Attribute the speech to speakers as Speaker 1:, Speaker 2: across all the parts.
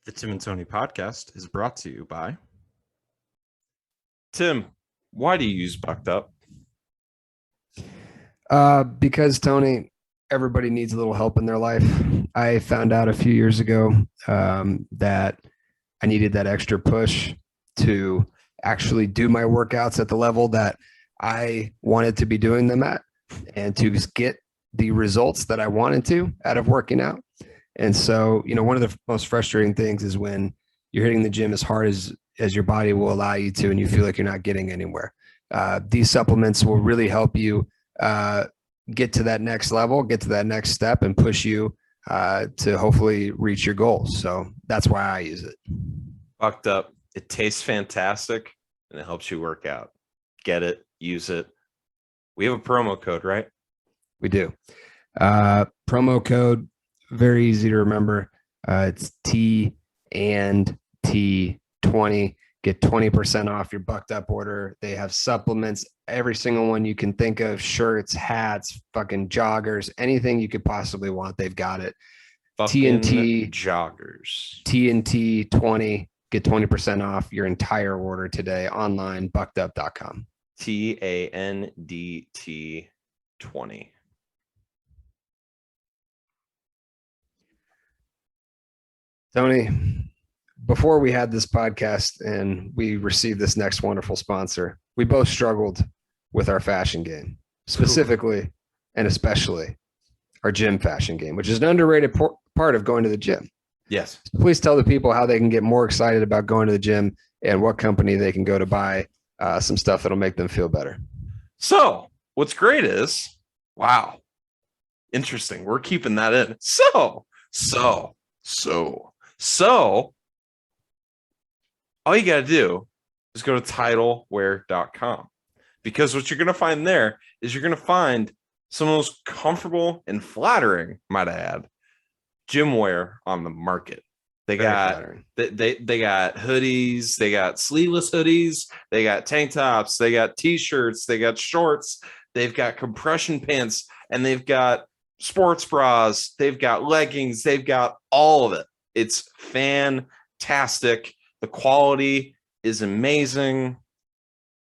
Speaker 1: The Tim and Tony podcast is brought to you by Tim. Why do you use Bucked Up?
Speaker 2: Because Tony, everybody needs a little help in their life. I found out a few years ago that I needed that extra push to actually do my workouts at the level that I wanted to be doing them at and to get the results that I wanted to out of working out. And so, one of the most frustrating things is when you're hitting the gym as hard as your body will allow you to, and you feel like you're not getting anywhere. These supplements will really help you get to that next level, get to that next step, and push you to hopefully reach your goals. So that's why I use it.
Speaker 1: Bucked Up. It tastes fantastic and it helps you work out. Get it, use it. We have a promo code, right?
Speaker 2: We do. Promo code, very easy to remember. It's T and T20. Get 20% off your Bucked Up order. They have supplements, every single one you can think of, shirts, hats, fucking joggers, anything you could possibly want. They've got it.
Speaker 1: TNT joggers.
Speaker 2: TNT 20. Get 20% off your entire order today online, buckedup.com.
Speaker 1: TANDT 20.
Speaker 2: Tony, before we had this podcast and we received this next wonderful sponsor, we both struggled with our fashion game, specifically and especially our gym fashion game, which is an underrated part of going to the gym.
Speaker 1: Yes.
Speaker 2: So please tell the people how they can get more excited about going to the gym and what company they can go to buy some stuff that'll make them feel better.
Speaker 1: So what's great is, wow, interesting. We're keeping that in. So all you got to do is go to titlewear.com, because what you're going to find there is you're going to find some of the most comfortable and flattering, might I add, gym wear on the market. They got they got hoodies, they got sleeveless hoodies, they got tank tops, they got t-shirts, they got shorts, they've got compression pants, and they've got sports bras, they've got leggings, they've got all of it. It's fantastic. The quality is amazing.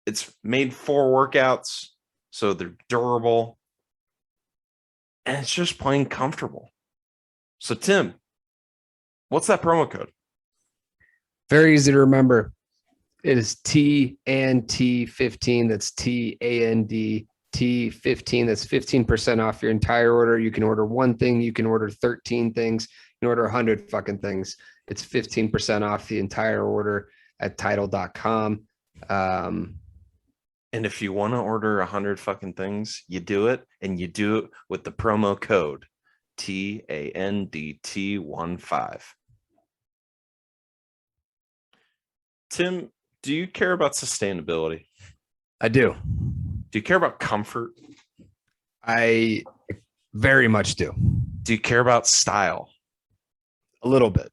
Speaker 1: It's made for workouts, so they're durable, and it's just plain comfortable. So, Tim, what's that promo code?
Speaker 2: Very easy to remember. It is T and T15. That's TAND T15. That's 15% off your entire order. You can order one thing. You can order 13 things. You can order 100 fucking things. It's 15% off the entire order at title.com.
Speaker 1: And if you want to order 100 fucking things, you do it, and you do it with the promo code TANDT15. Tim, do you care about sustainability?
Speaker 2: I do.
Speaker 1: Do you care about comfort?
Speaker 2: I very much do.
Speaker 1: Do you care about style?
Speaker 2: A little bit.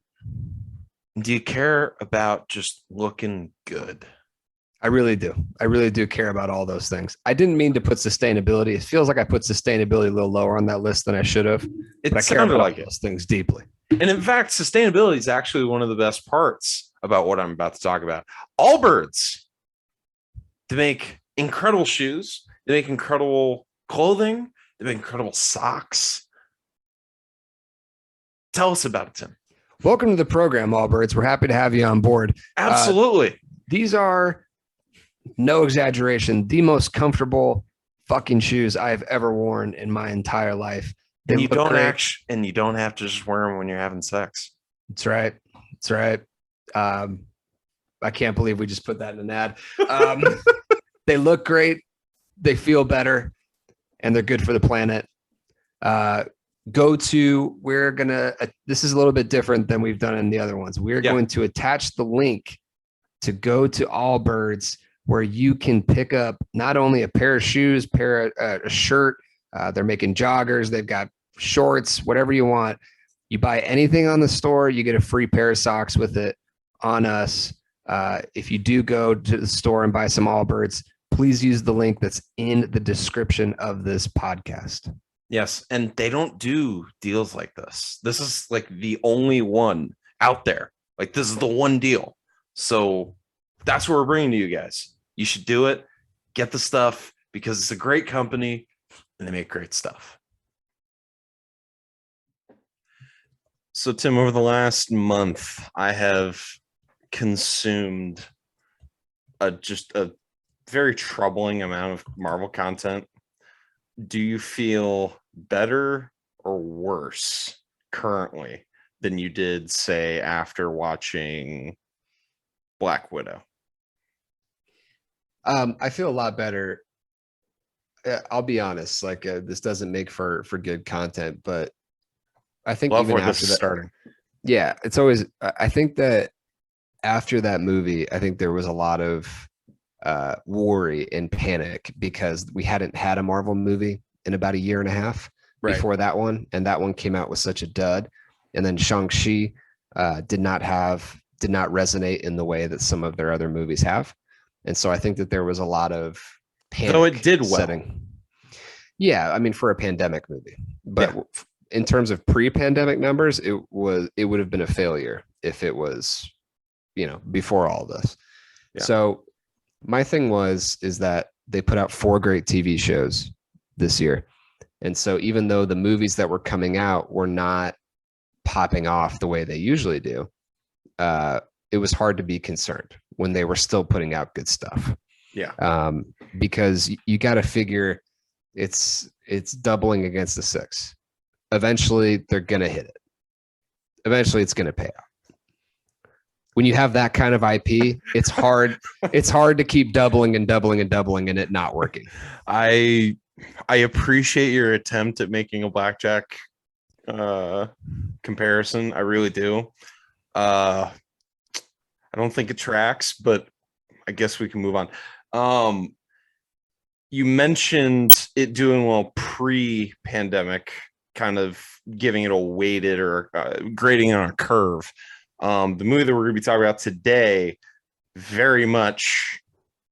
Speaker 1: Do you care about just looking good?
Speaker 2: I really do. I really do care about all those things. I didn't mean to put sustainability. It feels like I put sustainability a little lower on that list than I should have.
Speaker 1: It
Speaker 2: but I care about those things deeply.
Speaker 1: And in fact, sustainability is actually one of the best parts about what I'm about to talk about. Allbirds, they make incredible shoes. They make incredible clothing. They make incredible socks. Tell us about it, Tim.
Speaker 2: Welcome to the program, Allbirds. We're happy to have you on board.
Speaker 1: Absolutely.
Speaker 2: These are, no exaggeration, the most comfortable fucking shoes I've ever worn in my entire life.
Speaker 1: And you don't have to just wear them when you're having sex.
Speaker 2: That's right. That's right. I can't believe we just put that in an ad. They look great. They feel better, and they're good for the planet. This is a little bit different than we've done in the other ones. We're going to attach the link to go to Allbirds, where you can pick up not only a pair of shoes, a shirt. They're making joggers. They've got shorts, whatever you want. You buy anything on the store, you get a free pair of socks with it on us. If you do go to the store and buy some Allbirds, please use the link that's in the description of this podcast.
Speaker 1: Yes, and they don't do deals like this. This is like the only one out there Like, this is the one deal. So that's what we're bringing to you guys. You should do it. Get the stuff because it's a great company and they make great stuff. So, Tim, over the last month, I have consumed just a very troubling amount of Marvel content. Do you feel better or worse currently than you did, say, after watching Black Widow?
Speaker 2: I feel a lot better. I'll be honest, like this doesn't make for good content, but I think
Speaker 1: Love
Speaker 2: even
Speaker 1: where this
Speaker 2: after
Speaker 1: is
Speaker 2: that,
Speaker 1: starting.
Speaker 2: yeah, it's always. I think that after that movie, I think there was a lot of worry and panic because we hadn't had a Marvel movie in about a year and a half
Speaker 1: Right.
Speaker 2: before that one, and that one came out with such a dud. And then Shang-Chi did not resonate in the way that some of their other movies have, and so I think that there was a lot of panic.
Speaker 1: Though it did well.
Speaker 2: Setting. Yeah, I mean for a pandemic movie, but
Speaker 1: Yeah.
Speaker 2: in terms of pre-pandemic numbers, it would have been a failure if it was, before all this.
Speaker 1: Yeah.
Speaker 2: So my thing is that they put out 4 great TV shows this year. And so even though the movies that were coming out were not popping off the way they usually do, it was hard to be concerned when they were still putting out good stuff.
Speaker 1: Yeah.
Speaker 2: Because you got to figure it's doubling against the 6. Eventually they're going to hit it. Eventually it's going to pay out. When you have that kind of IP, it's hard to keep doubling and doubling and doubling and it not working.
Speaker 1: I appreciate your attempt at making a blackjack comparison. I really do. I don't think it tracks, but I guess we can move on. You mentioned it doing well pre-pandemic, kind of giving it a weighted or grading on a curve. The movie that we're going to be talking about today, very much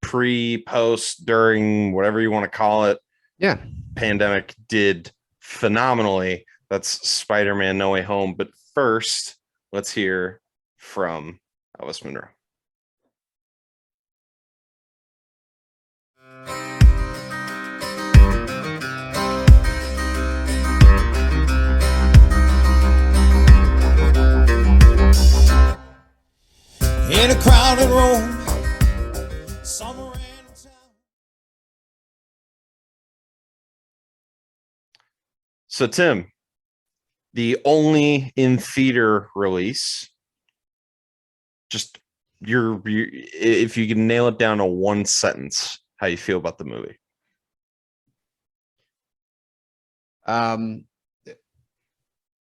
Speaker 1: pre, post, during, whatever you want to call it.
Speaker 2: Yeah.
Speaker 1: Pandemic did phenomenally. That's Spider-Man No Way Home. But first, let's hear from Elvis Monroe.
Speaker 3: In a crowded room, somewhere in town.
Speaker 1: So, Tim, the only in theater release, just if you can nail it down to one sentence, how you feel about the movie?
Speaker 2: I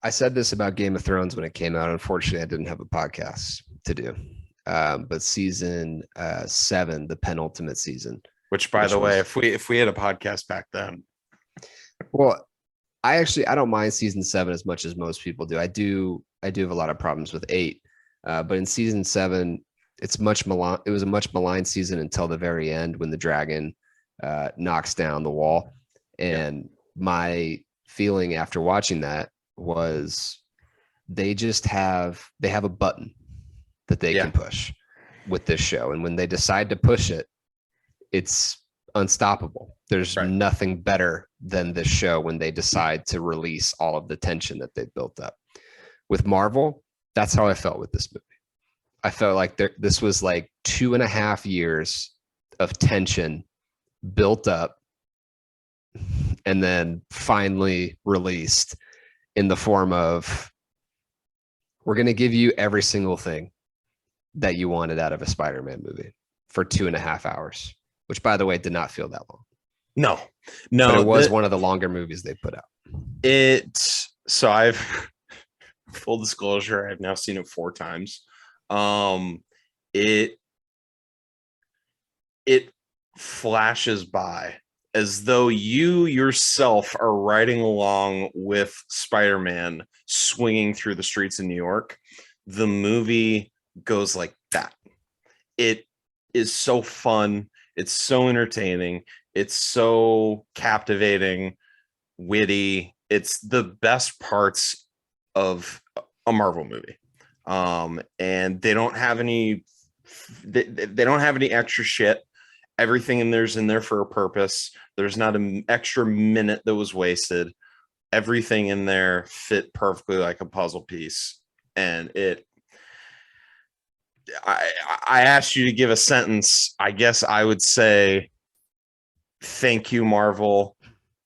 Speaker 2: said this about Game of Thrones when it came out. Unfortunately, I didn't have a podcast to do. But season 7, the penultimate season.
Speaker 1: Which, by the way, if we had a podcast back then.
Speaker 2: Well, I don't mind season 7 as much as most people do. I do have a lot of problems with 8. But in season 7, it was a much maligned season until the very end when the dragon knocks down the wall. And my feeling after watching that was they have a button that they can push with this show. And when they decide to push it, it's unstoppable. There's nothing better than this show when they decide to release all of the tension that they've built up. With Marvel, that's how I felt with this movie. I felt like this was like 2.5 years of tension built up and then finally released in the form of, we're going to give you every single thing that you wanted out of a Spider-Man movie for 2.5 hours, which, by the way, did not feel that long.
Speaker 1: No,
Speaker 2: but it was one of the longer movies they put out.
Speaker 1: So I've full disclosure, I've now seen it 4 times. It flashes by as though you yourself are riding along with Spider-Man swinging through the streets of New York. The movie goes like that. It is so fun. It's so entertaining. It's so captivating, witty. It's the best parts of a Marvel movie. And they don't have any they don't have any extra shit. Everything in there's in there for a purpose. There's not an extra minute that was wasted. Everything in there fit perfectly like a puzzle piece. And I asked you to give a sentence. I guess I would say, thank you, Marvel.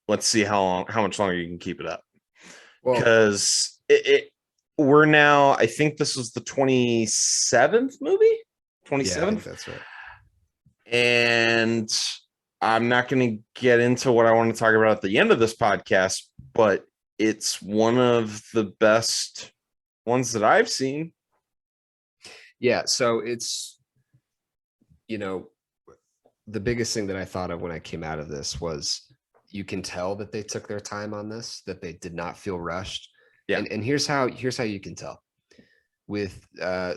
Speaker 1: Let's see how much longer you can keep it up. Because we're now, I think this was the 27th movie. 27th.
Speaker 2: Yeah, that's right.
Speaker 1: And I'm not going to get into what I want to talk about at the end of this podcast, but it's one of the best ones that I've seen.
Speaker 2: Yeah, so it's, the biggest thing that I thought of when I came out of this was you can tell that they took their time on this, that they did not feel rushed.
Speaker 1: Yeah.
Speaker 2: And here's how you can tell. With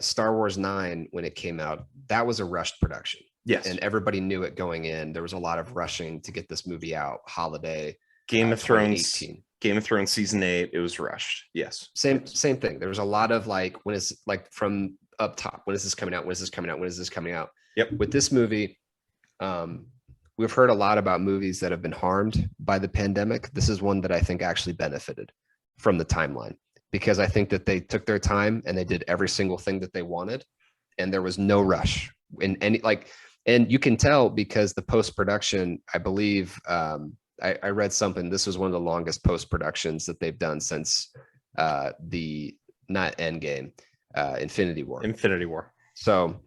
Speaker 2: Star Wars 9, when it came out, that was a rushed production.
Speaker 1: Yes.
Speaker 2: And everybody knew it going in. There was a lot of rushing to get this movie out. Holiday.
Speaker 1: Game of Thrones season 8, it was rushed. Yes.
Speaker 2: Same thing. There was a lot of when is from up top, when is this coming out? When is this coming out? When is this coming out?
Speaker 1: Yep.
Speaker 2: With this movie, we've heard a lot about movies that have been harmed by the pandemic. This is one that I think actually benefited from the timeline, because I think that they took their time and they did every single thing that they wanted, and there was no rush in any and you can tell because the post-production, I believe, I read something. This was one of the longest post-productions that they've done since the not Endgame, Infinity War. So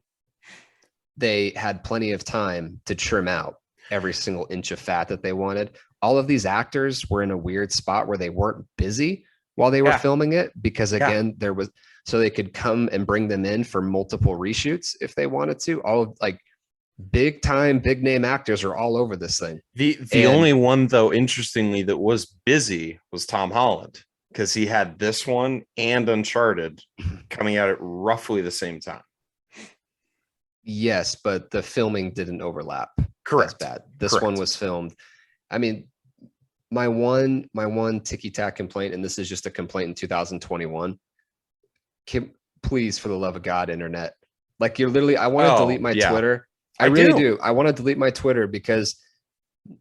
Speaker 2: they had plenty of time to trim out every single inch of fat that they wanted. All of these actors were in a weird spot where they weren't busy while they were filming it, because again, there was, so they could come and bring them in for multiple reshoots if they wanted to. All of big time, big name actors are all over this thing.
Speaker 1: The only one, though, interestingly, that was busy was Tom Holland, because he had this one and Uncharted coming out at roughly the same time.
Speaker 2: Yes, but the filming didn't overlap.
Speaker 1: Correct.
Speaker 2: That's bad. This one was filmed. I mean, my one ticky-tack complaint, and this is just a complaint in 2021. Please, for the love of God, internet. You're literally, I want to delete my Twitter. I really do. I want to delete my Twitter because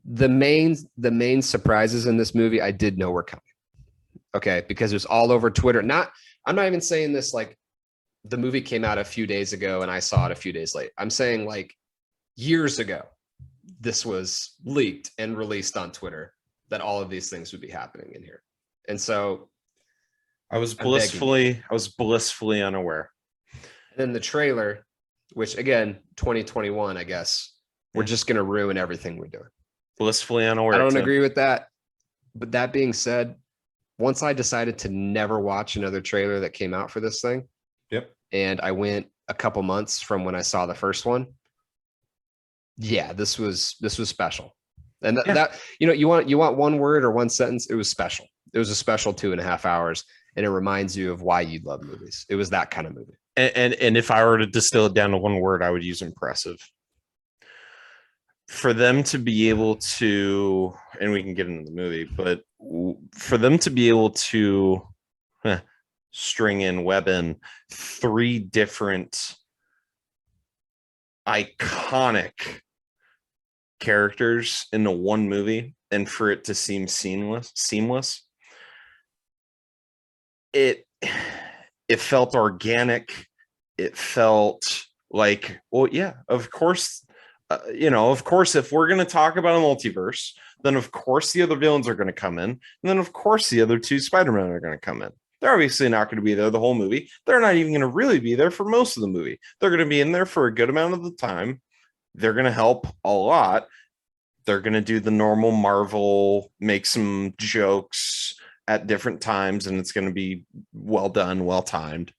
Speaker 2: the main surprises in this movie I did know were coming. Okay, because it was all over Twitter. I'm not even saying this the movie came out a few days ago and I saw it a few days late. I'm saying years ago, this was leaked and released on Twitter that all of these things would be happening in here. And so
Speaker 1: I was blissfully unaware.
Speaker 2: And then the trailer, which again, 2021, I guess, we're just going to ruin everything we're doing.
Speaker 1: Blissfully unaware.
Speaker 2: I don't agree with that. But that being said, once I decided to never watch another trailer that came out for this thing.
Speaker 1: Yep.
Speaker 2: And I went a couple months from when I saw the first one. Yeah, this was special. And that you want one word or one sentence. It was special. It was a special 2.5 hours. And it reminds you of why you love movies. It was that kind of movie.
Speaker 1: And if I were to distill it down to one word, I would use impressive. For them to be able to, and we can get into the movie, but for them to be able to string in, web in 3 different iconic characters into one movie, and for it to seem seamless, it felt organic. It felt like, well, yeah, of course, of course, if we're going to talk about a multiverse, then of course the other villains are going to come in. And then of course the other 2 Spider-Men are going to come in. They're obviously not going to be there the whole movie. They're not even going to really be there for most of the movie. They're going to be in there for a good amount of the time. They're going to help a lot. They're going to do the normal Marvel, make some jokes at different times, and it's going to be well done, well timed.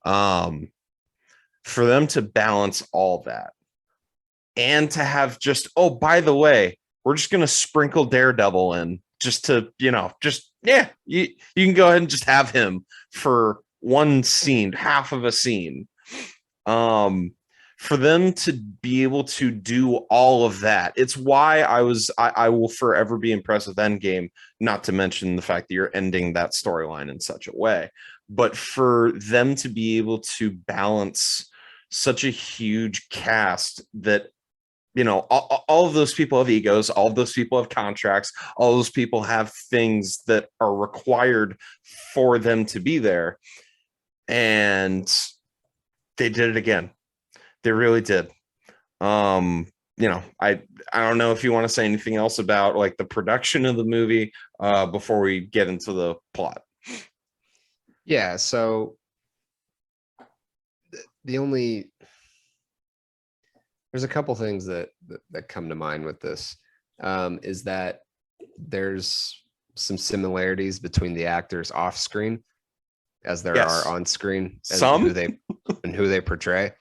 Speaker 1: For them to balance all that and to have just, oh, by the way, we're just going to sprinkle Daredevil in just to, you can go ahead and just have him for one scene, half of a scene. For them to be able to do all of that, it's why I will forever be impressed with Endgame, not to mention the fact that you're ending that storyline in such a way. but for them to be able to balance such a huge cast that, you know, all of those people have egos, all of those people have contracts, all those people have things that are required for them to be there. And they did it again. They really did. You know, I don't know if you want to say anything else about like the production of the movie before we get into the plot.
Speaker 2: Yeah, so there's a couple things that come to mind with this. Is that there's some similarities between the actors off screen as there
Speaker 1: Yes.
Speaker 2: are on screen, as
Speaker 1: Some
Speaker 2: who they portray.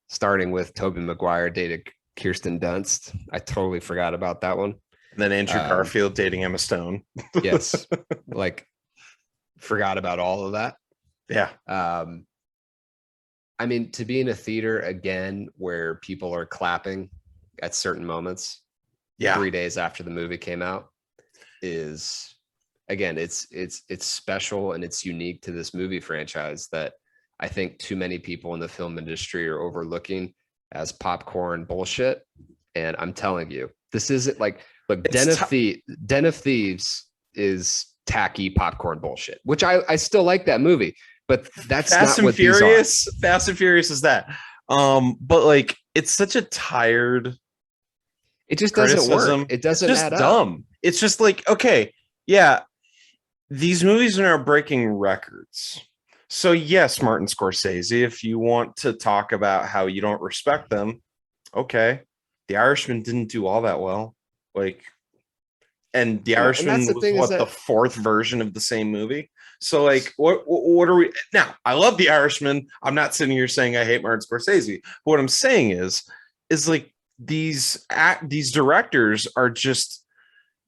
Speaker 2: Starting with Tobey Maguire dated Kirsten Dunst. I totally forgot about that one.
Speaker 1: And then Andrew Garfield dating Emma Stone.
Speaker 2: Yes. Like, forgot about all of that.
Speaker 1: Yeah.
Speaker 2: I mean, to be in a theater again where people are clapping at certain moments, 3 days after the movie came out, is, again, it's special and it's unique to this movie franchise that I think too many people in the film industry are overlooking as popcorn bullshit. And I'm telling you, this isn't like, look, Den of Thieves is tacky popcorn bullshit, which I still like that movie, but that's
Speaker 1: Fast
Speaker 2: not
Speaker 1: and
Speaker 2: what
Speaker 1: Furious.
Speaker 2: these are.
Speaker 1: Fast and Furious is that. But like, it's such a tired.
Speaker 2: It just doesn't
Speaker 1: criticism.
Speaker 2: work. It doesn't
Speaker 1: It's just
Speaker 2: add up.
Speaker 1: dumb. It's just like, okay, yeah, these movies are now breaking records. So yes, Martin Scorsese, if you want to talk about how you don't respect them, okay. The Irishman didn't do all that well. Like, and The Irishman was the fourth version of the same movie. So like, what are we now? I love The Irishman. I'm not sitting here saying I hate Martin Scorsese. But what I'm saying is like these directors are just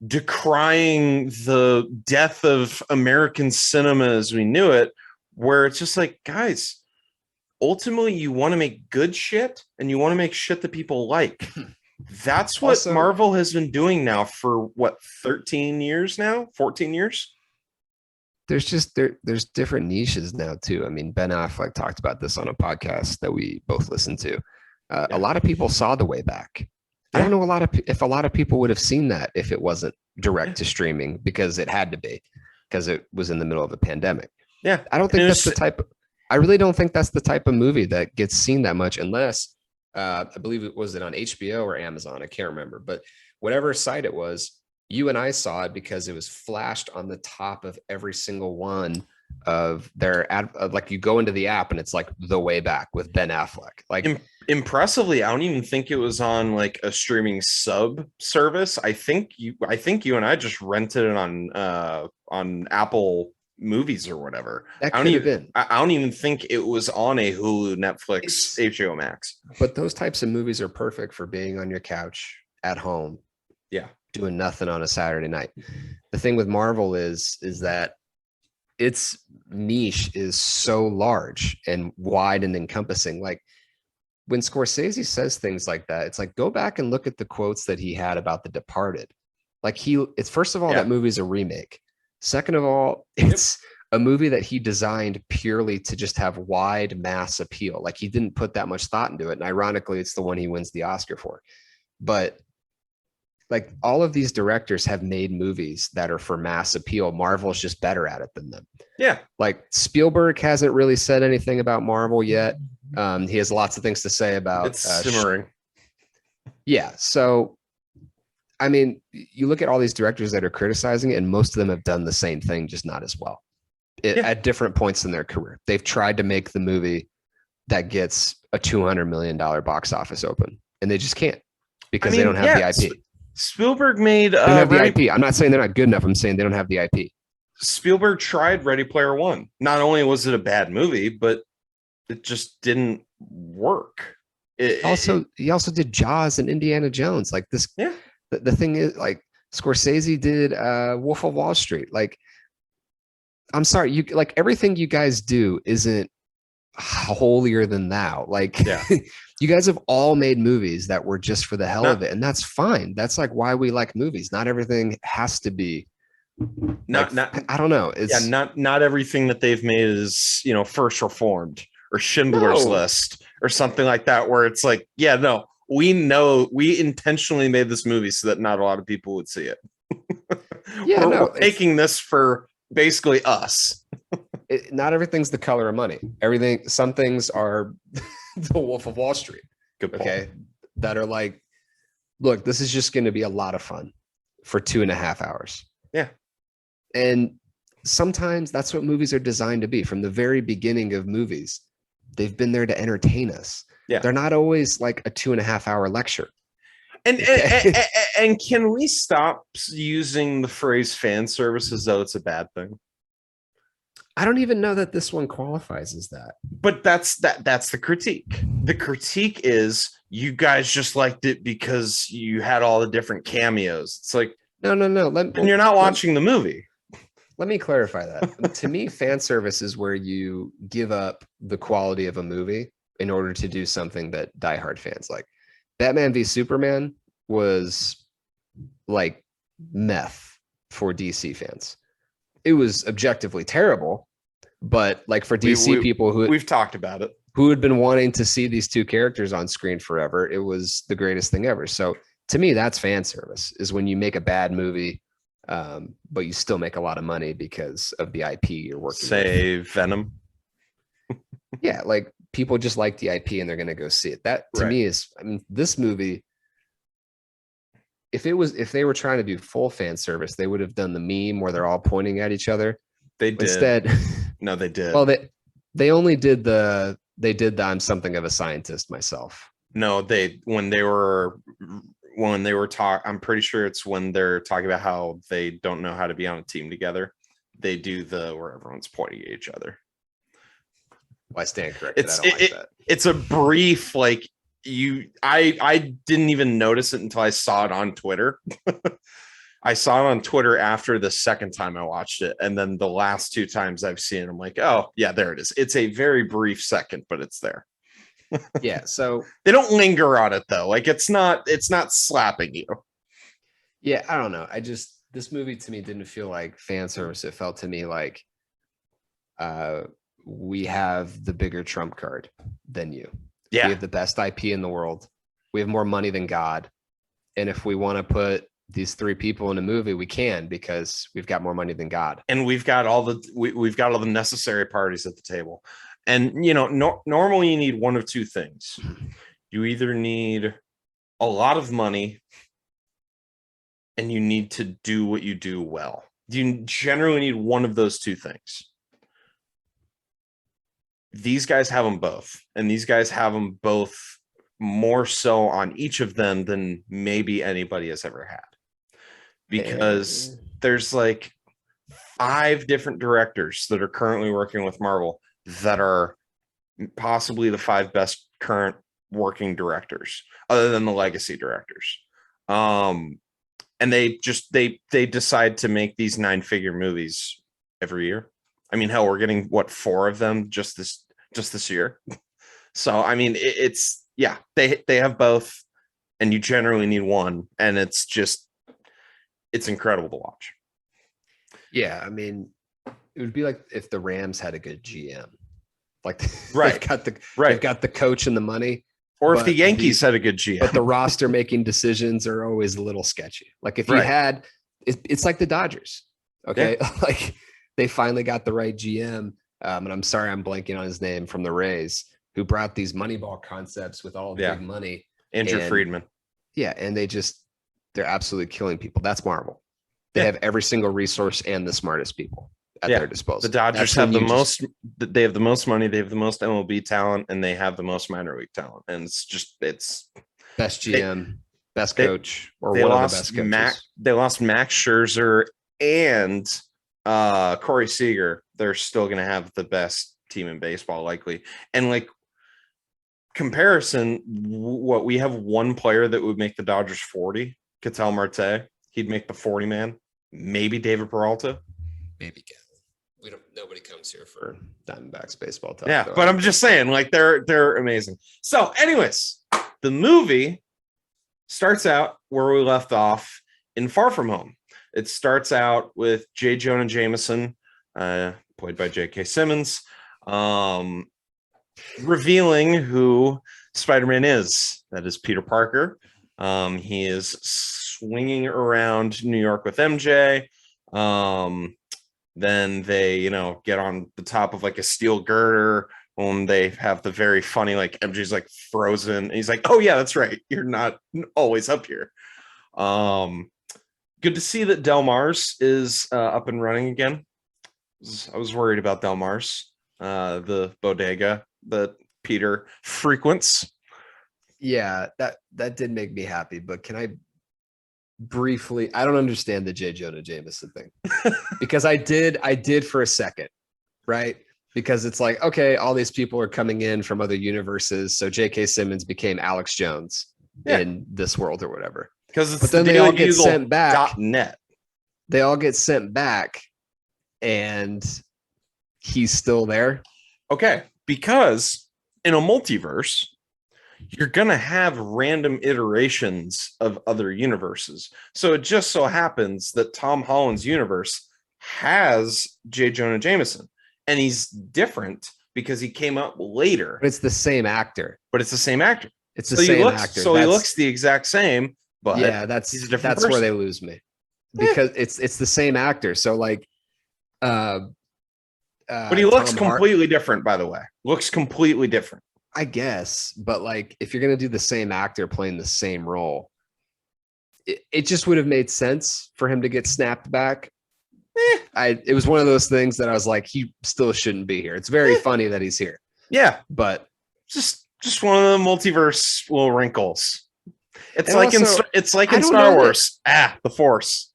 Speaker 1: decrying the death of American cinema as we knew it, where it's just like, guys, ultimately you want to make good shit and you want to make shit that people like. That's what also, Marvel has been doing now for what, 13 years now, 14 years.
Speaker 2: There's just there's different niches now too. I mean, Ben Affleck talked about this on a podcast that we both listened to. A lot of people saw The Way Back. I don't know if a lot of people would have seen that if it wasn't direct to streaming, because it had to be, because it was in the middle of a pandemic.
Speaker 1: Yeah.
Speaker 2: I don't think that's the type of, I really don't think that's the type of movie that gets seen that much, unless I believe it was on HBO or Amazon. I can't remember, but whatever site it was, you and I saw it because it was flashed on the top of every single one of their ad. Like, you go into the app and it's like The Way Back with Ben Affleck. Like,
Speaker 1: impressively, I don't even think it was on like a streaming sub service. I think you and I just rented it on Apple Movies or whatever.
Speaker 2: That could have been.
Speaker 1: I don't even think it was on a Hulu, Netflix, HBO Max.
Speaker 2: But those types of movies are perfect for being on your couch at home.
Speaker 1: Yeah.
Speaker 2: Doing nothing on a Saturday night. The thing with Marvel is that its niche is so large and wide and encompassing. Like, when Scorsese says things like that, it's like, go back and look at the quotes that he had about The Departed. Like, it's first of all, that movie's a remake. Second of all, it's a movie that he designed purely to just have wide mass appeal. Like, he didn't put that much thought into it. And ironically, it's the one he wins the Oscar for. But like, all of these directors have made movies that are for mass appeal. Marvel's just better at it than them.
Speaker 1: Yeah.
Speaker 2: Like, Spielberg hasn't really said anything about Marvel yet. He has lots of things to say about
Speaker 1: it's simmering.
Speaker 2: Yeah. So, I mean, you look at all these directors that are criticizing it, and most of them have done the same thing, just not as well at different points in their career. They've tried to make the movie that gets a $200 million box office open, and they just can't, because they don't have the IP.
Speaker 1: Spielberg made
Speaker 2: they don't have the IP. I'm not saying they're not good enough. I'm saying they don't have the IP.
Speaker 1: Spielberg tried Ready Player One. Not only was it a bad movie, but it just didn't work. He
Speaker 2: also did Jaws and Indiana Jones. Like this.
Speaker 1: Yeah.
Speaker 2: The thing is, like, Scorsese did Wolf of Wall Street. Like, I'm sorry, you like, everything you guys do isn't holier than thou. Like, you guys have all made movies that were just for the hell of it, and that's fine. That's like why we like movies. Not everything has to be
Speaker 1: Not
Speaker 2: Like,
Speaker 1: not
Speaker 2: I don't know. It's
Speaker 1: not everything that they've made is, First Reformed or Schindler's
Speaker 2: No.
Speaker 1: List or something like that, where it's like, yeah, no, we know we intentionally made this movie so that not a lot of people would see it.
Speaker 2: Yeah, no,
Speaker 1: we're making this for basically us.
Speaker 2: not everything's the color of money. Some things are the Wolf of Wall Street.
Speaker 1: Good point.
Speaker 2: Okay, that are like, look, this is just going to be a lot of fun for 2.5 hours.
Speaker 1: Yeah.
Speaker 2: And sometimes that's what movies are designed to be. From the very beginning of movies, they've been there to entertain us.
Speaker 1: Yeah.
Speaker 2: They're not always like a 2.5 hour lecture.
Speaker 1: And,
Speaker 2: Okay.
Speaker 1: and can we stop using the phrase fan service as though it's a bad thing?
Speaker 2: I don't even know that this one qualifies as that.
Speaker 1: But that's the critique. The critique is you guys just liked it because you had all the different cameos. It's like,
Speaker 2: No.
Speaker 1: and you're not watching the movie.
Speaker 2: Let me clarify that. To me, fan service is where you give up the quality of a movie in order to do something that diehard fans like. Batman v Superman was like meth for DC fans. It was objectively terrible, but like for DC people
Speaker 1: we've talked about it,
Speaker 2: who had been wanting to see these two characters on screen forever, it was the greatest thing ever. So to me, that's fan service, is when you make a bad movie, but you still make a lot of money because of the IP you're working
Speaker 1: Say
Speaker 2: with.
Speaker 1: Venom.
Speaker 2: Yeah, like people just like the IP and they're going to go see it. That to me is, I mean, this movie, if they were trying to do full fan service, they would have done the meme where they're all pointing at each other.
Speaker 1: They did.
Speaker 2: Instead,
Speaker 1: no, they did.
Speaker 2: Well, they only did the I'm something of a scientist myself.
Speaker 1: No, when they were I'm pretty sure it's when they're talking about how they don't know how to be on a team together. They do where everyone's pointing at each other.
Speaker 2: Well, I stand corrected. I don't like that.
Speaker 1: It's a brief, like, I didn't even notice it until I saw it on Twitter. I saw it on Twitter after the second time I watched it. And then the last 2 times I've seen it, I'm like, oh yeah, there it is. It's a very brief second, but it's there.
Speaker 2: Yeah. So
Speaker 1: they don't linger on it though. Like it's not slapping you.
Speaker 2: Yeah. I don't know. This movie to me didn't feel like fan service. It felt to me like, we have the bigger trump card than you.
Speaker 1: Yeah.
Speaker 2: We have the best IP in the world. We have more money than God. And if we want to put these 3 people in a movie, we can, because we've got more money than God.
Speaker 1: And we've got all the necessary parties at the table. And, normally you need one of 2 things. You either need a lot of money and you need to do what you do well. You generally need one of those 2 things. These guys have them both, and these guys have them both more so on each of them than maybe anybody has ever had, because there's like 5 different directors that are currently working with Marvel that are possibly the 5 best current working directors other than the legacy directors. And they decide to make these 9-figure movies every year. I mean, hell, we're getting 4 of them just this year. So, I mean, they have both, and you generally need one, and it's incredible to watch.
Speaker 2: Yeah, I mean, it would be like if the Rams had a good GM, like
Speaker 1: right,
Speaker 2: they've got the coach and the money,
Speaker 1: or if the Yankees had a good GM,
Speaker 2: but the roster making decisions are always a little sketchy. Like if you had, it's like the Dodgers. Okay, like. They finally got the right GM. And I'm sorry, I'm blanking on his name, from the Rays, who brought these Moneyball concepts with all the big money.
Speaker 1: Andrew Friedman.
Speaker 2: Yeah. And they're absolutely killing people. That's Marvel. They have every single resource and the smartest people at their disposal.
Speaker 1: The Dodgers have the most, they have the most money. They have the most MLB talent, and they have the most minor league talent. And it's
Speaker 2: best GM, best coach, or one of the best coaches.
Speaker 1: They lost Max Scherzer and Corey Seager. They're still going to have the best team in baseball, likely. And like comparison, what we have one player that would make the Dodgers 40, Ketel Marte. He'd make the 40 man. Maybe David Peralta.
Speaker 2: Maybe nobody comes here for Diamondbacks baseball talk.
Speaker 1: Yeah, but I'm just saying, like they're amazing. So, anyways, the movie starts out where we left off in Far From Home. it starts out with J. Jonah Jameson, played by J.K. Simmons, revealing who Spider-Man is. That is Peter Parker. He is swinging around New York with MJ. Then they, get on the top of like a steel girder when they have the very funny, like MJ's like frozen. And he's like, oh yeah, that's right. You're not always up here. Good to see that Del Mars is up and running again. I was worried about Del Mars, the bodega that Peter frequents.
Speaker 2: Yeah, that did make me happy, but can I briefly, I don't understand the J. Jonah Jameson thing. Because I did for a second, right? Because it's like, okay, all these people are coming in from other universes, so J.K. Simmons became Alex Jones in this world or whatever.
Speaker 1: Because it's
Speaker 2: but then they all get sent back.
Speaker 1: .net.
Speaker 2: They all get sent back, and he's still there.
Speaker 1: Okay, because in a multiverse, you're gonna have random iterations of other universes. So it just so happens that Tom Holland's universe has J. Jonah Jameson, and he's different because he came up later.
Speaker 2: But it's the same actor.
Speaker 1: It's the same actor.
Speaker 2: It's the same actor.
Speaker 1: So he looks the exact same, but
Speaker 2: yeah, that's
Speaker 1: person.
Speaker 2: Where they lose me, because it's the same actor. So like,
Speaker 1: but he looks completely different. By the way, looks completely different.
Speaker 2: I guess, but like, if you're gonna do the same actor playing the same role, it just would have made sense for him to get snapped back. It was one of those things that I was like, he still shouldn't be here. It's very funny that he's here.
Speaker 1: Yeah,
Speaker 2: but
Speaker 1: just one of the multiverse little wrinkles. It's like in Star Wars. The Force.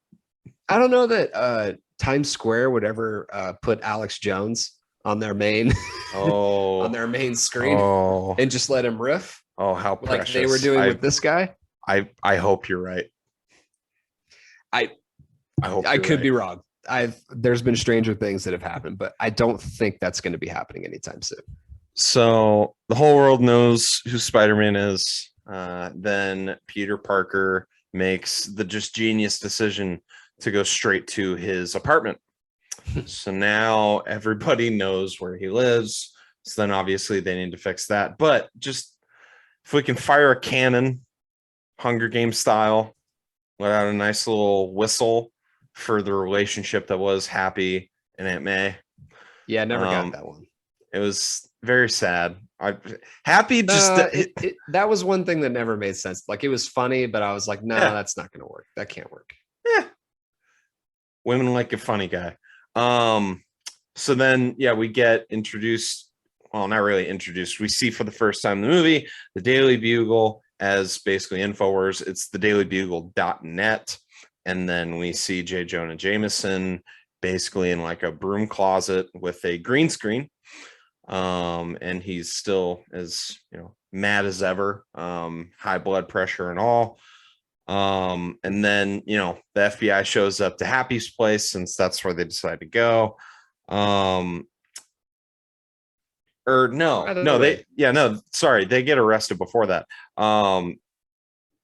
Speaker 2: I don't know that Times Square would ever put Alex Jones on their main on their main screen and just let him riff.
Speaker 1: Oh, how precious.
Speaker 2: Like they were doing with this guy.
Speaker 1: I hope you're right. I hope
Speaker 2: I could be wrong. There's been stranger things that have happened, but I don't think that's going to be happening anytime soon.
Speaker 1: So the whole world knows who Spider-Man is. Then Peter Parker makes the just genius decision to go straight to his apartment. So now everybody knows where he lives. So then obviously they need to fix that. But just if we can fire a cannon, Hunger Games style, let out a nice little whistle for the relationship that was Happy and Aunt May.
Speaker 2: Yeah, I never got that one.
Speaker 1: It was very sad. Happy
Speaker 2: that was one thing that never made sense. Like, it was funny, but I was like, no, that's not going to work. That can't work.
Speaker 1: Yeah. Women like a funny guy. So then, we get introduced. Well, not really introduced. We see for the first time in the movie the Daily Bugle as basically InfoWars. It's the dailybugle.net. And then we see J. Jonah Jameson basically in like a broom closet with a green screen. And he's still as mad as ever, high blood pressure and all. And then the FBI shows up to Happy's place, since that's where they decide to go. They get arrested before that.
Speaker 2: What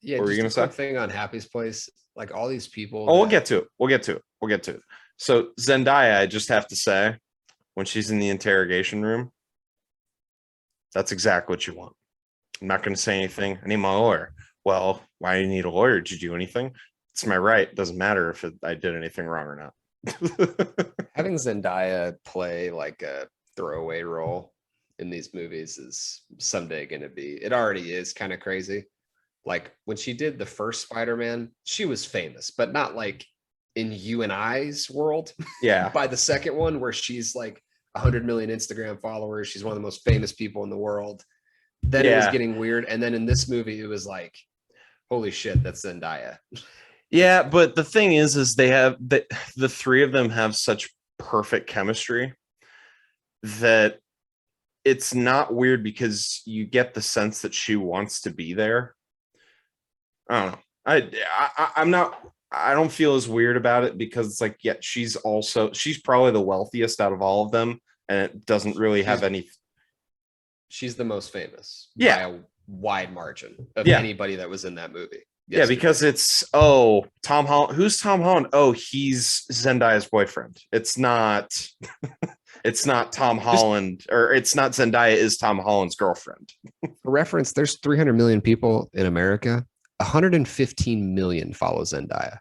Speaker 1: were you gonna say?
Speaker 2: Thing on Happy's place, like all these people.
Speaker 1: We'll get to it. So Zendaya, I just have to say, when she's in the interrogation room, that's exactly what you want. I'm not going to say anything. I need my lawyer. Well, why do you need a lawyer? Did you do anything? It's my right. It doesn't matter if I did anything wrong or not.
Speaker 2: Having Zendaya play like a throwaway role in these movies is someday going to be, it already is kind of crazy. Like when she did the first Spider-Man, she was famous, but not like in you and I's world.
Speaker 1: Yeah.
Speaker 2: By the second one, where she's like 100 million Instagram followers, she's one of the most famous people in the world. Then it was getting weird. And then in this movie, it was like, holy shit, that's Zendaya.
Speaker 1: Yeah, but the thing is they have the three of them have such perfect chemistry that it's not weird, because you get the sense that she wants to be there. I don't know. I don't feel as weird about it, because it's like, she's probably the wealthiest out of all of them, and it doesn't really have any. She's
Speaker 2: the most famous.
Speaker 1: Yeah.
Speaker 2: By a wide margin of anybody that was in that movie.
Speaker 1: Yeah, because it's Tom Holland. Who's Tom Holland? Oh, he's Zendaya's boyfriend. It's not it's not Tom Holland, or it's not Zendaya is Tom Holland's girlfriend.
Speaker 2: For reference, there's 300 million people in America. 115 million follow Zendaya.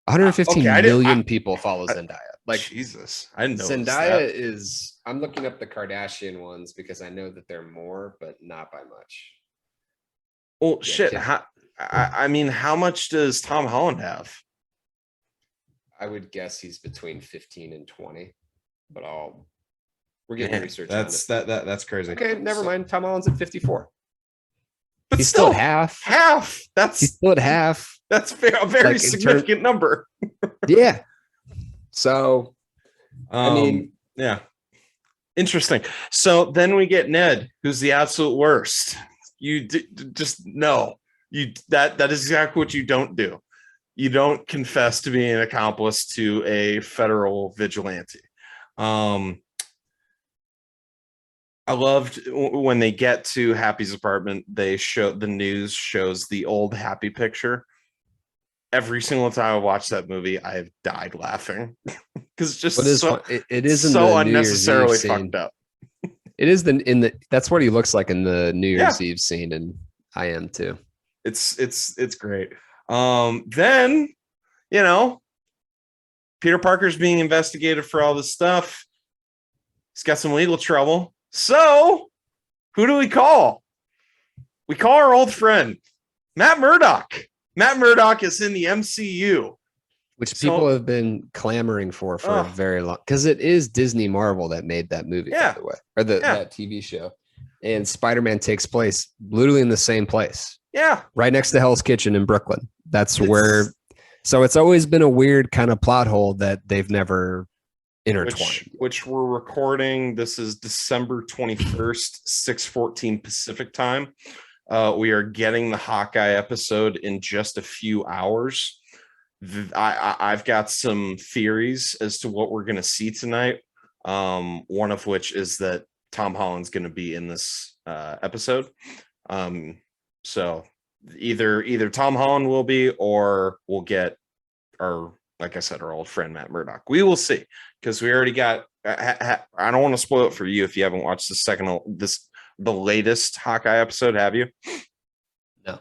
Speaker 2: 115 million people follow Zendaya. Like,
Speaker 1: Jesus, I didn't know
Speaker 2: Zendaya is. I'm looking up the Kardashian ones because I know that they're more, but not by much.
Speaker 1: Well, shit. I mean, how much does Tom Holland have?
Speaker 2: I would guess he's between 15 and 20, but we're getting research.
Speaker 1: That's crazy.
Speaker 2: Okay, never mind. Tom Holland's at 54.
Speaker 1: But
Speaker 2: he's still at half.
Speaker 1: He's
Speaker 2: still at half.
Speaker 1: That's a very significant number.
Speaker 2: Yeah. So, I mean,
Speaker 1: yeah. Interesting. So then we get Ned, who's the absolute worst. You just no. That is exactly what you don't do. You don't confess to being an accomplice to a federal vigilante. I loved when they get to Happy's apartment, the news shows the old Happy picture. Every single time I watch that movie, I have died laughing because just
Speaker 2: it is
Speaker 1: so unnecessarily fucked up.
Speaker 2: It is that's what he looks like in the New Year's Eve scene, and I am too.
Speaker 1: It's great. Then, Peter Parker's being investigated for all this stuff. He's got some legal trouble. So who do we call? We call our old friend, Matt Murdock. Matt Murdock is in the MCU.
Speaker 2: Which people have been clamoring for a very long, because it is Disney Marvel that made that movie, by the way, or that TV show. And Spider-Man takes place literally in the same place.
Speaker 1: Yeah.
Speaker 2: Right next to Hell's Kitchen in Brooklyn. So it's always been a weird kind of plot hole that they've never intertwined.
Speaker 1: Which we're recording. This is December 21st, 6:14 Pacific time. We are getting the Hawkeye episode in just a few hours. I've got some theories as to what we're going to see tonight. One of which is that Tom Holland's going to be in this episode. So either Tom Holland will be, or we'll get like I said, our old friend Matt Murdock. We will see, because we already got. I don't want to spoil it for you if you haven't watched the latest Hawkeye episode. Have you?
Speaker 2: No.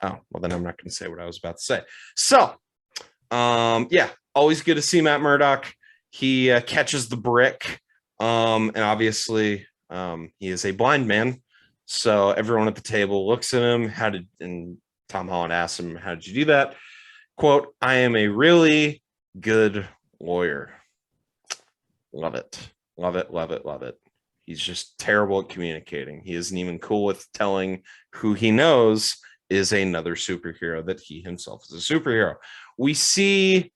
Speaker 1: Oh, well, then I'm not going to say what I was about to say. So, always good to see Matt Murdock. He catches the brick, and obviously, he is a blind man. So everyone at the table looks at him. And Tom Holland asks him, "How did you do that?" Quote, "I am a really good lawyer." Love it. Love it. Love it. Love it. He's just terrible at communicating. He isn't even cool with telling who he knows is another superhero that he himself is a superhero. We see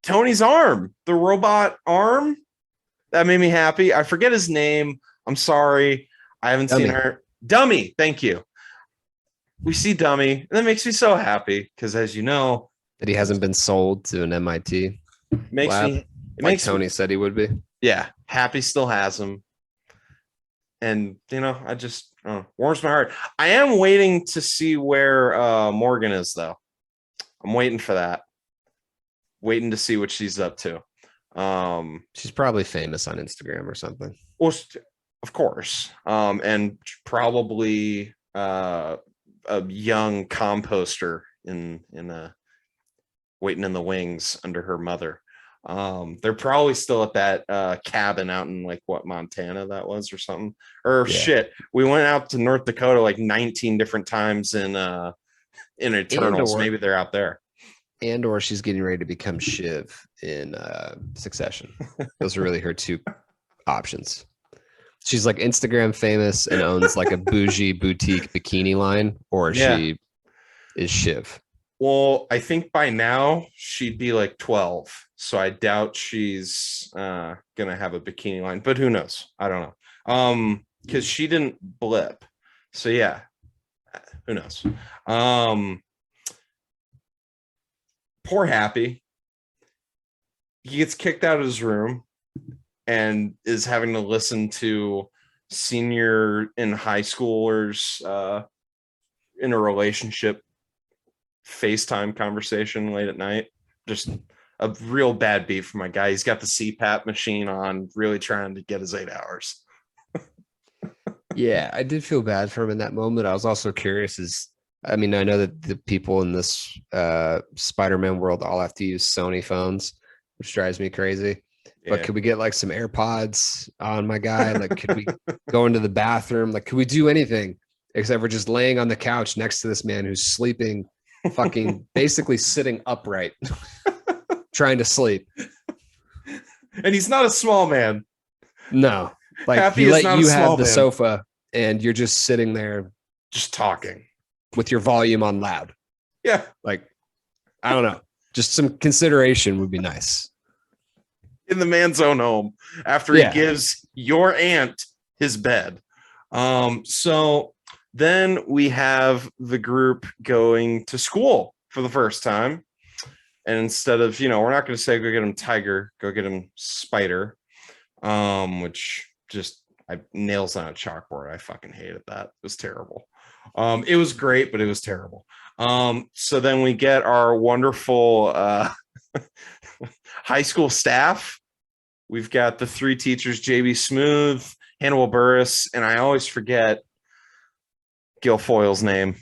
Speaker 1: Tony's arm, the robot arm. That made me happy. I forget his name. I'm sorry. I haven't seen her. Dummy. Thank you. We see Dummy. And that makes me so happy because, as you know,
Speaker 2: that he hasn't been sold to an MIT lab, like Tony said he would be.
Speaker 1: Yeah. Happy still has him. And, I just warms my heart. I am waiting to see where Morgan is, though. I'm waiting for that. Waiting to see what she's up to.
Speaker 2: She's probably famous on Instagram or something.
Speaker 1: Well, of course. And probably a young composter in waiting in the wings under her mother. They're probably still at that cabin out in Montana that was, or something. Shit, we went out to North Dakota 19 different times in Eternals. Maybe they're out there.
Speaker 2: And or she's getting ready to become Shiv in Succession. Those are really her two options. She's Instagram famous and owns a bougie boutique bikini line, or she is Shiv.
Speaker 1: Well, I think by now she'd be 12. So I doubt she's gonna have a bikini line, but who knows? I don't know. Because she didn't blip. So yeah, who knows? Poor Happy. He gets kicked out of his room and is having to listen to senior and high schoolers in a relationship FaceTime conversation late at night. Just a real bad beat for my guy. He's got the CPAP machine on, really trying to get his 8 hours.
Speaker 2: Yeah, I did feel bad for him in that moment. I was also curious I know that the people in this Spider-Man world all have to use Sony phones, which drives me crazy. But could we get like some AirPods on my guy? Like, could we go into the bathroom? Like, could we do anything except for just laying on the couch next to this man who's sleeping, fucking basically sitting upright, trying to sleep?
Speaker 1: And he's not a small man.
Speaker 2: No, like
Speaker 1: Happy
Speaker 2: he
Speaker 1: is
Speaker 2: let
Speaker 1: not a
Speaker 2: you
Speaker 1: small
Speaker 2: have the
Speaker 1: man.
Speaker 2: sofa and you're just sitting there
Speaker 1: Just talking.
Speaker 2: with your volume on loud.
Speaker 1: Yeah.
Speaker 2: Like, I don't know. Just some consideration would be nice.
Speaker 1: In the man's own home after he gives your aunt his bed. So then we have the group going to school for the first time. And instead of, we're not going to say go get him Tiger, go get him Spider, which just nails on a chalkboard. I fucking hated that. It was terrible. It was great, but it was terrible. So then we get our wonderful high school staff. We've got the 3 teachers, JB Smooth, Hannibal Buress, and I always forget Guilfoyle's name.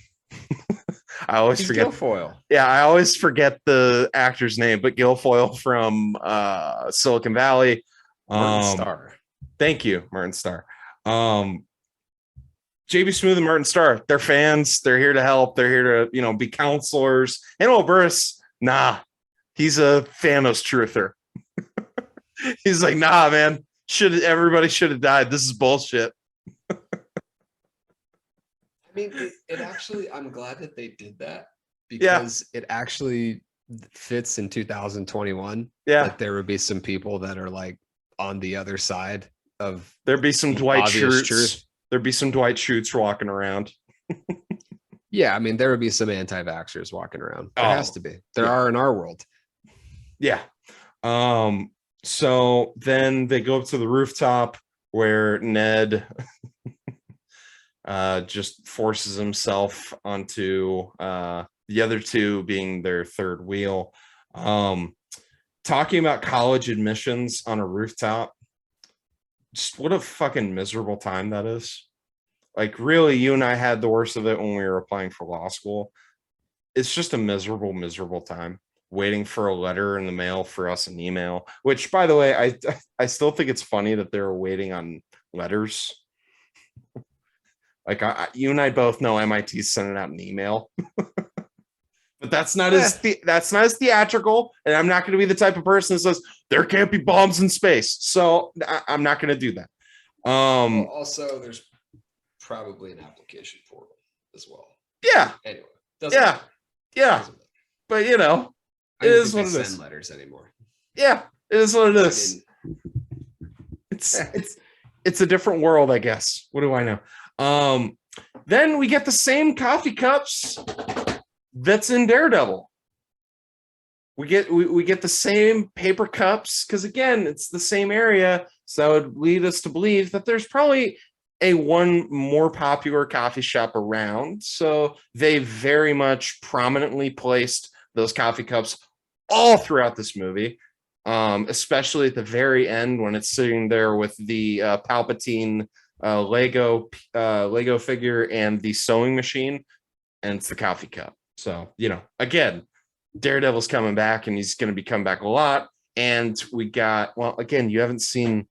Speaker 1: I always forget
Speaker 2: Guilfoyle.
Speaker 1: Yeah, I always forget the actor's name, but Guilfoyle from Silicon Valley.
Speaker 2: Martin Starr.
Speaker 1: Thank you, Martin Starr. JB Smooth and Martin Starr, they're fans. They're here to help. They're here to, be counselors. Hannibal Buress, nah, he's a Thanos truther. He's like, nah, man, everybody should have died. This is bullshit.
Speaker 2: I mean, it actually, I'm glad that they did that because it actually fits in 2021.
Speaker 1: Yeah.
Speaker 2: That there would be some people that are like on the other side of
Speaker 1: there'd be some Dwight Schrute.
Speaker 2: Truth.
Speaker 1: There'd be some Dwight Schrutes walking around.
Speaker 2: Yeah, I mean, there would be some anti-vaxxers walking around. There has to be. There are in our world.
Speaker 1: Yeah. So then they go up to the rooftop where Ned just forces himself onto the other 2 being their third wheel. Talking about college admissions on a rooftop. Just what a fucking miserable time that is. Like, really, you and I had the worst of it when we were applying for law school. It's just a miserable, miserable time waiting for a letter in the mail for us, an email, which, by the way, I still think it's funny that they're waiting on letters. Like, you and I both know MIT's sending out an email. But that's not as theatrical, and I'm not going to be the type of person that says there can't be bombs in space. So I'm not going to do that.
Speaker 2: Also, there's probably an application portal as well.
Speaker 1: Yeah.
Speaker 2: Anyway.
Speaker 1: Yeah. But it is what it is.
Speaker 2: Send letters anymore.
Speaker 1: Yeah, it is what it is. It's a different world, I guess. What do I know? Then we get the same coffee cups that's in Daredevil. We get the same paper cups because, again, it's the same area, so that would lead us to believe that there's probably one more popular coffee shop around. So they very much prominently placed those coffee cups all throughout this movie, especially at the very end when it's sitting there with the Palpatine Lego figure and the sewing machine, and it's the coffee cup. So, again, Daredevil's coming back, and he's going to be coming back a lot. And we got, again, you haven't seen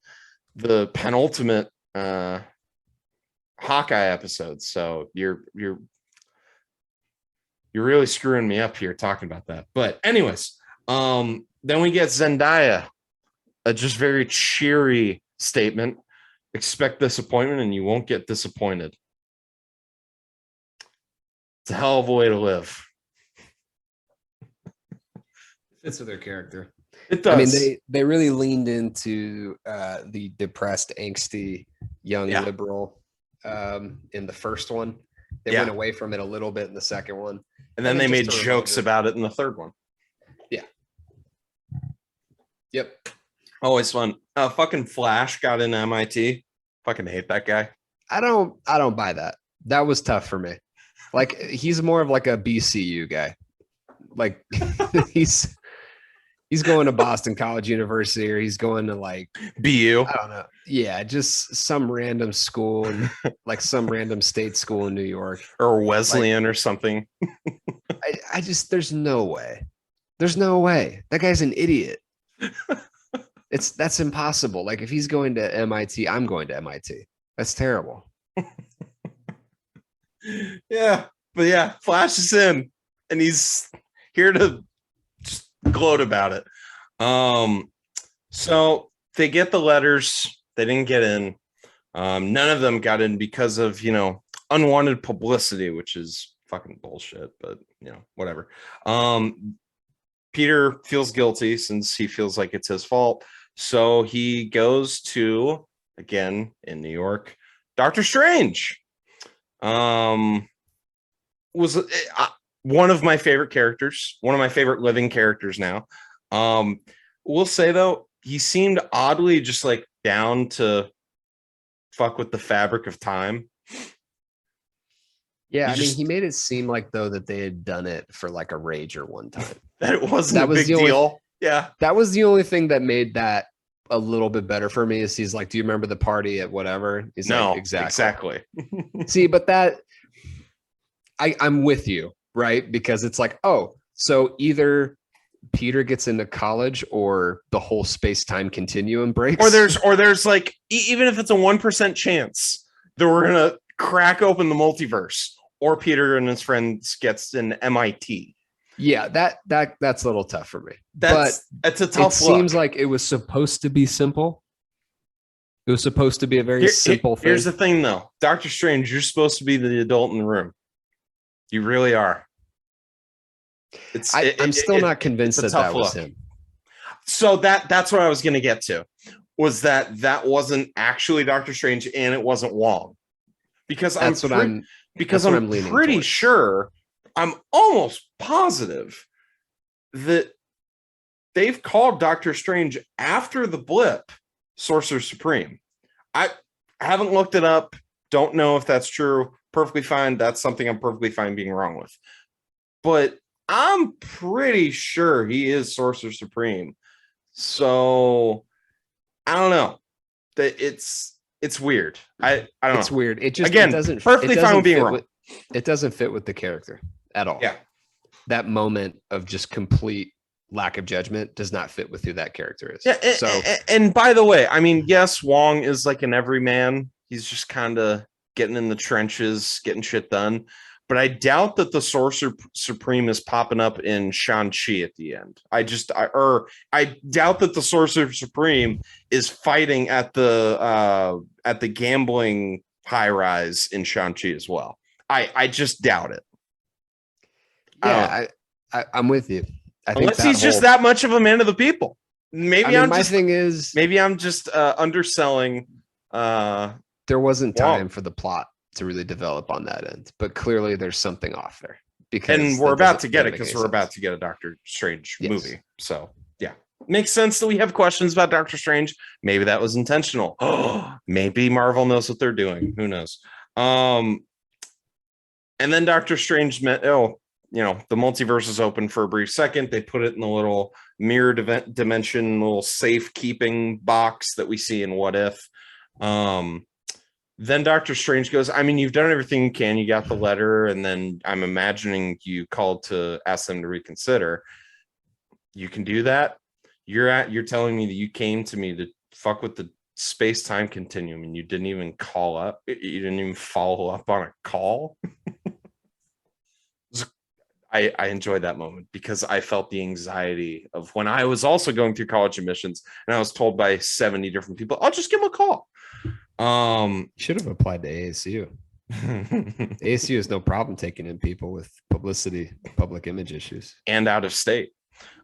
Speaker 1: the penultimate Hawkeye episode, so you're really screwing me up here talking about that. But anyways, then we get Zendaya, a just very cheery statement. Expect disappointment and you won't get disappointed. It's a hell of a way to live.
Speaker 2: Fits with their character.
Speaker 1: It does.
Speaker 2: I mean, they really leaned into the depressed, angsty young liberal in the first one. They went away from it a little bit in the second one.
Speaker 1: And then they made jokes about it in the third one.
Speaker 2: Yeah. Yep.
Speaker 1: Always fun. Fucking Flash got into MIT. Fucking hate that guy.
Speaker 2: I don't buy that. That was tough for me. Like, he's more of like a BCU guy. Like he's going to Boston College University, or he's going to like
Speaker 1: BU.
Speaker 2: I don't know. Yeah, just some random school, like some random state school in New York,
Speaker 1: or Wesleyan or something.
Speaker 2: I just there's no way. There's no way. That guy's an idiot. That's impossible. Like if he's going to MIT, I'm going to MIT. That's terrible.
Speaker 1: Yeah, but yeah, Flash is in, and he's here to just gloat about it. So they get the letters. They didn't get in. None of them got in because of unwanted publicity, which is fucking bullshit. But whatever. Peter feels guilty since he feels like it's his fault. So he goes to, again in New York, Doctor Strange. Was one of my favorite characters, one of my favorite living characters now. We'll say though, he seemed oddly just like down to fuck with the fabric of time.
Speaker 2: Yeah, he made it seem like though that they had done it for like a rager one time.
Speaker 1: That it wasn't a big deal. Yeah.
Speaker 2: That was the only thing that made that a little bit better for me is he's like, do you remember the party at whatever? He's
Speaker 1: no,
Speaker 2: like,
Speaker 1: exactly.
Speaker 2: See, but that I'm with you, right? Because it's like, oh, so either Peter gets into college or the whole space-time continuum breaks.
Speaker 1: Or there's like, even if it's a 1% chance that we're going to crack open the multiverse, or Peter and his friends gets an MIT.
Speaker 2: Yeah, that's a little tough for me.
Speaker 1: That's a tough look.
Speaker 2: Seems like it was supposed to be simple. It was supposed to be a very simple thing.
Speaker 1: Here's the thing, though. Doctor Strange, you're supposed to be the adult in the room. You really are.
Speaker 2: I'm still not convinced that was him.
Speaker 1: So that's what I was going to get to, was that wasn't actually Doctor Strange and it wasn't Wong. Because I'm pretty sure, I'm almost positive that they've called Doctor Strange after the blip Sorcerer Supreme. I haven't looked it up. Don't know if that's true. Perfectly fine. That's something I'm perfectly fine being wrong with. But I'm pretty sure he is Sorcerer Supreme. So I don't know. That it's weird. I don't know.
Speaker 2: It's weird. It doesn't
Speaker 1: perfectly fine with being wrong.
Speaker 2: It doesn't fit with the character at all.
Speaker 1: Yeah.
Speaker 2: That moment of just complete lack of judgment does not fit with who that character is.
Speaker 1: Yeah. And by the way, yes, Wong is like an everyman. He's just kind of getting in the trenches, getting shit done. But I doubt that the Sorcerer Supreme is popping up in Shang-Chi at the end. I doubt that the Sorcerer Supreme is fighting at the gambling high rise in Shang-Chi as well. I just doubt it.
Speaker 2: Yeah, I'm with you.
Speaker 1: Unless he's just that much of a man of the people. Maybe I'm just underselling.
Speaker 2: There wasn't time for the plot to really develop on that end, but clearly there's something off there.
Speaker 1: And we're about to get it because we're about to get a Doctor Strange movie. So yeah, makes sense that we have questions about Doctor Strange. Maybe that was intentional. Maybe Marvel knows what they're doing. Who knows? And then Doctor Strange the multiverse is open for a brief second. They put it in the little mirror dimension, little safekeeping box that we see in What If. Then Doctor Strange goes, you've done everything you can. You got the letter, and then I'm imagining you called to ask them to reconsider. You can do that. You're telling me that you came to me to fuck with the space-time continuum, and you didn't even call up. You didn't even follow up on a call. I enjoyed that moment because I felt the anxiety of when I was also going through college admissions, and I was told by 70 different people, I'll just give them a call.
Speaker 2: Should have applied to ASU. ASU has no problem taking in people with publicity, public image issues,
Speaker 1: and out of state.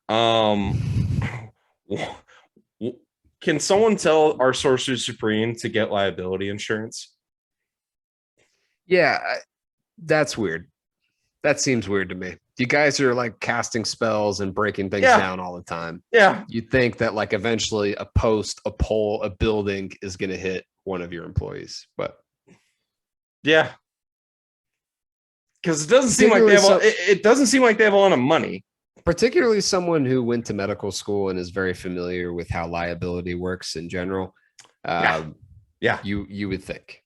Speaker 1: Can someone tell our Sorcerer Supreme to get liability insurance?
Speaker 2: Yeah, that's weird. That seems weird to me. You guys are like casting spells and breaking things down all the time.
Speaker 1: Yeah.
Speaker 2: You'd think that like eventually a post, a pole, a building is going to hit one of your employees, but
Speaker 1: yeah. 'Cause it doesn't seem like they have a lot of money.
Speaker 2: particularly someone who went to medical school and is very familiar with how liability works in general.
Speaker 1: Yeah.
Speaker 2: You would think.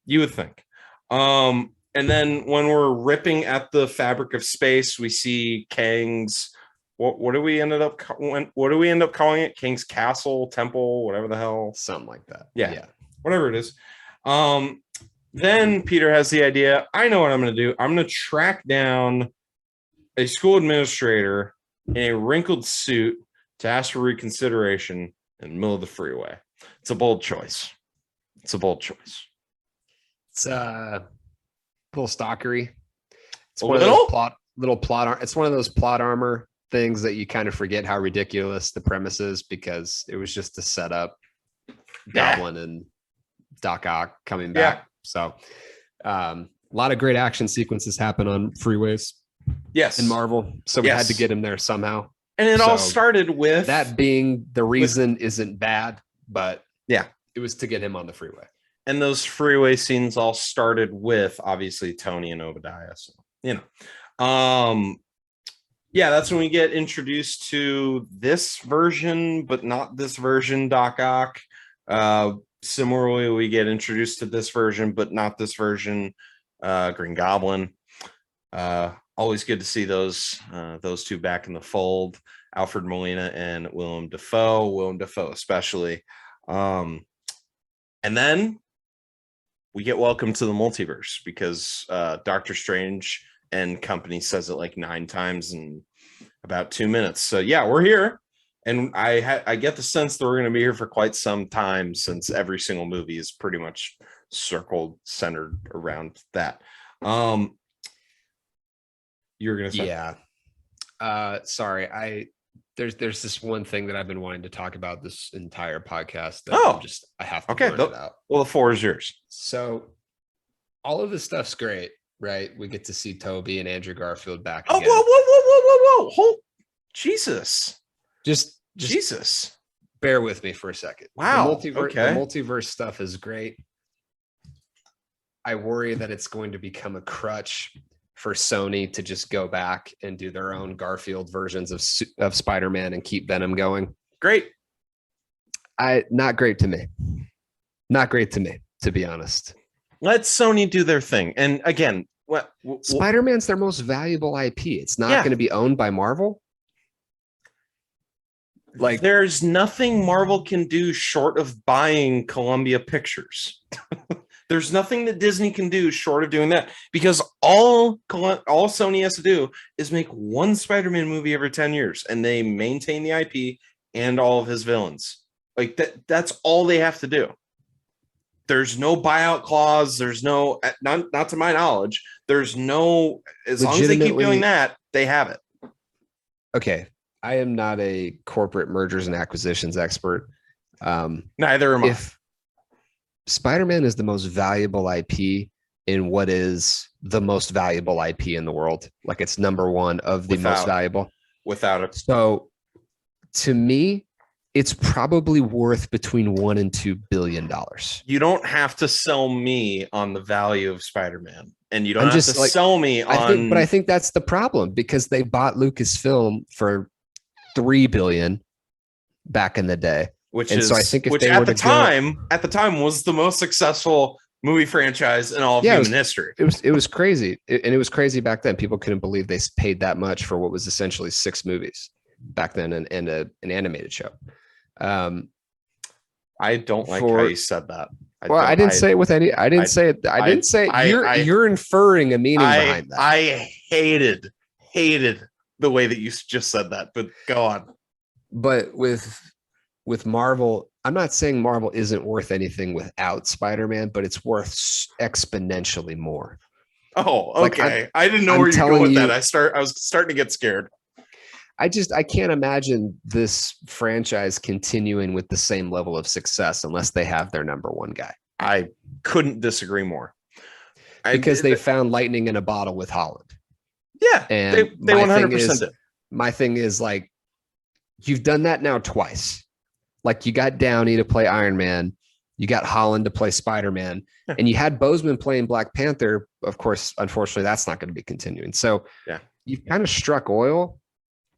Speaker 1: You would think. And then when we're ripping at the fabric of space, we see Kang's what do we end up calling it? Kang's castle, temple, whatever the hell.
Speaker 2: Something like that.
Speaker 1: Yeah. Whatever it is. Then Peter has the idea. I know what I'm going to do. I'm going to track down a school administrator in a wrinkled suit to ask for reconsideration in the middle of the freeway. It's a bold choice. It's a
Speaker 2: It's a little stalkery. It's
Speaker 1: A
Speaker 2: one
Speaker 1: little?
Speaker 2: of those plot. It's one of those plot armor things that you kind of forget how ridiculous the premise is because it was just to set up Goblin and Doc Ock coming back.
Speaker 1: Yeah.
Speaker 2: So a lot of great action sequences happen on freeways
Speaker 1: Yes.
Speaker 2: in Marvel. So we had to get him there somehow.
Speaker 1: And it all started with
Speaker 2: that being the reason isn't bad, but
Speaker 1: yeah,
Speaker 2: it was to get him on the freeway.
Speaker 1: And those freeway scenes all started with obviously Tony and Obadiah. So, yeah, that's when we get introduced to this version, but not this version, Doc Ock. Similarly, we get introduced to this version, but not this version, Green Goblin. Always good to see those two back in the fold, Alfred Molina and Willem Dafoe especially. And then we get welcome to the multiverse because Doctor Strange and company says it like 9 times in about 2 minutes. So yeah, we're here. And I get the sense that we're going to be here for quite some time since every single movie is pretty much centered around that. You were going to say?
Speaker 2: Yeah. Sorry. There's this one thing that I've been wanting to talk about this entire podcast. That I have to blurt it out.
Speaker 1: Well, the floor is yours.
Speaker 2: So all of this stuff's great, right? We get to see Toby and Andrew Garfield back
Speaker 1: again. Whoa. Hold. Jesus.
Speaker 2: Just
Speaker 1: Jesus.
Speaker 2: Bear with me for a second.
Speaker 1: Wow.
Speaker 2: The multiverse stuff is great. I worry that it's going to become a crutch for Sony to just go back and do their own Garfield versions of Spider-Man and keep Venom going.
Speaker 1: Great.
Speaker 2: Not great to me. Not great to me, to be honest.
Speaker 1: Let Sony do their thing. And again,
Speaker 2: Spider-Man's their most valuable IP. It's not going to be owned by Marvel.
Speaker 1: Like, there's nothing Marvel can do short of buying Columbia Pictures. There's nothing that Disney can do short of doing that, because all Sony has to do is make one Spider-Man movie every 10 years and they maintain the IP and all of his villains. Like that's all they have to do. There's no buyout clause. There's no, not to my knowledge, there's no, as long as they keep doing that, they have it.
Speaker 2: Okay. I am not a corporate mergers and acquisitions expert.
Speaker 1: Neither am I.
Speaker 2: If Spider-Man is the most valuable IP in what is the most valuable IP in the world, like it's number one of the most valuable.
Speaker 1: Without it.
Speaker 2: So to me, it's probably worth between $1 and $2 billion.
Speaker 1: You don't have to sell me on the value of Spider-Man, and you don't have to sell me on.
Speaker 2: But I think that's the problem, because they bought Lucasfilm for $3 billion back in the day.
Speaker 1: So I think at the time was the most successful movie franchise in all of human history.
Speaker 2: It was crazy. And it was crazy back then. People couldn't believe they paid that much for what was essentially 6 movies back then and an animated show.
Speaker 1: I don't like how you said that.
Speaker 2: I didn't say it with any. I didn't say it. I didn't say it. You're inferring a meaning behind that.
Speaker 1: I hated the way that you just said that. But go on.
Speaker 2: But with Marvel, I'm not saying Marvel isn't worth anything without Spider-Man, but it's worth exponentially more.
Speaker 1: Oh, okay. Like I didn't know where you're going with that. I was starting to get scared.
Speaker 2: I can't imagine this franchise continuing with the same level of success unless they have their number one guy.
Speaker 1: I couldn't disagree more.
Speaker 2: Because they found lightning in a bottle with Holland.
Speaker 1: Yeah,
Speaker 2: and
Speaker 1: they 100% did.
Speaker 2: My thing is, like, you've done that now twice. Like, you got Downey to play Iron Man, you got Holland to play Spider-Man, and you had Boseman playing Black Panther. Of course, unfortunately, that's not going to be continuing. So you've kind of struck oil.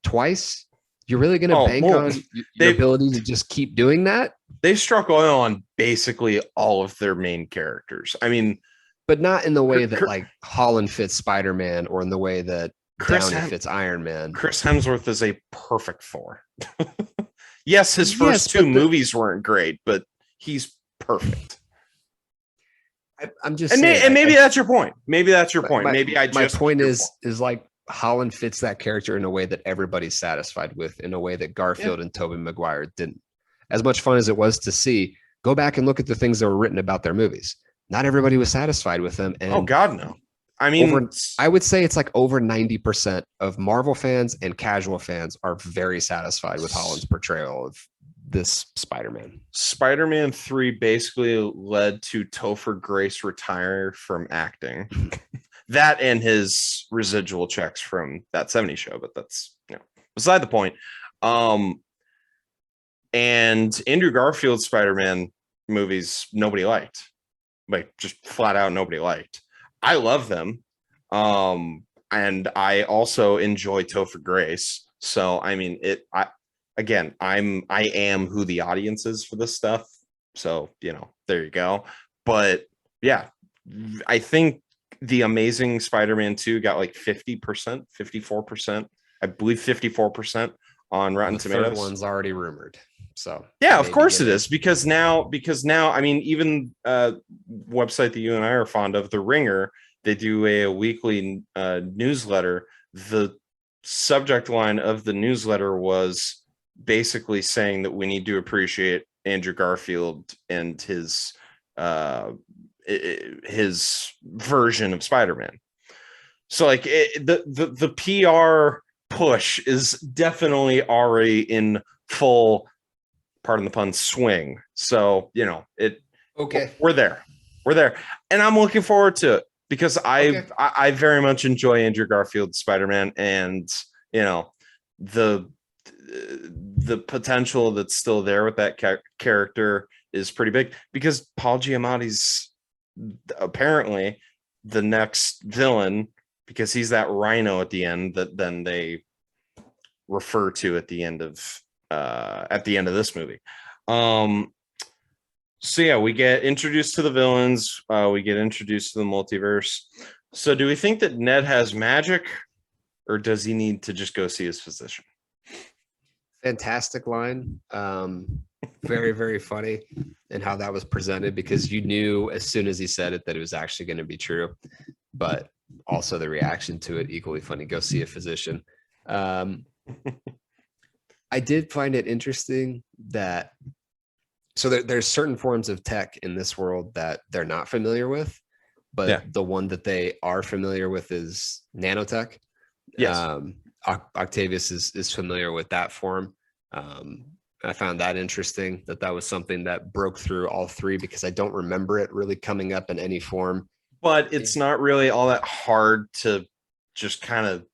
Speaker 2: twice, you're really going to
Speaker 1: Oh,
Speaker 2: bank
Speaker 1: well,
Speaker 2: on your
Speaker 1: they-
Speaker 2: ability to just keep doing that?
Speaker 1: They struck oil on basically all of their main characters. I mean,
Speaker 2: But not in the way that
Speaker 1: Chris-
Speaker 2: like Holland fits Spider-Man, or in the way that
Speaker 1: Chris
Speaker 2: Downey
Speaker 1: Hem-
Speaker 2: fits Iron Man.
Speaker 1: Chris Hemsworth is a perfect Thor. Yes, his
Speaker 2: Yes,
Speaker 1: first
Speaker 2: but
Speaker 1: two movies weren't great, but he's perfect.
Speaker 2: I'm just
Speaker 1: And,
Speaker 2: saying,
Speaker 1: maybe that's your point. Maybe that's your point. Maybe I
Speaker 2: my
Speaker 1: just
Speaker 2: point is like Holland fits that character in a way that everybody's satisfied with, in a way that Garfield and Tobey Maguire didn't. As much fun as it was to see, go back and look at the things that were written about their movies. Not everybody was satisfied with them. And
Speaker 1: oh God, no. I mean,
Speaker 2: I would say it's like over 90% of Marvel fans and casual fans are very satisfied with Holland's portrayal of this Spider-Man.
Speaker 1: Spider-Man 3 basically led to Topher Grace retire from acting. That and his residual checks from that 70s show, but that's beside the point. And Andrew Garfield's Spider-Man movies nobody liked. Like, just flat out nobody liked. I love them. And I also enjoy Topher Grace. So I mean, I am who the audience is for this stuff. So, there you go. But yeah, I think the Amazing Spider-Man 2 got like 50%, 54%. I believe 54% on Rotten Tomatoes.
Speaker 2: Third one's already rumored. So
Speaker 1: yeah, of course it is, because now, I mean, even website that you and I are fond of, The Ringer, they do a weekly newsletter. The subject line of the newsletter was basically saying that we need to appreciate Andrew Garfield and his version of Spider-Man. So like the PR push is definitely already in full, pardon the pun, swing. So
Speaker 2: okay,
Speaker 1: we're there, and I'm looking forward to it, because I very much enjoy Andrew Garfield's Spider-Man, and the potential that's still there with that character is pretty big, because Paul Giamatti's apparently the next villain, because he's that rhino at the end that then they refer to at the end of this movie. So yeah, we get introduced to the villains, we get introduced to the multiverse. So do we think that Ned has magic, or does he need to just go see his physician?
Speaker 2: Fantastic line. Very, very funny in how that was presented, because you knew as soon as he said it that it was actually going to be true, but also the reaction to it equally funny. Go see a physician. I did find it interesting that there's certain forms of tech in this world that they're not familiar with, but the one that they are familiar with is nanotech.
Speaker 1: Yes.
Speaker 2: Octavius is familiar with that form. I found that interesting, that was something that broke through all three, because I don't remember it really coming up in any form.
Speaker 1: But it's not really all that hard to just kind of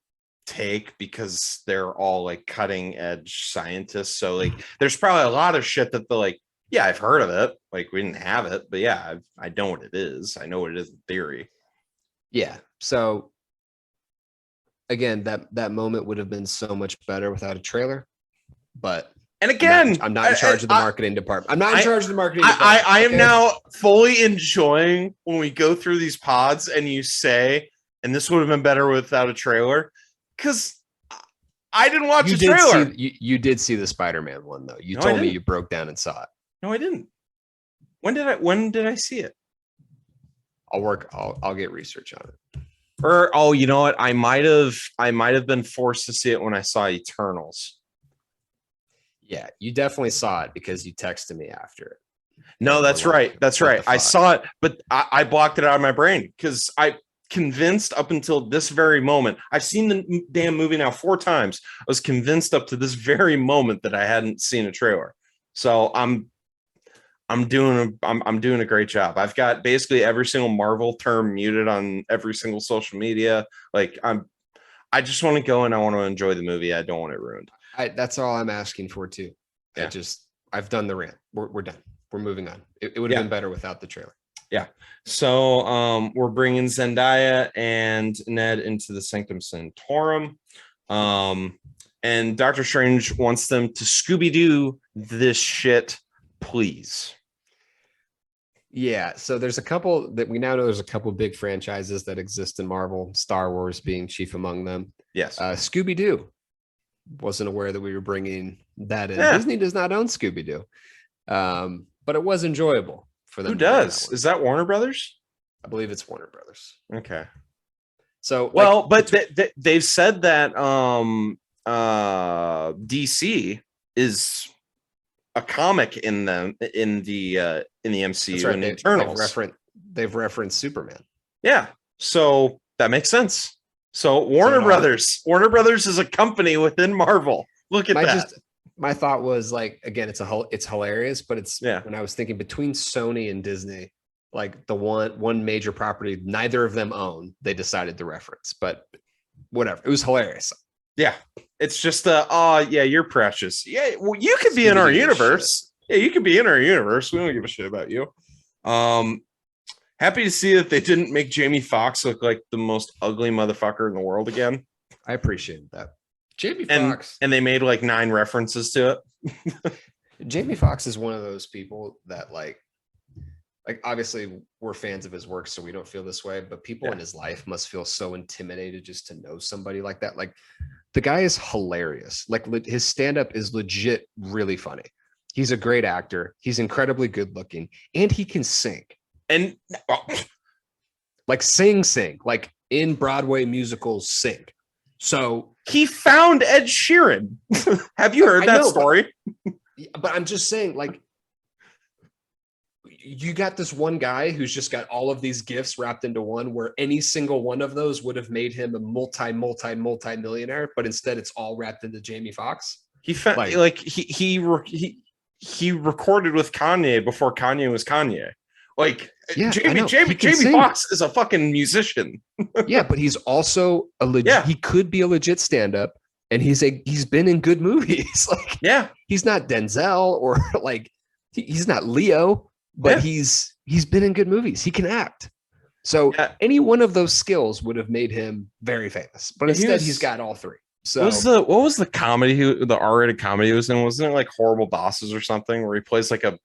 Speaker 1: take, because they're all like cutting edge scientists. So like there's probably a lot of shit that they're like, yeah, I've heard of it. Like, we didn't have it, but yeah, I know what it is. I know what it is in theory.
Speaker 2: Yeah. So again, that moment would have been so much better without a trailer. But
Speaker 1: and again,
Speaker 2: I'm not in charge of the marketing department. I'm not in charge of the marketing department.
Speaker 1: I am now fully enjoying when we go through these pods and you say, and this would have been better without a trailer, because I didn't watch the trailer.
Speaker 2: You did see the Spider-Man one, though. You told me you broke down and saw it.
Speaker 1: No, I didn't. When did I see it?
Speaker 2: I'll get research on it.
Speaker 1: Or you know what? I might have been forced to see it when I saw Eternals.
Speaker 2: Yeah, you definitely saw it because you texted me after it.
Speaker 1: No, that's right. That's right. I saw it, but I blocked it out of my brain, because I convinced up until this very moment. I've seen the damn movie now 4 times. I was convinced up to this very moment that I hadn't seen a trailer. So I'm doing a great job. I've got basically every single Marvel term muted on every single social media. Like I just want to go and I want to enjoy the movie. I don't want it ruined.
Speaker 2: That's all I'm asking for too.
Speaker 1: Yeah.
Speaker 2: I've done the rant. We're done. We're moving on. It would have been better without the trailer.
Speaker 1: Yeah. So we're bringing Zendaya and Ned into the Sanctum Sanctorum. And And Doctor Strange wants them to Scooby-Doo this shit, please.
Speaker 2: Yeah, so there's a couple that we now know there's a couple big franchises that exist in Marvel, Star Wars being chief among them.
Speaker 1: Yes.
Speaker 2: Scooby-Doo. Wasn't aware that we were bringing that in.
Speaker 1: Yeah.
Speaker 2: Disney does not own Scooby-Doo. But it was enjoyable for them.
Speaker 1: Who does? Is that Warner Brothers?
Speaker 2: I believe it's Warner Brothers.
Speaker 1: Okay.
Speaker 2: So
Speaker 1: well, but they've said that DC is a comic in the MCU
Speaker 2: right.
Speaker 1: and Eternals.
Speaker 2: They've referenced Superman.
Speaker 1: Yeah, so that makes sense. So Warner Brothers is a company within Marvel. Look at that.
Speaker 2: My thought was like, again, it's hilarious, but it's when I was thinking between Sony and Disney, like the one major property neither of them own, they decided to reference, but whatever. It was hilarious.
Speaker 1: Yeah. It's just you're precious. Yeah, well, you could be in our universe. Yeah, you could be in our universe. We don't give a shit about you. Happy to see that they didn't make Jamie Foxx look like the most ugly motherfucker in the world again.
Speaker 2: I appreciate that. Jamie Foxx.
Speaker 1: And they made like 9 references to it.
Speaker 2: Jamie Foxx is one of those people that like obviously we're fans of his work, so we don't feel this way, but people in his life must feel so intimidated just to know somebody like that. Like the guy is hilarious. Like his stand-up is legit really funny. He's a great actor. He's incredibly good looking, and he can sing. And like sing, like in Broadway musicals, sing. So
Speaker 1: he found Ed Sheeran. Have you heard that story?
Speaker 2: But I'm just saying, like, you got this one guy who's just got all of these gifts wrapped into one, where any single one of those would have made him a multi-millionaire, but instead it's all wrapped into Jamie Foxx.
Speaker 1: He found he recorded with Kanye before Kanye was Kanye. Like Jamie Foxx is a fucking musician.
Speaker 2: Yeah, but he's also a legit. He could be a legit stand-up, and he's been in good movies. Like, he's not Denzel or like he's not Leo, but he's been in good movies. He can act. So any one of those skills would have made him very famous. But instead, he's got all 3. So
Speaker 1: what was the comedy? The R-rated comedy he was in? Wasn't it like Horrible Bosses or something, where he plays like a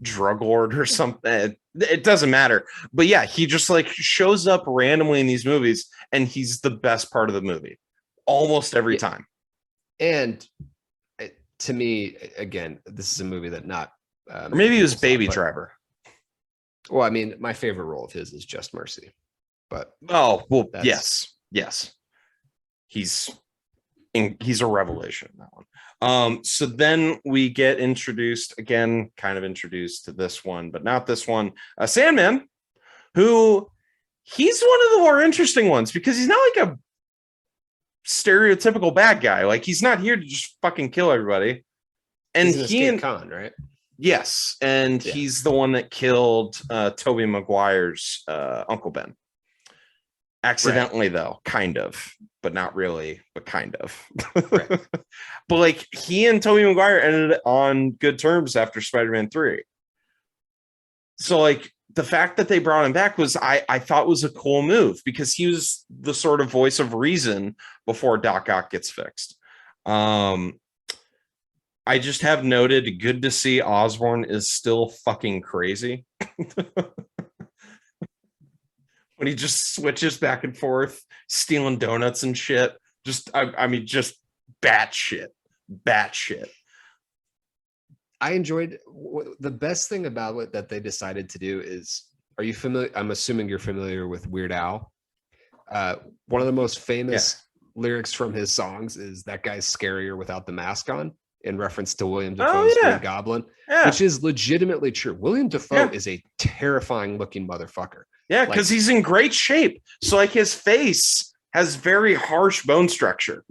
Speaker 1: drug lord or something? It doesn't matter, but yeah, he just like shows up randomly in these movies, and he's the best part of the movie almost every time. And
Speaker 2: to me, again, this is a movie that not
Speaker 1: or maybe he was Baby Driver.
Speaker 2: Well, I mean, my favorite role of his is Just Mercy, but
Speaker 1: yes, he's a revelation in that one. So then we get introduced to this one, but not this one. Sandman, who he's one of the more interesting ones because he's not like a stereotypical bad guy. Like he's not here to just fucking kill everybody. And he and
Speaker 2: Khan, right?
Speaker 1: Yes, and he's the one that killed Tobey Maguire's Uncle Ben. Accidentally, though, kind of, but not really, but kind of. Right. But like he and Tobey Maguire ended on good terms after Spider-Man 3. So like the fact that they brought him back was I thought was a cool move because he was the sort of voice of reason before Doc Ock gets fixed. I just have noted, good to see Osborn is still fucking crazy. When he just switches back and forth, stealing donuts and shit. I mean, just batshit.
Speaker 2: I enjoyed the best thing about it that they decided to do is, are you familiar? I'm assuming you're familiar with Weird Al. One of the most famous lyrics from his songs is "That guy's scarier without the mask on," in reference to William Dafoe's Green Goblin, which is legitimately true. William Dafoe is a terrifying looking motherfucker.
Speaker 1: Yeah, because he's in great shape. So like his face has very harsh bone structure.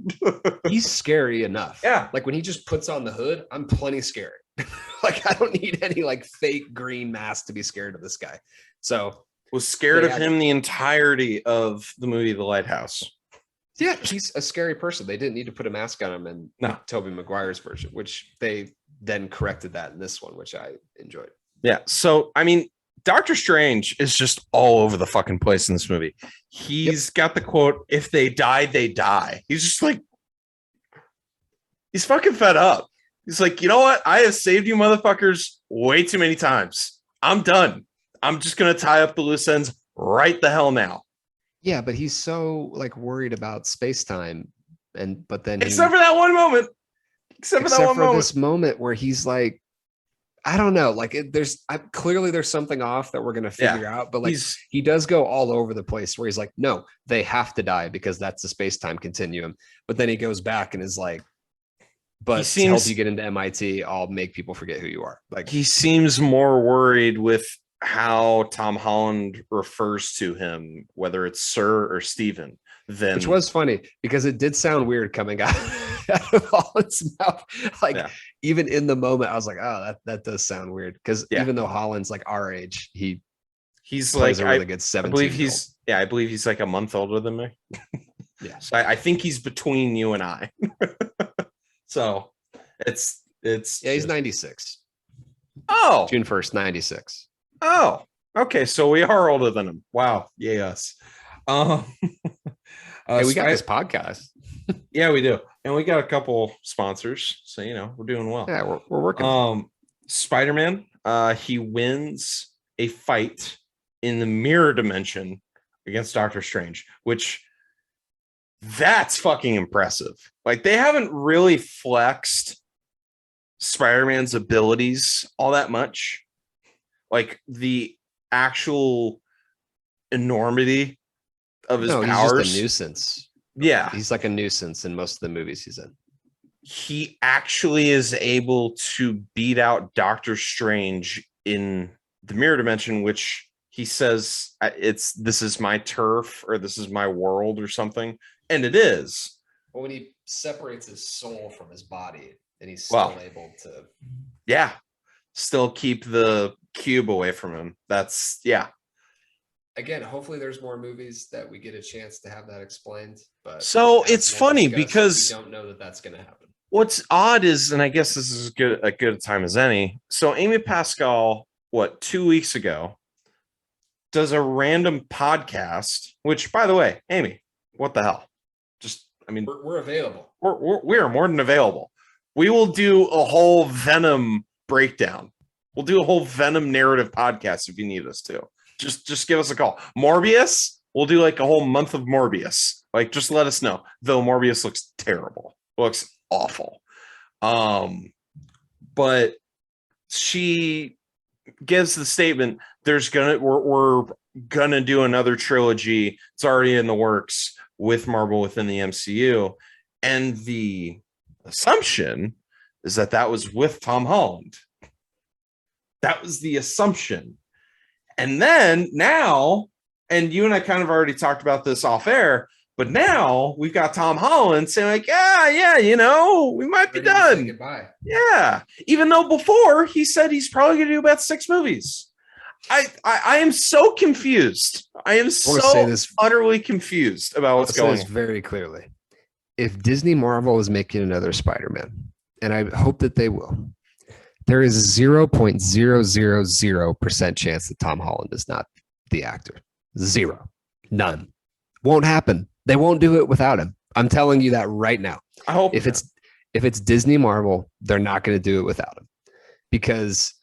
Speaker 2: He's scary enough.
Speaker 1: Yeah.
Speaker 2: Like when he just puts on the hood, I'm plenty scared. Like I don't need any like fake green mask to be scared of this guy. So
Speaker 1: was scared of him the entirety of the movie The Lighthouse.
Speaker 2: Yeah, he's a scary person. They didn't need to put a mask on him in Tobey Maguire's version, which they then corrected that in this one, which I enjoyed.
Speaker 1: Yeah. So I mean, Doctor Strange is just all over the fucking place in this movie. He's got the quote, "If they die, they die." He's just like, He's fucking fed up. He's like, you know what? I have saved you motherfuckers way too many times. I'm done. I'm just gonna tie up the loose ends right the hell now.
Speaker 2: Yeah, but he's so like worried about space time, but then
Speaker 1: Except for that one moment. Except for
Speaker 2: this moment where he's like, I don't know, like clearly there's something off that we're gonna figure out, but like he does go all over the place where he's like, no, they have to die because that's the space time continuum. But then he goes back and is like, but to help you get into MIT, I'll make people forget who you are. Like
Speaker 1: he seems more worried with how Tom Holland refers to him, whether it's Sir or Stephen.
Speaker 2: Which was funny because it did sound weird coming out of Holland's mouth. Like even in the moment, I was like, oh, that does sound weird. Because even though Holland's like our age, he's like a really good 17.
Speaker 1: I believe he's like a month older than me.
Speaker 2: Yeah.
Speaker 1: So I think he's between you and I. So it's
Speaker 2: he's 96.
Speaker 1: Oh,
Speaker 2: June 1st, 96.
Speaker 1: Oh, okay. So we are older than him. Wow. Yes.
Speaker 2: Hey, we got this podcast.
Speaker 1: Yeah, we do. And we got a couple sponsors. So, we're doing well.
Speaker 2: Yeah, we're working.
Speaker 1: Spider-Man, he wins a fight in the mirror dimension against Doctor Strange, which that's fucking impressive. Like they haven't really flexed Spider-Man's abilities all that much. Like the actual enormity of his powers.
Speaker 2: He's just a nuisance.
Speaker 1: Yeah.
Speaker 2: He's like a nuisance in most of the movies he's in.
Speaker 1: He actually is able to beat out Doctor Strange in the mirror dimension, which he says this is my turf or this is my world or something. And it is.
Speaker 2: Well, when he separates his soul from his body and he's still able to.
Speaker 1: Yeah. Still keep the cube away from him.
Speaker 2: Again, hopefully there's more movies that we get a chance to have that explained. But
Speaker 1: so it's funny because
Speaker 2: we don't know that that's going to happen.
Speaker 1: What's odd is, and I guess this is a good time as any. So Amy Pascal, 2 weeks ago, does a random podcast. Which, by the way, Amy, what the hell?
Speaker 2: We're available.
Speaker 1: We are more than available. We will do a whole Venom breakdown. We'll do a whole Venom narrative podcast if you need us to. Just give us a call. Morbius, we'll do like a whole month of Morbius. Like, just let us know. Though Morbius looks terrible. Looks awful. But she gives the statement, we're gonna do another trilogy. It's already in the works with Marvel within the MCU. And the assumption is that was with Tom Holland. That was the assumption. And then now, and you and I kind of already talked about this off air, but now we've got Tom Holland saying like, we might be done.
Speaker 2: Goodbye.
Speaker 1: Yeah. Even though before he said he's probably going to do about 6 movies. I am so confused. I am utterly confused about what's going on.
Speaker 2: This very clearly. If Disney Marvel is making another Spider-Man, and I hope that they will, there is 0.000% chance that Tom Holland is not the actor. 0. None. Won't happen. They won't do it without him. I'm telling you that right now.
Speaker 1: I hope
Speaker 2: if it's Disney Marvel, they're not going to do it without him. Because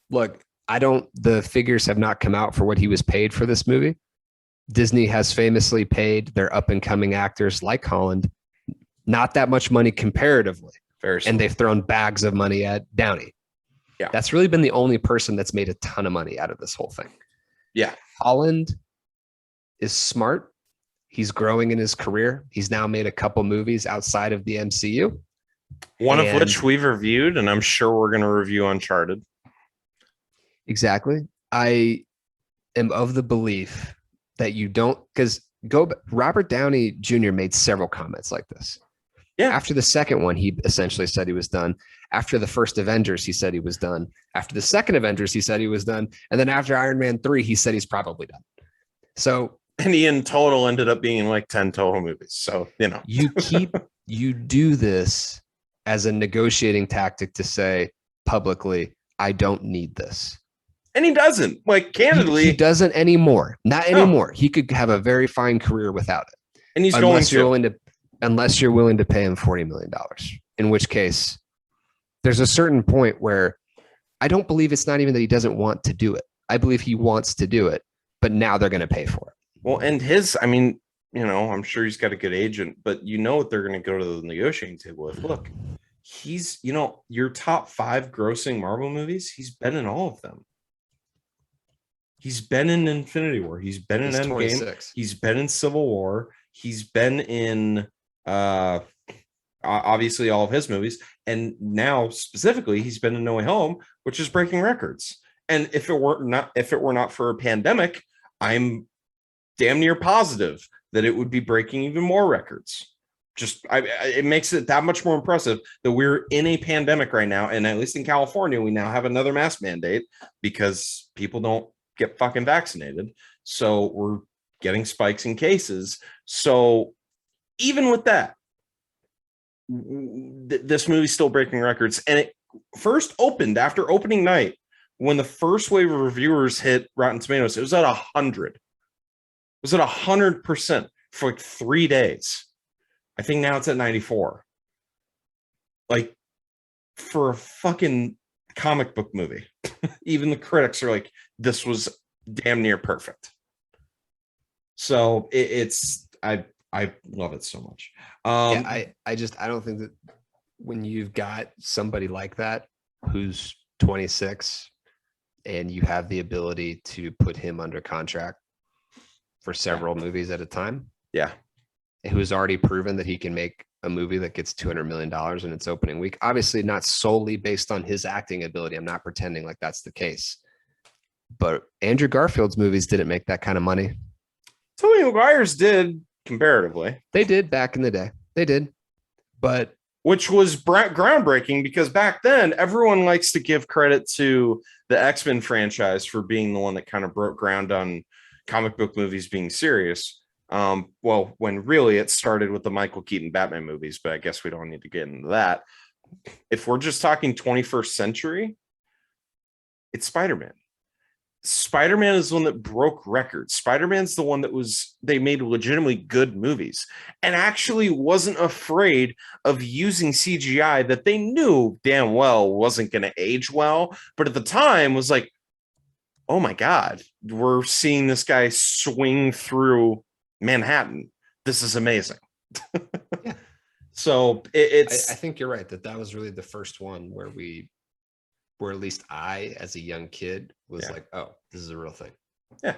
Speaker 2: look, the figures have not come out for what he was paid for this movie. Disney has famously paid their up and coming actors like Holland not that much money comparatively. And they've thrown bags of money at Downey.
Speaker 1: Yeah.
Speaker 2: That's really been the only person that's made a ton of money out of this whole thing.
Speaker 1: Yeah.
Speaker 2: Holland is smart. He's growing in his career. He's now made a couple movies outside of the MCU.
Speaker 1: One of which we've reviewed, and I'm sure we're going to review Uncharted.
Speaker 2: Exactly. I am of the belief that you don't, because Robert Downey Jr. made several comments like this.
Speaker 1: Yeah.
Speaker 2: After the second one, he essentially said he was done. After the first Avengers, he said he was done. After the second Avengers, he said he was done. And then after Iron Man 3, he said he's probably done. So,
Speaker 1: and he in total ended up being like 10 total movies. So,
Speaker 2: you do this as a negotiating tactic to say publicly, I don't need this.
Speaker 1: And he doesn't. Like, candidly,
Speaker 2: he doesn't anymore. Not anymore. He could have a very fine career without it.
Speaker 1: And he's unless you're willing to pay him $40 million.
Speaker 2: in which case there's a certain point where I don't believe it's not even that he doesn't want to do it. I believe he wants to do it, but now they're going to pay for it.
Speaker 1: Well, and I mean, I'm sure he's got a good agent, but what they're going to go to the negotiating table with. Look, he's, your top 5 grossing Marvel movies, he's been in all of them. He's been in Infinity War. He's been in Endgame.
Speaker 2: 26.
Speaker 1: He's been in Civil War. He's been in obviously all of his movies. And now specifically, he's been in No Way Home, which is breaking records. And if it were not for a pandemic, I'm damn near positive that it would be breaking even more records. It makes it that much more impressive that we're in a pandemic right now. And at least in California, we now have another mask mandate because people don't get fucking vaccinated. So we're getting spikes in cases. So even with that, this movie's still breaking records. And it first opened after opening night. When the first wave of reviewers hit Rotten Tomatoes, it was at 100. It was at 100% for like 3 days. I think now it's at 94. Like, for a fucking comic book movie, even the critics are like, this was damn near perfect. So I love it so much.
Speaker 2: I don't think that when you've got somebody like that who's 26 and you have the ability to put him under contract for several movies at a time.
Speaker 1: Yeah.
Speaker 2: Who's already proven that he can make a movie that gets $200 million in its opening week. Obviously not solely based on his acting ability. I'm not pretending like that's the case. But Andrew Garfield's movies didn't make that kind of money.
Speaker 1: Tobey Maguire's did comparatively.
Speaker 2: They did back in the day. They did. But
Speaker 1: which was groundbreaking because back then everyone likes to give credit to the X-Men franchise for being the one that kind of broke ground on comic book movies being serious. Well, when really it started with the Michael Keaton Batman movies, but I guess we don't need to get into that. If we're just talking 21st century, it's Spider-Man. Spider-Man is the one that broke records. Spider-Man's the one that they made legitimately good movies and actually wasn't afraid of using CGI that they knew damn well wasn't going to age well. But at the time was like, oh my God, we're seeing this guy swing through Manhattan. This is amazing.
Speaker 2: Yeah.
Speaker 1: So it's,
Speaker 2: I think you're right that was really the first one where at least I, as a young kid, was like, oh, this is a real thing.
Speaker 1: Yeah.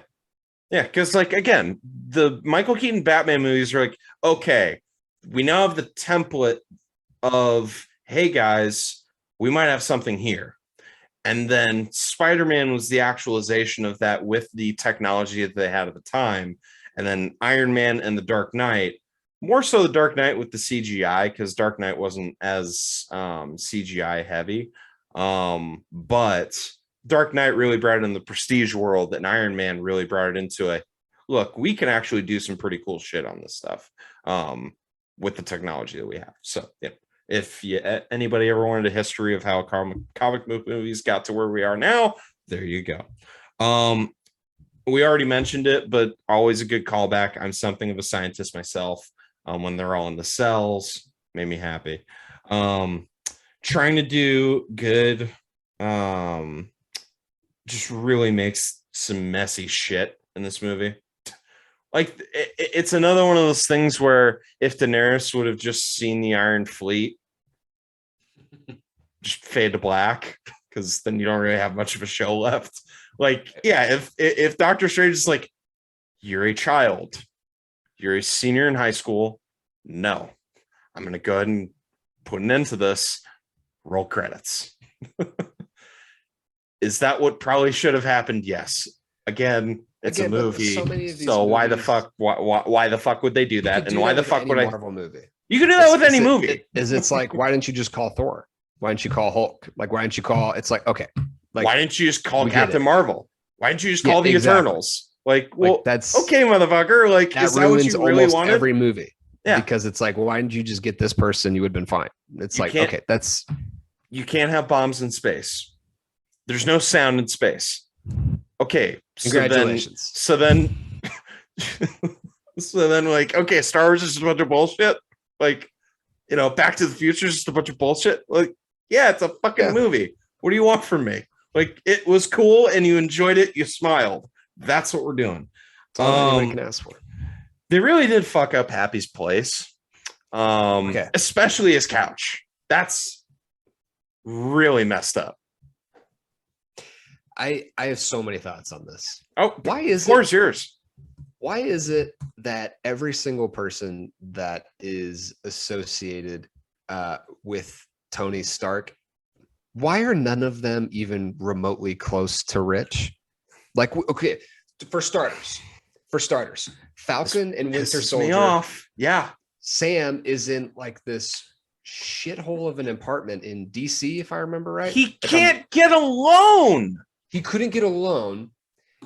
Speaker 1: Yeah. Cause like, again, the Michael Keaton Batman movies are like, okay, we now have the template of, hey guys, we might have something here. And then Spider-Man was the actualization of that with the technology that they had at the time. And then Iron Man and the Dark Knight, more so the Dark Knight with the CGI, because Dark Knight wasn't as CGI heavy. But Dark Knight really brought it in the prestige world, and Iron Man really brought it into look, we can actually do some pretty cool shit on this stuff with the technology that we have. So yeah, if anybody ever wanted a history of how comic book movies got to where we are now, there you go. We already mentioned it, but always a good callback. I'm something of a scientist myself. When they're all in the cells, made me happy. Trying to do good just really makes some messy shit in this movie. Like it's another one of those things where if Daenerys would have just seen the Iron Fleet just fade to black, because then you don't really have much of a show left. Like, yeah, if Doctor Strange is like, you're a child, you're a senior in high school, no, I'm gonna go ahead and put an end to this. Roll credits. Is that what probably should have happened? Yes. Again, it's a movie. So why the fuck would they do that? And why the fuck would
Speaker 2: Marvel movie?
Speaker 1: You can do that with any movie.
Speaker 2: It's like, why didn't you just call Thor? Why didn't you call Hulk? Like, why didn't you call? It's like, okay. Like,
Speaker 1: why didn't you just call Captain Marvel? Why didn't you just call the Eternals? Like, well, that's okay, motherfucker. Like, is that what you really wanted?
Speaker 2: Every movie.
Speaker 1: Yeah.
Speaker 2: Because it's like, well, why didn't you just get this person? You would have been fine. It's like, okay,
Speaker 1: you can't have bombs in space. There's no sound in space. Okay.
Speaker 2: Congratulations.
Speaker 1: So then like, okay, Star Wars is just a bunch of bullshit. Like, Back to the Future is just a bunch of bullshit. Like, yeah, it's a fucking movie. What do you want from me? Like, it was cool and you enjoyed it. You smiled. That's what we're doing.
Speaker 2: That's all anybody can ask for.
Speaker 1: They really did fuck up Happy's place. Especially his couch. That's really messed up.
Speaker 2: I have so many thoughts on this.
Speaker 1: Oh,
Speaker 2: why is
Speaker 1: it yours?
Speaker 2: Why is it that every single person that is associated with Tony Stark, why are none of them even remotely close to rich? Like, okay, for starters, Falcon and Winter Soldier.
Speaker 1: Me off. Yeah.
Speaker 2: Sam is in like this shithole of an apartment in DC, if I remember right.
Speaker 1: He can't get a loan.
Speaker 2: He couldn't get a loan.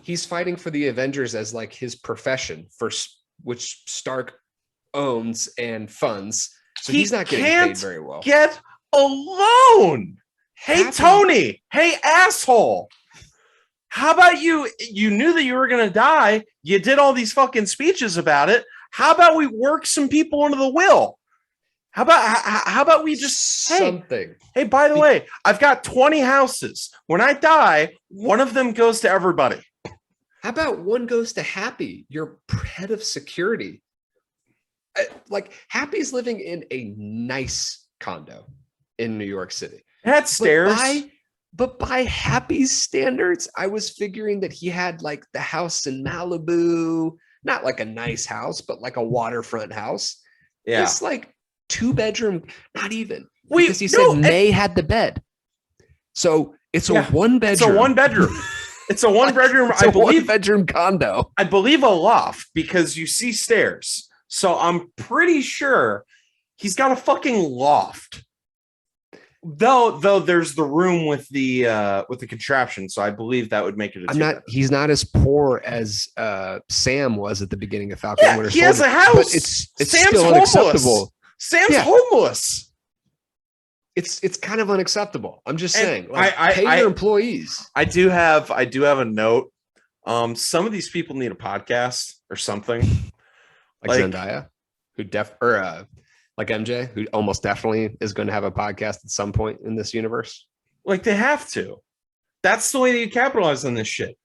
Speaker 2: He's fighting for the Avengers as like his profession, which Stark owns and funds. So he's not getting paid very well.
Speaker 1: Get a loan. Hey, Tony. Hey, asshole. How about you? You knew that you were going to die. You did all these fucking speeches about it. How about we work some people into the will? How about we just
Speaker 2: something?
Speaker 1: Hey, by the way, I've got 20 houses. When I die, one of them goes to everybody.
Speaker 2: How about one goes to Happy, your head of security? Like, Happy's living in a nice condo in New York City.
Speaker 1: It had stairs.
Speaker 2: But by Happy's standards, I was figuring that he had like the house in Malibu, not like a nice house, but like a waterfront house.
Speaker 1: Yeah.
Speaker 2: It's like 2-bedroom, not even. Because he said May had the bed. So it's a 1-bedroom.
Speaker 1: It's a 1-bedroom. It's a 1-bedroom.
Speaker 2: It's a 1-bedroom condo.
Speaker 1: I believe a loft because you see stairs. So I'm pretty sure he's got a fucking loft. Though there's the room with the contraption, so I believe that would make it.
Speaker 2: He's not as poor as Sam was at the beginning of Falcon.
Speaker 1: Yeah, he has a house. But
Speaker 2: it's
Speaker 1: Sam's
Speaker 2: still
Speaker 1: homeless.
Speaker 2: unacceptable.
Speaker 1: Sam's homeless.
Speaker 2: It's kind of unacceptable. I'm just saying.
Speaker 1: Like,
Speaker 2: pay your employees.
Speaker 1: I do have a note. Some of these people need a podcast or something.
Speaker 2: Like Zendaya, like MJ, who almost definitely is going to have a podcast at some point in this universe.
Speaker 1: Like, they have to. That's the way that you capitalize on this shit.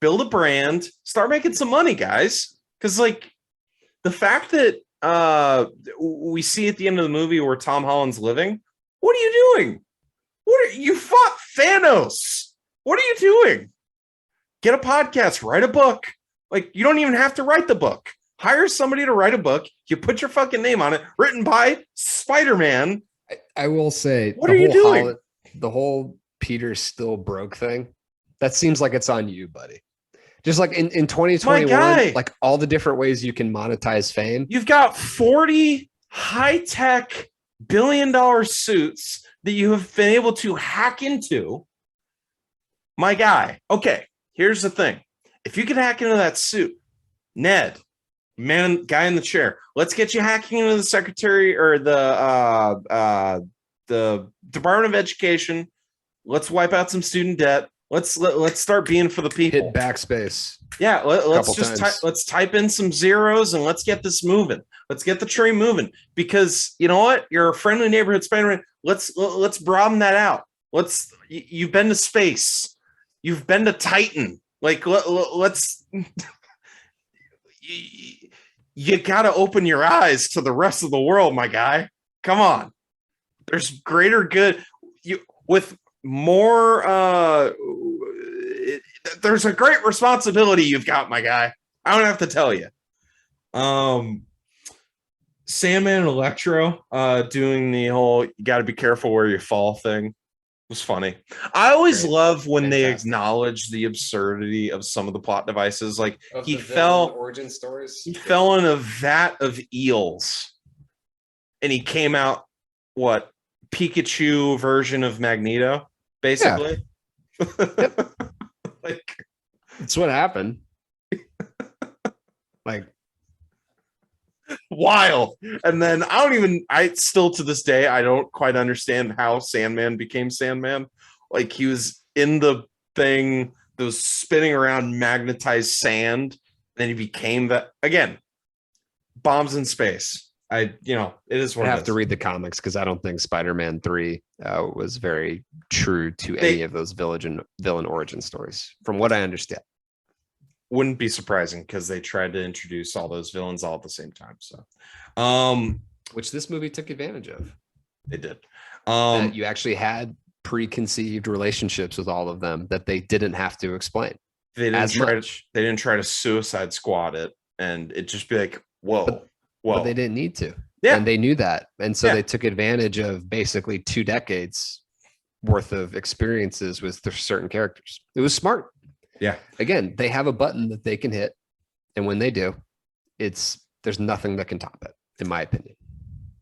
Speaker 1: Build a brand, start making some money, guys. Because, like, the fact that we see at the end of the movie where Tom Holland's living, what are you doing? You fought Thanos. What are you doing? Get a podcast, write a book. Like, you don't even have to write the book. Hire somebody to write a book. You put your fucking name on it. Written by Spider-Man.
Speaker 2: I will say,
Speaker 1: what are you doing?
Speaker 2: The whole Peter still broke thing. That seems like it's on you, buddy. Just like in 2021, like all the different ways you can monetize fame.
Speaker 1: You've got 40 high-tech billion-dollar suits that you have been able to hack into. My guy. Okay, here's the thing. If you can hack into that suit, Ned, guy in the chair, let's get you hacking into the secretary or the Department of Education. Let's wipe out some student debt. Let's start being for the people.
Speaker 2: Hit backspace.
Speaker 1: Yeah, let's type in some zeros and let's get this moving. Let's get the train moving, because you know what? You're a friendly neighborhood Spider-Man. Let's broaden that out. You've been to space. You've been to Titan. Like, let's. You got to open your eyes to the rest of the world, my guy. Come on. There's greater good. With more, there's a great responsibility you've got, my guy. I don't have to tell you. Sandman and Electro doing the whole "you got to be careful where you fall" thing was funny. I always love when they acknowledge the absurdity of some of the plot devices. Like, he fell
Speaker 2: origin stories.
Speaker 1: He fell in a vat of eels, and he came out Pikachu version of Magneto, basically.
Speaker 2: Yeah. Like, that's what happened. Like,
Speaker 1: wild. And then I still to this day, I don't quite understand how Sandman became Sandman. Like, he was in the thing that was spinning around magnetized sand, and then he became that again. Bombs in space. it is
Speaker 2: I
Speaker 1: what
Speaker 2: have
Speaker 1: it
Speaker 2: to
Speaker 1: is.
Speaker 2: read the comics because I don't think Spider-Man 3 was very true to
Speaker 1: They-
Speaker 2: any of those villain origin stories, from what I understand.
Speaker 1: Wouldn't be surprising because they tried to introduce all those villains all at the same time. So,
Speaker 2: Which this movie took advantage of.
Speaker 1: they did.
Speaker 2: That you actually had preconceived relationships with all of them that they didn't have to explain.
Speaker 1: They
Speaker 2: as
Speaker 1: didn't try
Speaker 2: much.
Speaker 1: they didn't try to Suicide Squad it, and it just be like, whoa.
Speaker 2: But they didn't need to.
Speaker 1: Yeah.
Speaker 2: And they knew that. And so
Speaker 1: Yeah.
Speaker 2: they took advantage of basically 2 decades worth of experiences with certain characters. It was smart.
Speaker 1: Yeah.
Speaker 2: Again, they have a button that they can hit. And when they do, there's nothing that can top it, in my opinion.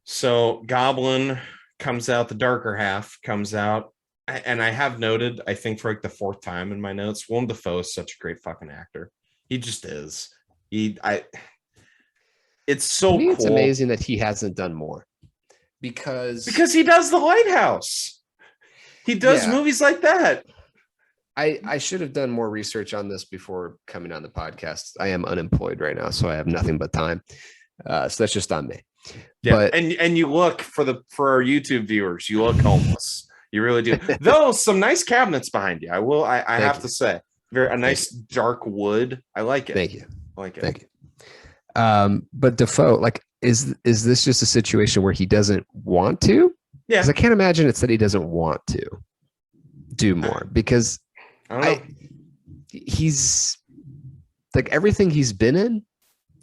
Speaker 1: So Goblin comes out, the darker half comes out. And I have noted, I think for like the 4th time in my notes, Willem Dafoe is such a great fucking actor. He just is. It's so
Speaker 2: To me,
Speaker 1: cool.
Speaker 2: it's amazing that he hasn't done more because
Speaker 1: he does The Lighthouse. He does movies like that.
Speaker 2: I should have done more research on this before coming on the podcast. I am unemployed right now, so I have nothing but time. So that's just on me.
Speaker 1: Yeah,
Speaker 2: but,
Speaker 1: and you look for our YouTube viewers, you look homeless. You really do. Though some nice cabinets behind you. I have to say. A nice dark wood. I like it.
Speaker 2: Thank you.
Speaker 1: I like it.
Speaker 2: Thank you. But Defoe, like, is this just a situation where he doesn't want to?
Speaker 1: Yeah.
Speaker 2: Because I can't imagine it's that he doesn't want to do more, because he's like, everything he's been in,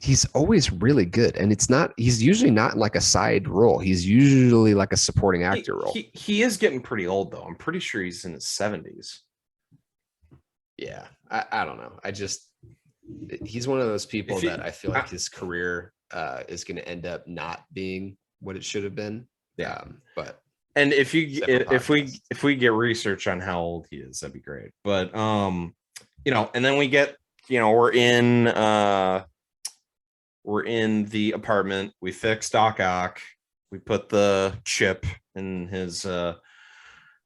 Speaker 2: he's always really good. And he's usually not like a side role. He's usually like a supporting actor role.
Speaker 1: He is getting pretty old though. I'm pretty sure he's in his 70s.
Speaker 2: Yeah. I don't know. He's one of those people that I feel like his career is going to end up not being what it should have been.
Speaker 1: Yeah.
Speaker 2: And
Speaker 1: if we get research on how old he is, that'd be great. But and then we get, we're in the apartment. We fix Doc Ock. We put the chip in his on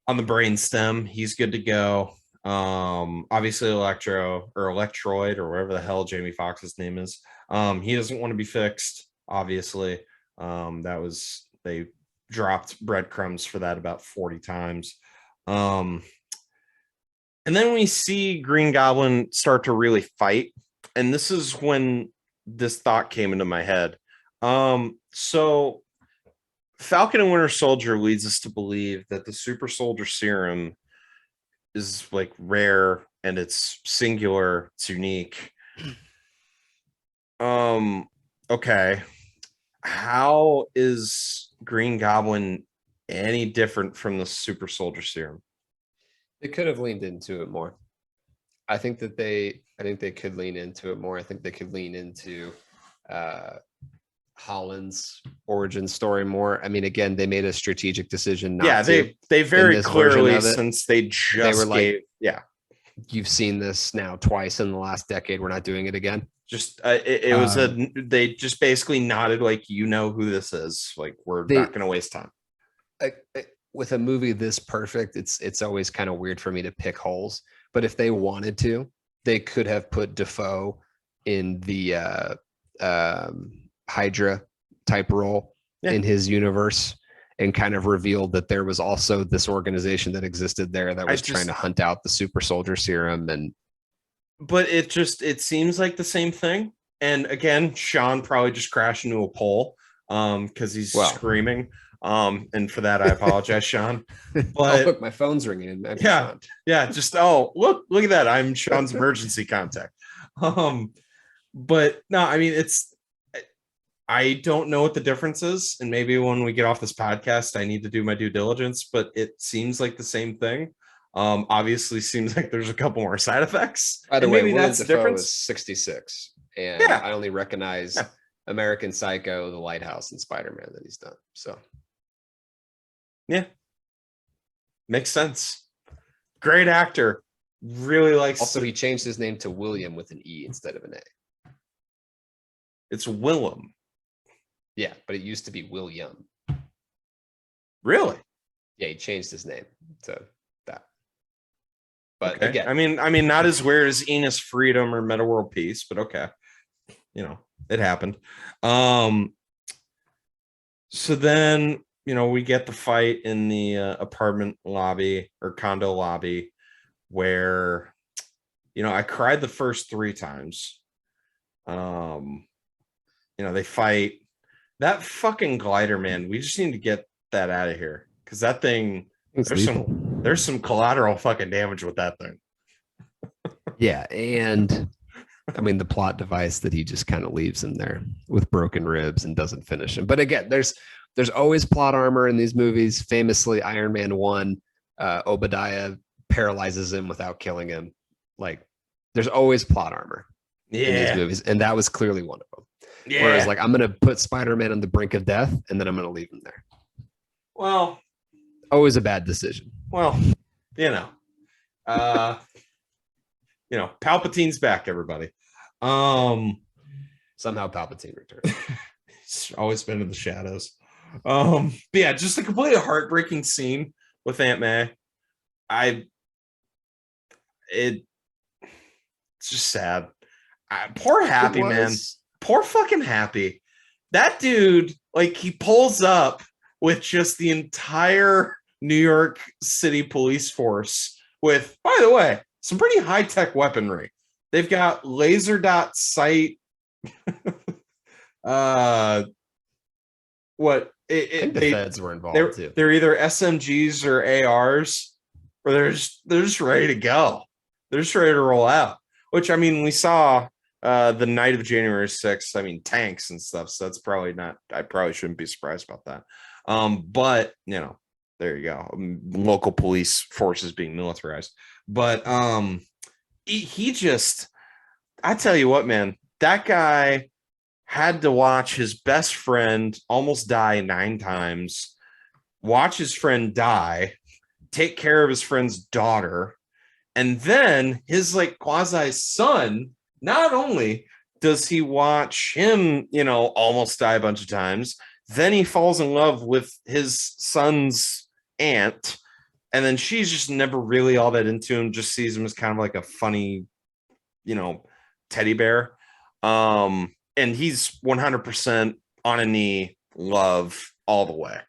Speaker 1: the brainstem. He's good to go. Obviously Electroid or whatever the hell Jamie Foxx's name is. He doesn't want to be fixed, obviously. They dropped breadcrumbs for that about 40 times. And then we see Green Goblin start to really fight. And this is when this thought came into my head. So Falcon and Winter Soldier leads us to believe that the super soldier serum is like rare and it's singular, it's unique. Okay. How is Green Goblin any different from the super soldier serum?
Speaker 2: They could have leaned into it more. I think they could lean into it more. I think they could lean into Holland's origin story more. I mean, again, they made a strategitic decision not to.
Speaker 1: They very clearly, since they were like,
Speaker 2: you've seen this now twice in the last decade, we're not doing it again.
Speaker 1: Just they just basically nodded like, who this is, like, we're not going to waste time.
Speaker 2: With a movie this perfect, it's always kind of weird for me to pick holes, but if they wanted to, they could have put Defoe in the Hydra type role in his universe and kind of revealed that there was also this organization that existed there that was trying to hunt out the super soldier serum.
Speaker 1: But it seems like the same thing. And again, Sean probably just crashed into a pole because he's screaming. And for that, I apologize, Sean. But
Speaker 2: look, my phone's ringing.
Speaker 1: Just look at that. I'm Sean's emergency contact. But no, I mean, I don't know what the difference is, and maybe when we get off this podcast, I need to do my due diligence. But it seems like the same thing. Obviously, seems like there's a couple more side effects.
Speaker 2: By the way,
Speaker 1: maybe that's the difference.
Speaker 2: Is 66, and I only recognize American Psycho, The Lighthouse, and Spider-Man that he's done. So,
Speaker 1: yeah, makes sense. Great actor. Really likes.
Speaker 2: Also, he changed his name to William with an E instead of an A.
Speaker 1: It's Willem.
Speaker 2: Yeah, but it used to be William.
Speaker 1: Really?
Speaker 2: Yeah, he changed his name to that. But
Speaker 1: okay.
Speaker 2: Again,
Speaker 1: I mean, not as weird as Enos Freedom or Meta World Peace, but okay. It happened. So then, we get the fight in the apartment lobby or condo lobby where, I cried the first 3 times. They fight that fucking glider, man. We just need to get that out of here because that thing,
Speaker 2: It's
Speaker 1: there's
Speaker 2: lethal.
Speaker 1: some collateral fucking damage with that thing.
Speaker 2: Yeah, and I mean the plot device that he just kind of leaves him there with broken ribs and doesn't finish him. But again, there's always plot armor in these movies. Famously, Iron Man 1, Obadiah paralyzes him without killing him. Like, there's always plot armor in these movies, and that was clearly one of them.
Speaker 1: Yeah.
Speaker 2: Whereas, like, I'm going to put Spider-Man on the brink of death, and then I'm going to leave him there.
Speaker 1: Well,
Speaker 2: always a bad decision.
Speaker 1: Well, Palpatine's back, everybody.
Speaker 2: Somehow Palpatine returned.
Speaker 1: He's always been in the shadows. But yeah, just a completely heartbreaking scene with Aunt May. It's just sad. Poor Happy, man. Poor fucking Happy. That dude, like, he pulls up with just the entire New York City police force with, by the way, some pretty high-tech weaponry. They've got laser dot sight. The
Speaker 2: feds were involved too.
Speaker 1: They're either SMGs or ARs, or they're just ready to go. They're just ready to roll out. Which, I mean, we saw the night of January 6th. I mean, tanks and stuff. So that's probably not. I probably shouldn't be surprised about that. But there you go. Local police forces being militarized. But he just, I tell you what, man, that guy had to watch his best friend almost die 9 times, watch his friend die, take care of his friend's daughter, and then his like quasi son. Not only does he watch him, almost die a bunch of times, then he falls in love with his son's aunt, and then she's just never really all that into him, just sees him as kind of like a funny, teddy bear. And he's 100% on a knee, love all the way.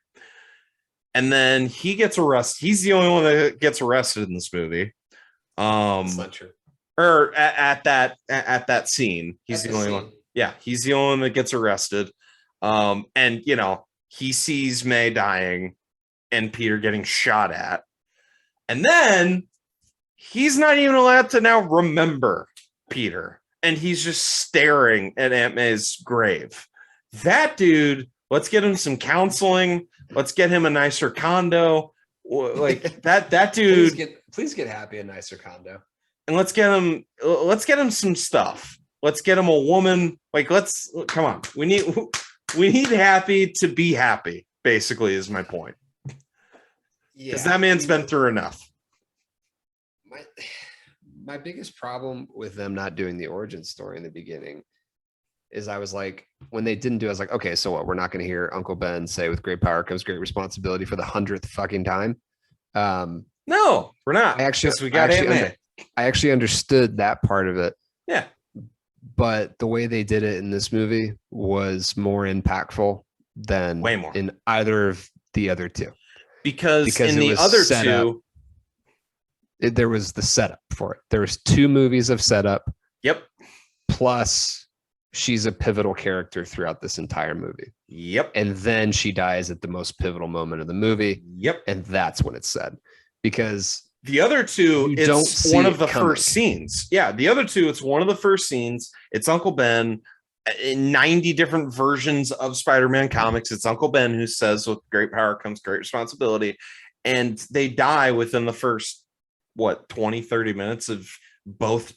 Speaker 1: And then he gets arrested. He's the only one that gets arrested in this movie.
Speaker 2: That's not true.
Speaker 1: Or at that scene, he's the only one. Yeah, he's the only one that gets arrested. And he sees May dying and Peter getting shot at. And then he's not even allowed to now remember Peter. And he's just staring at Aunt May's grave. That dude, let's get him some counseling. Let's get him a nicer condo. Like that dude.
Speaker 2: Please get Happy a nicer condo.
Speaker 1: And let's get him some stuff. Let's get him a woman. Like, come on. We need Happy to be happy, basically, is my point. Yeah. Because that man's been through enough.
Speaker 2: My biggest problem with them not doing the origin story in the beginning is I was like, when they didn't do it, I was like, okay, so what? We're not going to hear Uncle Ben say with great power comes great responsibility for the 100th fucking time.
Speaker 1: No, we're not. We got Aunt May.
Speaker 2: I actually understood that part of it.
Speaker 1: Yeah.
Speaker 2: But the way they did it in this movie was more impactful than
Speaker 1: way more
Speaker 2: in either of the other two.
Speaker 1: Because in the other two,
Speaker 2: there was the setup for it. There was 2 movies of setup.
Speaker 1: Yep.
Speaker 2: Plus, she's a pivotal character throughout this entire movie.
Speaker 1: Yep.
Speaker 2: And then she dies at the most pivotal moment of the movie.
Speaker 1: Yep.
Speaker 2: And that's when it's said. Because
Speaker 1: the other two, it's one of the first scenes. Yeah, the other two, it's one of the first scenes. It's Uncle Ben. In 90 different versions of Spider-Man comics, it's Uncle Ben who says, with great power comes great responsibility. And they die within the first 20, 30 minutes of both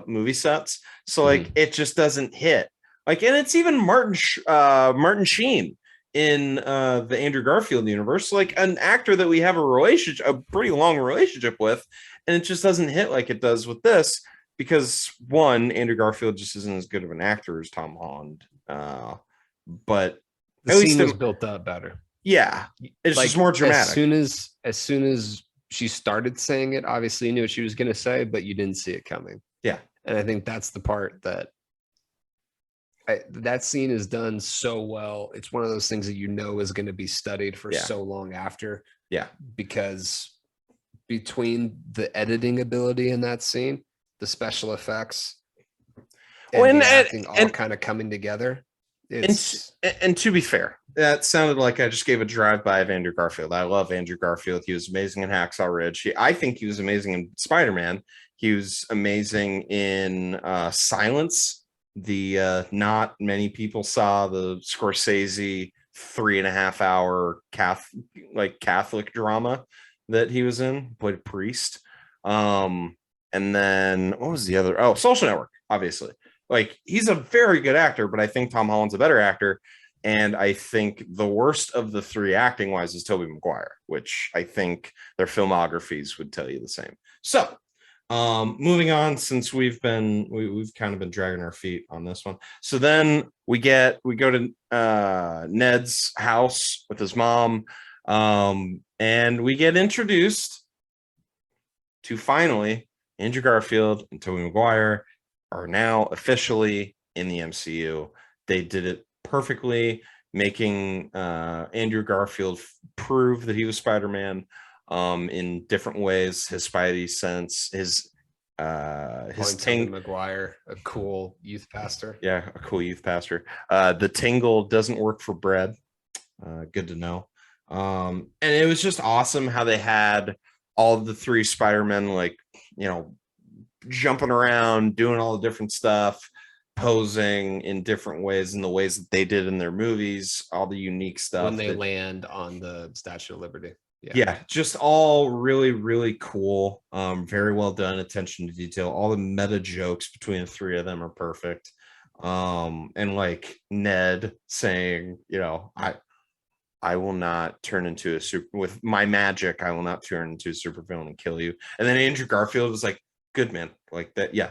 Speaker 1: movie sets. So like it just doesn't hit. Like, and it's even Martin Sheen in the Andrew Garfield universe, like an actor that we have a pretty long relationship with, and it just doesn't hit like it does with this because one, Andrew Garfield just isn't as good of an actor as Tom Holland. But
Speaker 2: the scene was built up better.
Speaker 1: Yeah, it's like, just more dramatic.
Speaker 2: As soon as she started saying it, obviously you knew what she was going to say, but you didn't see it coming.
Speaker 1: Yeah.
Speaker 2: And I think that's the part that That scene is done so well. It's one of those things that is going to be studied for
Speaker 1: Yeah.
Speaker 2: so long after.
Speaker 1: Yeah.
Speaker 2: Because between the editing ability in that scene, the special effects, and the acting all kind of coming together.
Speaker 1: And to be fair, that sounded like I just gave a drive-by of Andrew Garfield. I love Andrew Garfield. He was amazing in Hacksaw Ridge. I think he was amazing in Spider-Man. He was amazing in Silence. The not many people saw the Scorsese 3.5 hour Catholic drama that he was in. Played a priest. And then what was the other? Oh, Social Network, obviously. Like, he's a very good actor, but I think Tom Holland's a better actor. And I think the worst of the three acting wise is Tobey Maguire, which I think their filmographies would tell you the same. So moving on, since we've kind of been dragging our feet on this one. So then we go to Ned's house with his mom. And we get introduced to finally Andrew Garfield and Tobey Maguire are now officially in the MCU. They did it perfectly, making Andrew Garfield prove that he was Spider-Man in different ways. His Spidey sense, his
Speaker 2: Tobey Maguire, a cool youth pastor.
Speaker 1: Yeah, a cool youth pastor. The tingle doesn't work for bread. Good to know. And it was just awesome how they had all of the three Spider-Men, like, you know, jumping around, doing all the different stuff, posing in different ways, in the ways that they did in their movies, all the unique stuff.
Speaker 2: When they land on the Statue of Liberty.
Speaker 1: Yeah, just all really, really cool. Very well done, attention to detail. All the meta jokes between the three of them are perfect. And like Ned saying, you know, I will not turn into with my magic, I will not turn into a supervillain and kill you. And then Andrew Garfield was like, good man, like that. Yeah.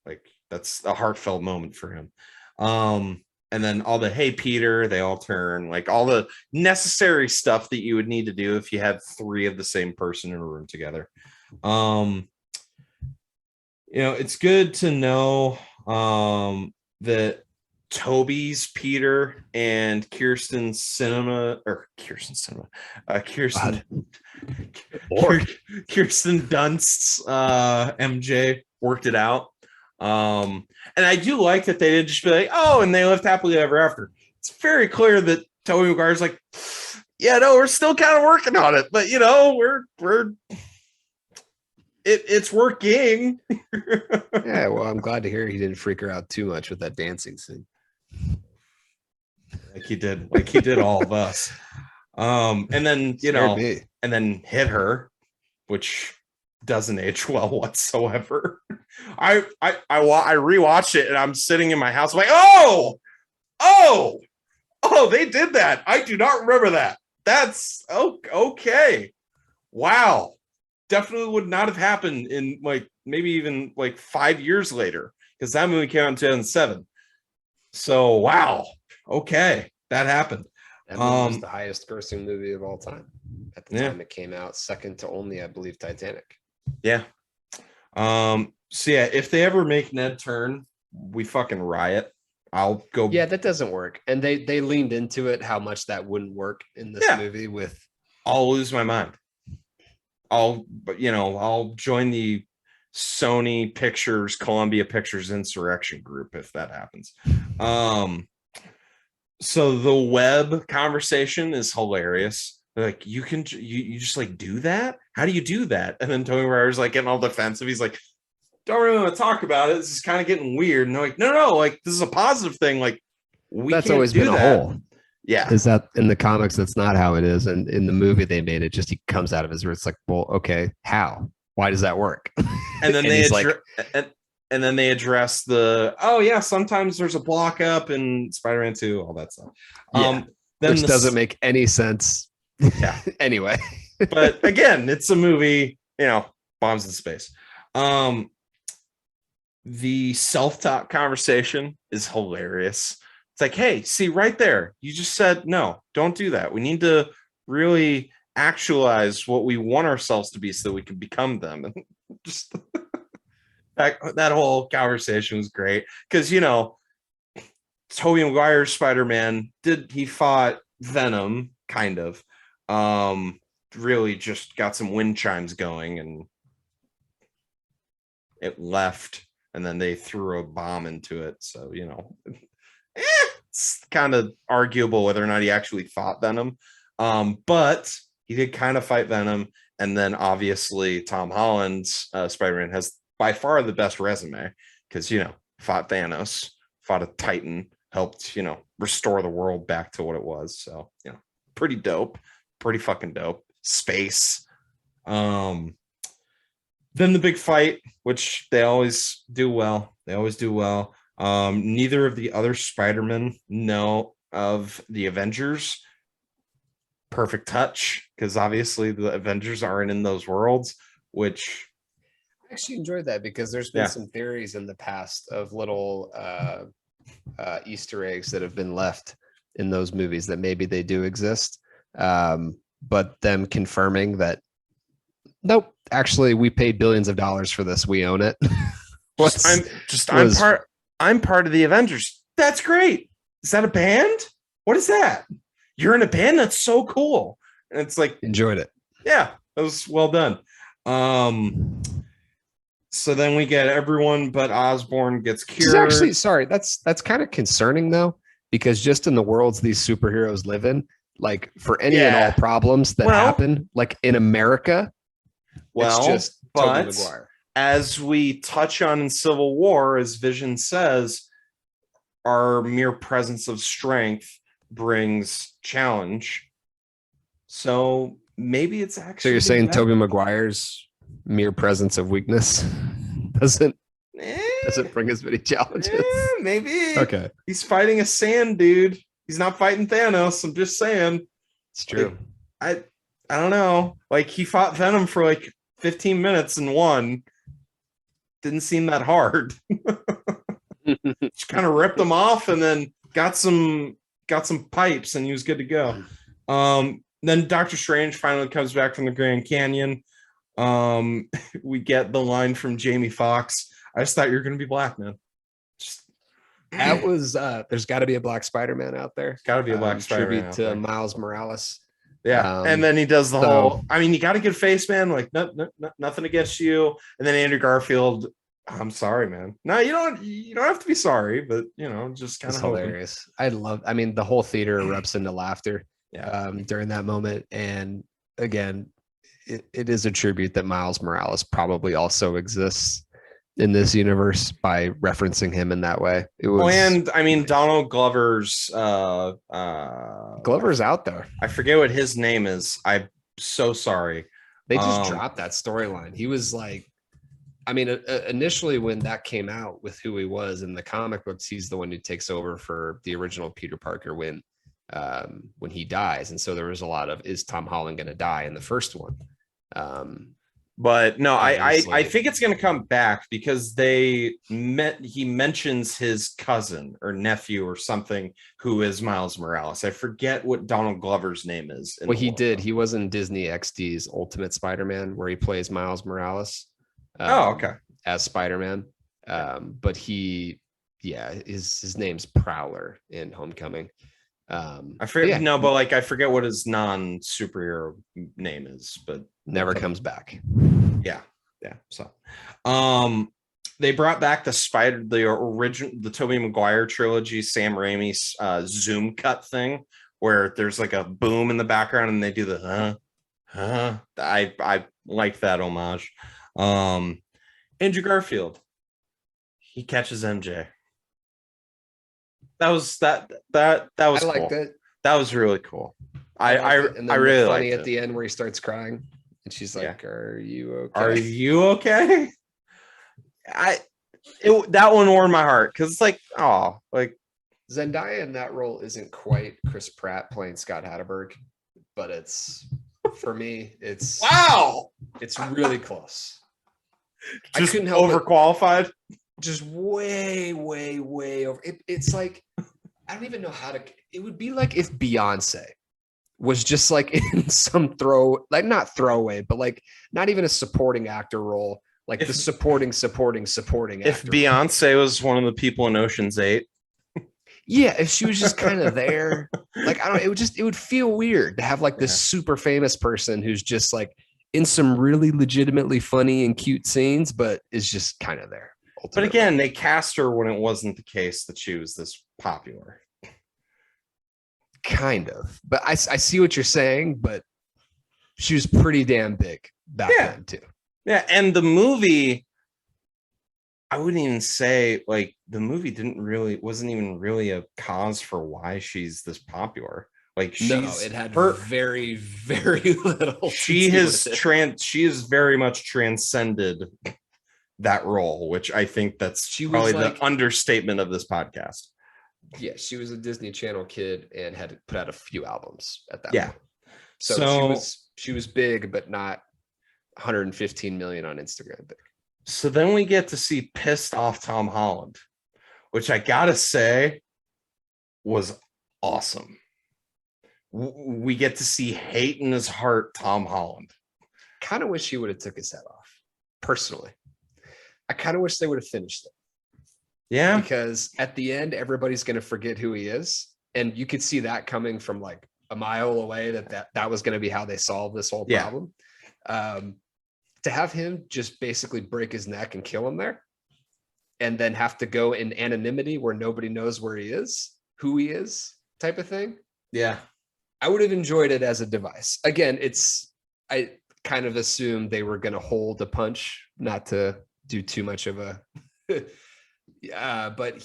Speaker 1: Like, that's a heartfelt moment for him. And then all the hey Peter, they all turn, like all the necessary stuff that you would need to do if you had three of the same person in a room together. You know, it's good to know that Toby's Peter and Kirsten Dunst's MJ worked it out. And I do like that they didn't just be like, oh, and they lived happily ever after. It's very clear that Tobey Maguire's like, yeah, no, we're still kind of working on it, but you know, it's working.
Speaker 2: Yeah, well, I'm glad to hear he didn't freak her out too much with that dancing scene.
Speaker 1: Like he did all of us. And then, you know, and then hit her, which doesn't age well whatsoever. I rewatched it and I'm sitting in my house. I'm like, oh, they did that. I do not remember that. That's okay. Wow. Definitely would not have happened in like maybe even like 5 years later, because that movie came out in 2007. So wow. Okay. That happened.
Speaker 2: That movie was the highest grossing movie of all time at the time it came out, second to only, I believe, Titanic.
Speaker 1: Yeah. So yeah, if they ever make Ned turn, we fucking riot. I'll go.
Speaker 2: Yeah, that doesn't work. And they leaned into it, how much that wouldn't work in this movie with.
Speaker 1: I'll lose my mind. I'll join the Sony Pictures, Columbia Pictures insurrection group if that happens. So the web conversation is hilarious. Like, you just like do that? How do you do that? And then Tony Ryder's like getting all defensive. He's like, don't really want to talk about it. This is kind of getting weird. And they're like, no, like this is a positive thing. Like,
Speaker 2: that's always been a hole.
Speaker 1: Yeah.
Speaker 2: Is that in the comics? That's not how it is. And in the movie they made it, just he comes out of his it's like, well, okay, how? Why does that work?
Speaker 1: And then and then they address sometimes there's a block up in Spider-Man 2, all that stuff.
Speaker 2: Then which doesn't make any sense.
Speaker 1: Yeah.
Speaker 2: Anyway.
Speaker 1: But again, it's a movie, you know, bombs in space. The self-talk conversation is hilarious. It's like, hey, see right there, you just said no, don't do that. We need to really actualize what we want ourselves to be so that we can become them. And just that whole conversation was great because, you know, Tobey Maguire's Spider-Man he fought Venom, kind of. Really just got some wind chimes going and it left, and then they threw a bomb into it. So, it's kind of arguable whether or not he actually fought Venom. But he did kind of fight Venom. And then obviously Tom Holland's Spider-Man has by far the best resume because, fought Thanos, fought a Titan, helped, restore the world back to what it was. So, pretty dope, pretty fucking dope. Space. Then the big fight, which they always do well. Neither of the other Spider-Men know of the Avengers. Perfect touch, because obviously the Avengers aren't in those worlds, which
Speaker 2: I actually enjoyed that because there's been some theories in the past of little Easter eggs that have been left in those movies that maybe they do exist. But them confirming that, nope, actually we paid billions of dollars for this. We own it.
Speaker 1: I'm part of the Avengers. That's great. Is that a band? What is that? You're in a band? That's so cool. And it's like,
Speaker 2: enjoyed it.
Speaker 1: Yeah, that was well done. So then we get everyone but Osborn gets cured.
Speaker 2: Actually, sorry, that's kind of concerning though, because just in the worlds these superheroes live in, like for any and all problems that happen, like in America, it's just Tobey Maguire.
Speaker 1: As we touch on in Civil War, as Vision says, our mere presence of strength brings challenge. So maybe it's actually.
Speaker 2: So you're saying Tobey Maguire's mere presence of weakness doesn't bring as many challenges?
Speaker 1: Maybe.
Speaker 2: Okay.
Speaker 1: He's fighting a sand dude. He's not fighting Thanos. I'm just saying.
Speaker 2: It's true.
Speaker 1: I don't know. Like he fought Venom for like 15 minutes and won. Didn't seem that hard. Just kind of ripped him off and then got some pipes and he was good to go. Then Doctor Strange finally comes back from the Grand Canyon. We get the line from Jamie Foxx. I just thought you were gonna be black, man.
Speaker 2: That was there's got to be a black Spider-Man out there.
Speaker 1: Got to be a black Spider-Man.
Speaker 2: Tribute to Miles Morales.
Speaker 1: Yeah, and then he does the whole. I mean, you got a good face, man. Like nothing against you. And then Andrew Garfield. I'm sorry, man. No, you don't have to be sorry, but just kind of
Speaker 2: hilarious. I mean, the whole theater erupts into laughter. During that moment, and again, it is a tribute that Miles Morales probably also exists in this universe by referencing him in that way. It was,
Speaker 1: and I mean Donald Glover's
Speaker 2: Glover's out there.
Speaker 1: I forget what his name is. I'm so sorry.
Speaker 2: They just dropped that storyline. He was like, I mean, initially when that came out with who he was in the comic books, he's the one who takes over for the original Peter Parker when he dies. And so there was a lot of, is Tom Holland going to die in the first one?
Speaker 1: But no, I think it's going to come back because he mentions his cousin or nephew or something who is Miles Morales. I forget what Donald Glover's name is.
Speaker 2: Well, he did. He was in Disney XD's Ultimate Spider-Man where he plays Miles Morales.
Speaker 1: Okay.
Speaker 2: As Spider-Man. But his name's Prowler in Homecoming.
Speaker 1: I forget. No, but like I forget what his non-superhero name is, but
Speaker 2: never comes back.
Speaker 1: Yeah. So, they brought back the original, the Tobey Maguire trilogy, Sam Raimi's zoom cut thing, where there's like a boom in the background and they do the I like that homage. Andrew Garfield, he catches MJ. That was cool.
Speaker 2: Liked it.
Speaker 1: That was really cool. I really
Speaker 2: funny
Speaker 1: liked
Speaker 2: at
Speaker 1: it.
Speaker 2: the end where he starts crying and she's like, "Are you okay?
Speaker 1: Are you okay?" That one warmed my heart because it's like, oh, like
Speaker 2: Zendaya in that role isn't quite Chris Pratt playing Scott Hatterberg, but it's for me, it's it's really close.
Speaker 1: Just
Speaker 2: I couldn't help
Speaker 1: overqualified.
Speaker 2: Just way over. It's like I don't even know how to. It would be like if Beyonce was just like in some not throwaway, but like not even a supporting actor role, like the supporting.
Speaker 1: If Beyonce was one of the people in Ocean's 8,
Speaker 2: Yeah, if she was just kind of there, like I don't, it would feel weird to have like this super famous person who's just like in some really legitimately funny and cute scenes, but is just kind of there.
Speaker 1: But again, they cast her when it wasn't the case that she was this popular.
Speaker 2: Kind of, but I see what you're saying, but she was pretty damn big back then too.
Speaker 1: Yeah, and the movie, I wouldn't even say like the movie wasn't even really a cause for why she's this popular. Like
Speaker 2: it had very, very little.
Speaker 1: She has very much transcended that role, which I think that's probably the understatement of this podcast.
Speaker 2: Yeah, she was a Disney Channel kid and had put out a few albums at that point.
Speaker 1: So
Speaker 2: she was big, but not 115 million on Instagram big.
Speaker 1: So then we get to see pissed off Tom Holland, which I gotta say was awesome. We get to see hate in his heart Tom Holland.
Speaker 2: Kind of wish he would have took his head off. Personally, I kind of wish they would have finished it.
Speaker 1: Yeah,
Speaker 2: because at the end, everybody's going to forget who he is, and you could see that coming from like a mile away. That was going to be how they solved this whole problem. To have him just basically break his neck and kill him there, and then have to go in anonymity where nobody knows where he is, who he is, type of thing.
Speaker 1: Yeah,
Speaker 2: I would have enjoyed it as a device. Again, I kind of assumed they were going to hold a punch, not to do too much of a. Yeah, but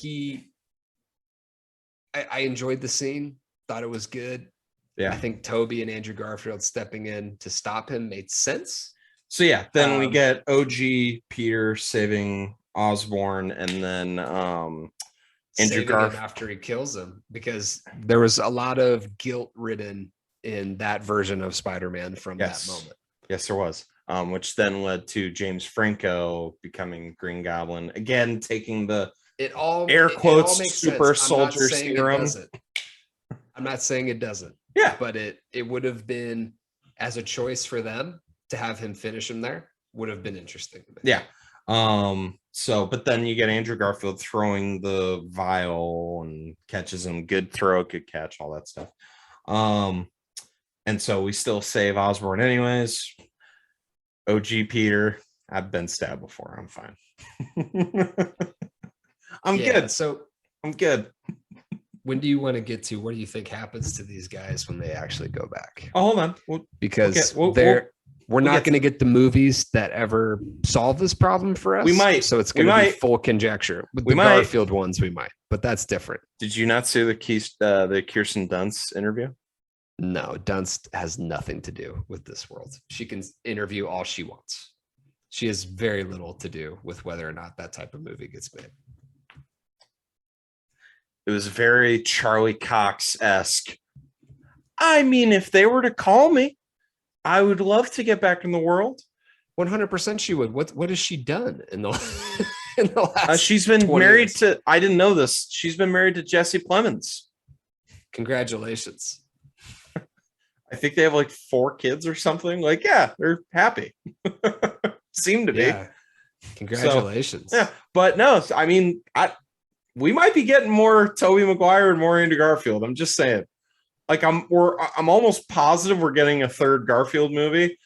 Speaker 2: I enjoyed the scene, thought it was good.
Speaker 1: Yeah,
Speaker 2: I think Toby and Andrew Garfield stepping in to stop him made sense.
Speaker 1: So yeah, then we get OG Peter saving Osborn, and then Andrew Garfield
Speaker 2: after he kills him, because there was a lot of guilt ridden in that version of Spider-Man from that moment.
Speaker 1: Yes, there was. Which then led to James Franco becoming Green Goblin again, taking the air quotes super soldier serum.
Speaker 2: I'm not saying it doesn't.
Speaker 1: Yeah,
Speaker 2: but it would have been, as a choice for them to have him finish him there, would have been interesting.
Speaker 1: Yeah. So, but then you get Andrew Garfield throwing the vial and catches him. Good throw, good catch, all that stuff. And so we still save Osborn anyways. OG Peter, I've been stabbed before. I'm fine. I'm good.
Speaker 2: So
Speaker 1: I'm good.
Speaker 2: When do you want to get to? What do you think happens to these guys when they actually go back?
Speaker 1: Oh, hold on.
Speaker 2: Because we're not going to get the movies that ever solve this problem for us.
Speaker 1: We might.
Speaker 2: So it's going to be full conjecture. With the Garfield ones, we might, but that's different.
Speaker 1: Did you not see the Kirsten Dunst interview?
Speaker 2: No, Dunst has nothing to do with this world. She can interview all she wants. She has very little to do with whether or not that type of movie gets made.
Speaker 1: It was very Charlie Cox-esque. I mean, if they were to call me, I would love to get back in the world.
Speaker 2: 100% she would. What has she done in the last
Speaker 1: she's been married to, I didn't know this. She's been married to Jesse Plemons.
Speaker 2: Congratulations.
Speaker 1: I think they have like 4 kids or something. Like, yeah, they're happy. Seem to be.
Speaker 2: Yeah. Congratulations.
Speaker 1: So, yeah, but no, I mean, we might be getting more Tobey Maguire and more Andrew Garfield. I'm just saying. Like I'm almost positive we're getting a third Garfield movie,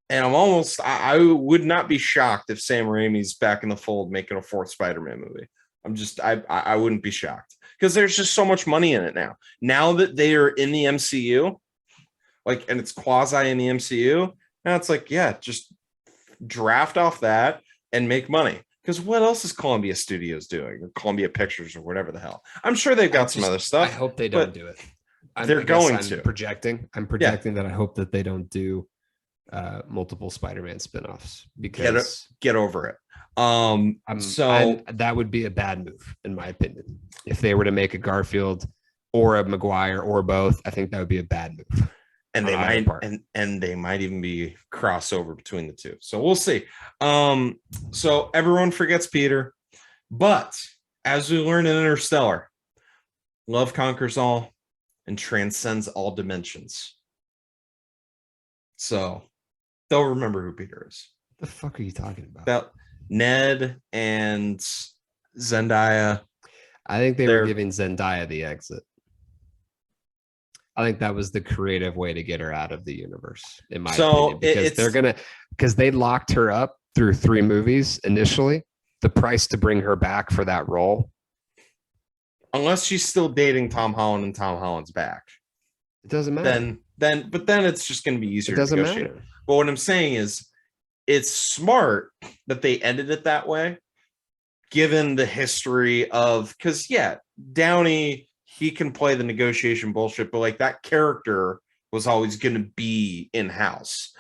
Speaker 1: and I would not be shocked if Sam Raimi's back in the fold making a 4th Spider-Man movie. I wouldn't be shocked, because there's just so much money in it now. Now that they are in the MCU, like, and it's quasi in the MCU, now it's like, yeah, just draft off that and make money. Because what else is Columbia Studios doing, or Columbia Pictures, or whatever the hell? I'm sure they've got some other stuff.
Speaker 2: I hope they don't do it.
Speaker 1: They're going to.
Speaker 2: I'm projecting that I hope that they don't do multiple Spider-Man spinoffs, because
Speaker 1: get over it.
Speaker 2: That would be a bad move, in my opinion. If they were to make a Garfield or a Maguire or both, I think that would be a bad move.
Speaker 1: And they might, and they might even be crossover between the two. So we'll see. So everyone forgets Peter, but as we learn in Interstellar, love conquers all and transcends all dimensions. So they'll remember who Peter is.
Speaker 2: The fuck are you talking about?
Speaker 1: About Ned and Zendaya.
Speaker 2: I think they
Speaker 1: They're-
Speaker 2: were giving Zendaya the exit. I think that was the creative way to get her out of the universe, in my opinion, because because they locked her up through 3 movies initially. The price to bring her back for that role,
Speaker 1: unless she's still dating Tom Holland and Tom Holland's back,
Speaker 2: it doesn't matter.
Speaker 1: then it's just going to be easier.
Speaker 2: It doesn't
Speaker 1: to negotiate.
Speaker 2: matter.
Speaker 1: But what I'm saying is, it's smart that they ended it that way, given the history of, because Downey, he can play the negotiation bullshit, but like that character was always going to be in-house.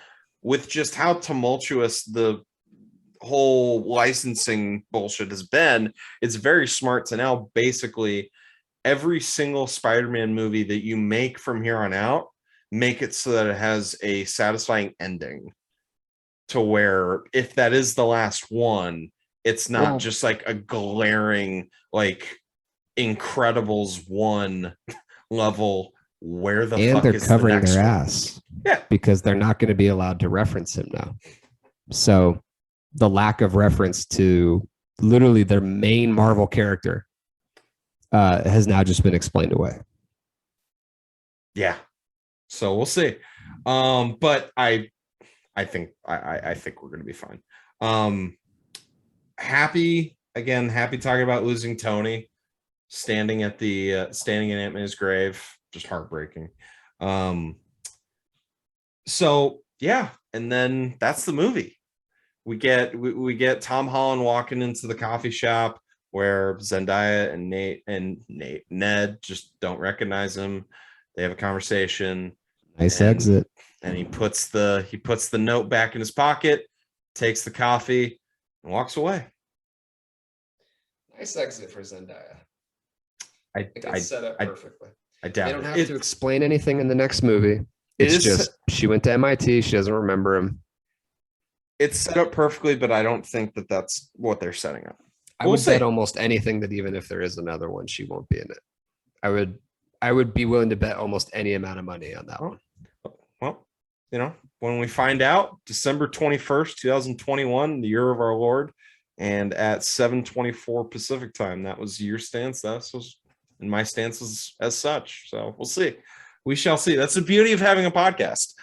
Speaker 1: With just how tumultuous the whole licensing bullshit has been, it's very smart to now basically every single Spider-Man movie that you make from here on out, make it so that it has a satisfying ending, to where if that is the last one, it's not just like a glaring like Incredibles 1 level, where the
Speaker 2: And
Speaker 1: fuck
Speaker 2: they're
Speaker 1: is
Speaker 2: covering
Speaker 1: the next
Speaker 2: their
Speaker 1: one?
Speaker 2: ass.
Speaker 1: Yeah.
Speaker 2: Because they're not going to be allowed to reference him now. So the lack of reference to literally their main Marvel character has now just been explained away.
Speaker 1: Yeah. So we'll see. But I think we're gonna be fine. Happy talking about losing Tony, standing in Aunt May's grave, just heartbreaking. So yeah, and then that's the movie. We get Tom Holland walking into the coffee shop where Zendaya and Ned just don't recognize him. They have a conversation.
Speaker 2: Nice exit.
Speaker 1: And he puts the note back in his pocket, takes the coffee, and walks away.
Speaker 2: Nice exit for Zendaya.
Speaker 1: I
Speaker 2: set up perfectly.
Speaker 1: I doubt
Speaker 2: they don't
Speaker 1: it.
Speaker 2: have to explain anything in the next movie. It's just she went to MIT. She doesn't remember him.
Speaker 1: It's set up perfectly, but I don't think that that's what they're setting up.
Speaker 2: I would bet almost anything that even if there is another one, she won't be in it. I would be willing to bet almost any amount of money on that one.
Speaker 1: Well, when we find out, December 21st, 2021, the year of our Lord, and at 7:24 Pacific time, that was your stance. That was, and my stance is as such. So we'll see. We shall see. That's the beauty of having a podcast.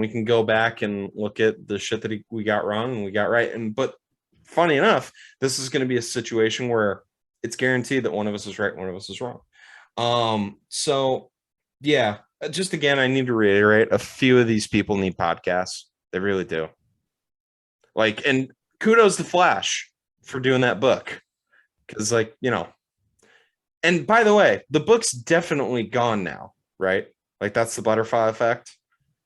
Speaker 1: We can go back and look at the shit that we got wrong and we got right. But funny enough, this is going to be a situation where it's guaranteed that one of us is right, one of us is wrong. So yeah, just again, I need to reiterate, a few of these people need podcasts. They really do. Like, and kudos to Flash for doing that book. Because and by the way, the book's definitely gone now, right? Like, that's the butterfly effect.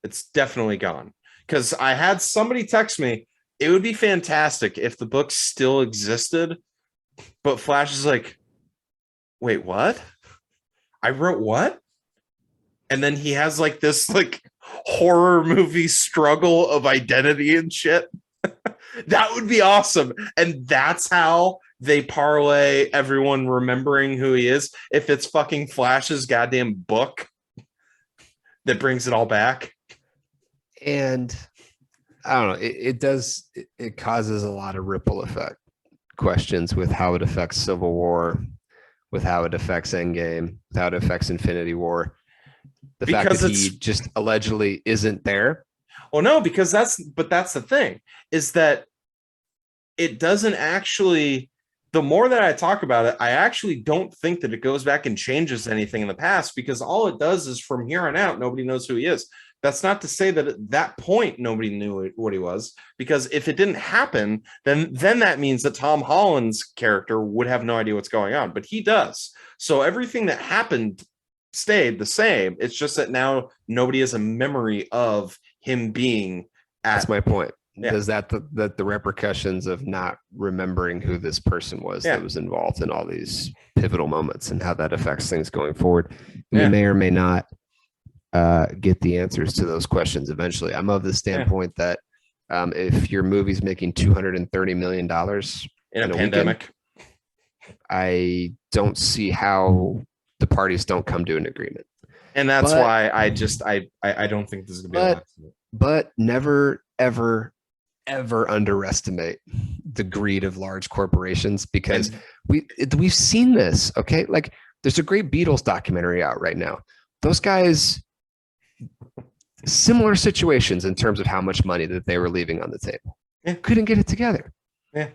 Speaker 1: It's definitely gone. Because I had somebody text me, it would be fantastic if the book still existed, but Flash is like, wait, what? I wrote what? And then he has like this like horror movie struggle of identity and shit. That would be awesome. And that's how they parlay everyone remembering who he is. If it's fucking Flash's goddamn book that brings it all back.
Speaker 2: And I don't know, it causes a lot of ripple effect questions with how it affects Civil War, with how it affects Endgame, with how it affects Infinity War. The fact that he just allegedly isn't there.
Speaker 1: Well, no, because that's the thing, is that it doesn't actually, the more that I talk about it, I actually don't think that it goes back and changes anything in the past, because all it does is from here on out, nobody knows who he is. That's not to say that at that point, nobody knew what he was, because if it didn't happen, then that means that Tom Holland's character would have no idea what's going on, but he does. So everything that happened stayed the same. It's just that now nobody has a memory of him being
Speaker 2: That's my point.
Speaker 1: Yeah.
Speaker 2: Does that the repercussions of not remembering who this person was that was involved in all these pivotal moments and how that affects things going forward? We may or may not get the answers to those questions eventually. I'm of the standpoint that if your movie's making $230 million
Speaker 1: in a pandemic,
Speaker 2: weekend, I don't see how the parties don't come to an agreement.
Speaker 1: And that's why I don't think this is gonna be
Speaker 2: but never ever ever underestimate the greed of large corporations, because we've seen this. Okay, like there's a great Beatles documentary out right now. Those guys, similar situations in terms of how much money that they were leaving on the table.
Speaker 1: Yeah.
Speaker 2: Couldn't get it together.
Speaker 1: Yeah.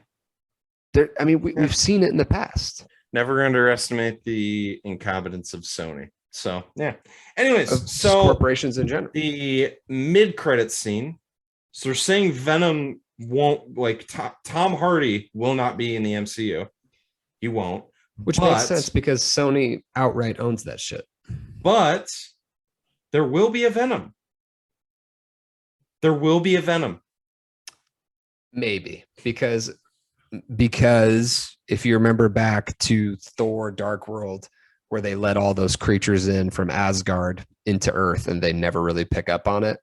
Speaker 2: We've seen it in the past.
Speaker 1: Never underestimate the incompetence of Sony. So yeah. Anyways, so
Speaker 2: corporations in general.
Speaker 1: The mid-credit scene. So they're saying Venom won't, like, Tom Hardy will not be in the MCU. He won't.
Speaker 2: Which makes sense because Sony outright owns that shit. But
Speaker 1: there will be a Venom. There will be a Venom.
Speaker 2: Maybe because if you remember back to Thor Dark World, where they let all those creatures in from Asgard into Earth and they never really pick up on it.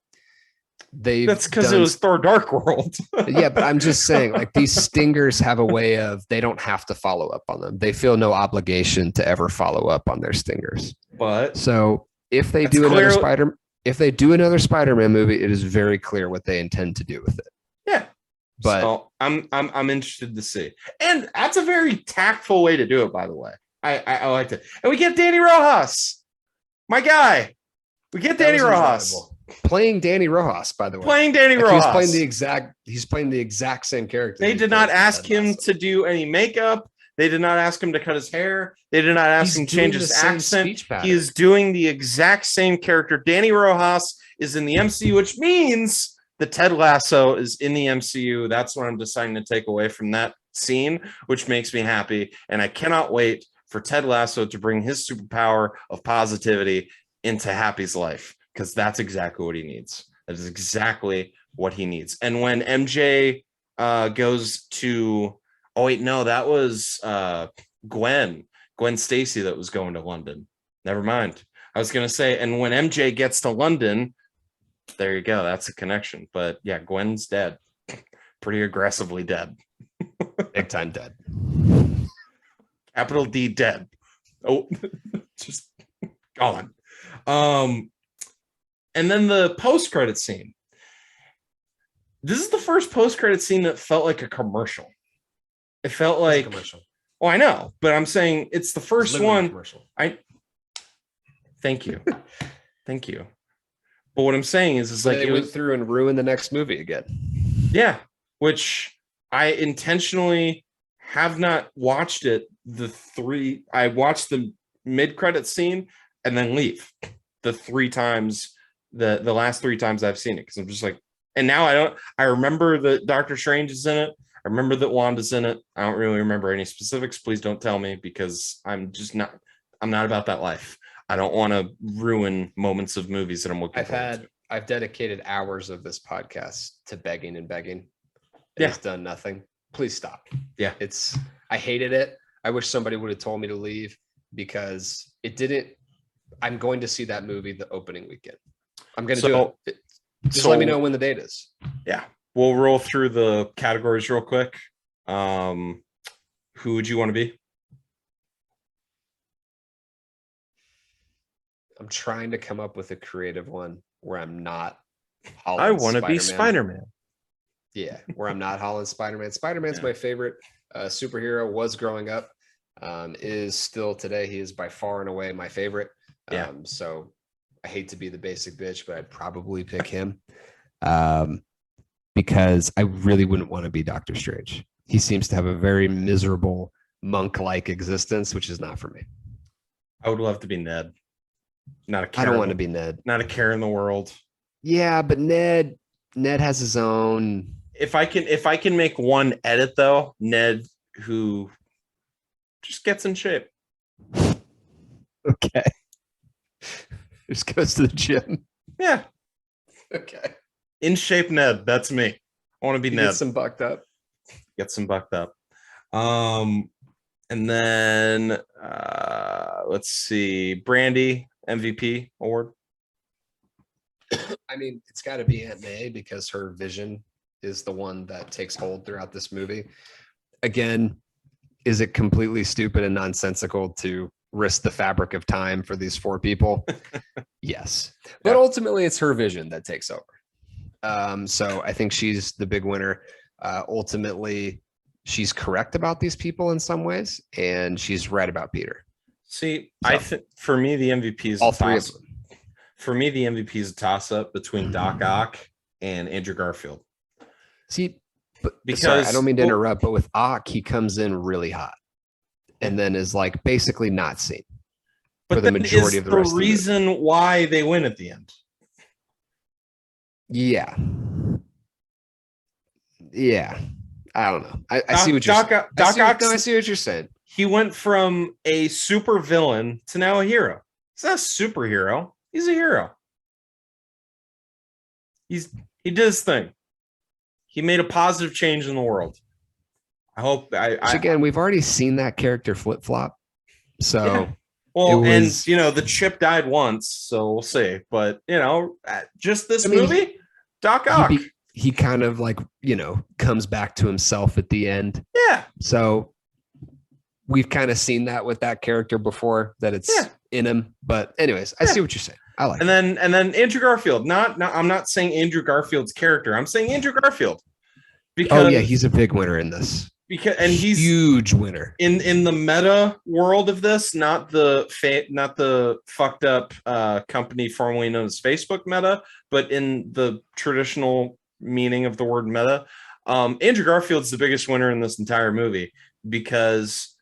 Speaker 1: That's because it was Thor Dark World.
Speaker 2: Yeah, but I'm just saying, like, these stingers have a way of, they don't have to follow up on them. They feel no obligation to ever follow up on their stingers.
Speaker 1: But
Speaker 2: so if they do another Spider-Man movie, it is very clear what they intend to do with it.
Speaker 1: Yeah. But so I'm interested to see. And that's a very tactful way to do it, by the way. I liked it. And we get Danny Rojas. My guy. We get Danny Rojas.
Speaker 2: Playing Danny Rojas, by the way.
Speaker 1: Playing Danny Rojas.
Speaker 2: He's playing the exact same character.
Speaker 1: They did not ask him to do any makeup. They did not ask him to cut his hair. They did not ask him to change his accent. He is doing the exact same character. Danny Rojas is in the MCU, which means that Ted Lasso is in the MCU. That's what I'm deciding to take away from that scene, which makes me happy. And I cannot wait for Ted Lasso to bring his superpower of positivity into Happy's life, because that's exactly what he needs. That is exactly what he needs. And when MJ goes to, oh wait, no, that was Gwen Stacy that was going to London. Never mind. I was gonna say, and when MJ gets to London, there you go. That's a connection. But yeah, Gwen's dead. Pretty aggressively dead.
Speaker 2: Big time dead.
Speaker 1: Capital D dead. Oh, just gone. And then the post-credit scene. This is the first post-credit scene that felt like a commercial. It felt like a commercial. Oh, I know, but I'm saying it's the first one. Commercial. Thank you. Thank you. But what I'm saying is like
Speaker 2: they went through and ruined the next movie again.
Speaker 1: Yeah, which I intentionally have not watched it. I watched the mid-credit scene and then leave the last three times I've seen it, because I'm just like, and now I remember that Doctor Strange is in it. I remember that Wanda's in it. I don't really remember any specifics. Please don't tell me, because I'm not about that life. I don't want to ruin moments of movies that I'm looking forward to.
Speaker 2: I've dedicated hours of this podcast to begging and begging. It's done nothing. Please stop.
Speaker 1: Yeah.
Speaker 2: I hated it. I wish somebody would have told me to leave, because it didn't. I'm going to see that movie the opening weekend. I'm going to do it. Just let me know when the date is.
Speaker 1: Yeah. We'll roll through the categories real quick. Who would you want to be?
Speaker 2: I'm trying to come up with a creative one where I'm not
Speaker 1: Holland I want to be Spider-Man.
Speaker 2: Yeah, where I'm not Holland Spider-Man. Spider-Man's my favorite superhero, was growing up, is still today. He is by far and away my favorite. So I hate to be the basic bitch, but I'd probably pick him because I really wouldn't want to be Doctor Strange. He seems to have a very miserable monk-like existence, which is not for me.
Speaker 1: I would love to be Ned. Not a care.
Speaker 2: I don't want to be Ned.
Speaker 1: Not a care in the world.
Speaker 2: Yeah, but Ned has his own.
Speaker 1: If I can make one edit though, Ned who just gets in shape.
Speaker 2: Okay. Just goes to the gym.
Speaker 1: Yeah.
Speaker 2: Okay.
Speaker 1: In shape Ned. That's me. I want to be Ned.
Speaker 2: Get some bucked up.
Speaker 1: And then let's see. Brandy MVP award.
Speaker 2: I mean, it's got to be Aunt May, because her vision is the one that takes hold throughout this movie. Again, is it completely stupid and nonsensical to risk the fabric of time for these four people? Yes. But ultimately, it's her vision that takes over. So I think she's the big winner. Ultimately, she's correct about these people in some ways, and she's right about Peter.
Speaker 1: See,
Speaker 2: So,
Speaker 1: I think for me the MVP is
Speaker 2: all three of them.
Speaker 1: For me, the MVP is a toss-up between Doc Ock and Andrew Garfield.
Speaker 2: See, but
Speaker 1: Because
Speaker 2: sorry, I don't mean to interrupt, but with Ock, he comes in really hot and then is like basically not seen for the majority of the rest of the
Speaker 1: reason why they win at the end.
Speaker 2: Yeah. I don't know. I see what you're saying. I see what you're saying.
Speaker 1: He went from a super villain to now a hero. He's not a superhero. He's a hero. He did his thing. He made a positive change in the world. I hope.
Speaker 2: Again, we've already seen that character flip flop. So,
Speaker 1: yeah. Well, and the chip died once, so we'll see. But just this movie, Doc Ock.
Speaker 2: He kind of like comes back to himself at the end.
Speaker 1: Yeah.
Speaker 2: So we've kind of seen that with that character before, that it's in him. But anyways, I see what you're saying. I like.
Speaker 1: And then Andrew Garfield. Not I'm not saying Andrew Garfield's character. I'm saying Andrew Garfield. Because,
Speaker 2: he's a big winner in this.
Speaker 1: He's
Speaker 2: huge winner
Speaker 1: in the meta world of this, not the fucked up company formerly known as Facebook Meta, but in the traditional meaning of the word meta. Andrew Garfield's the biggest winner in this entire movie, because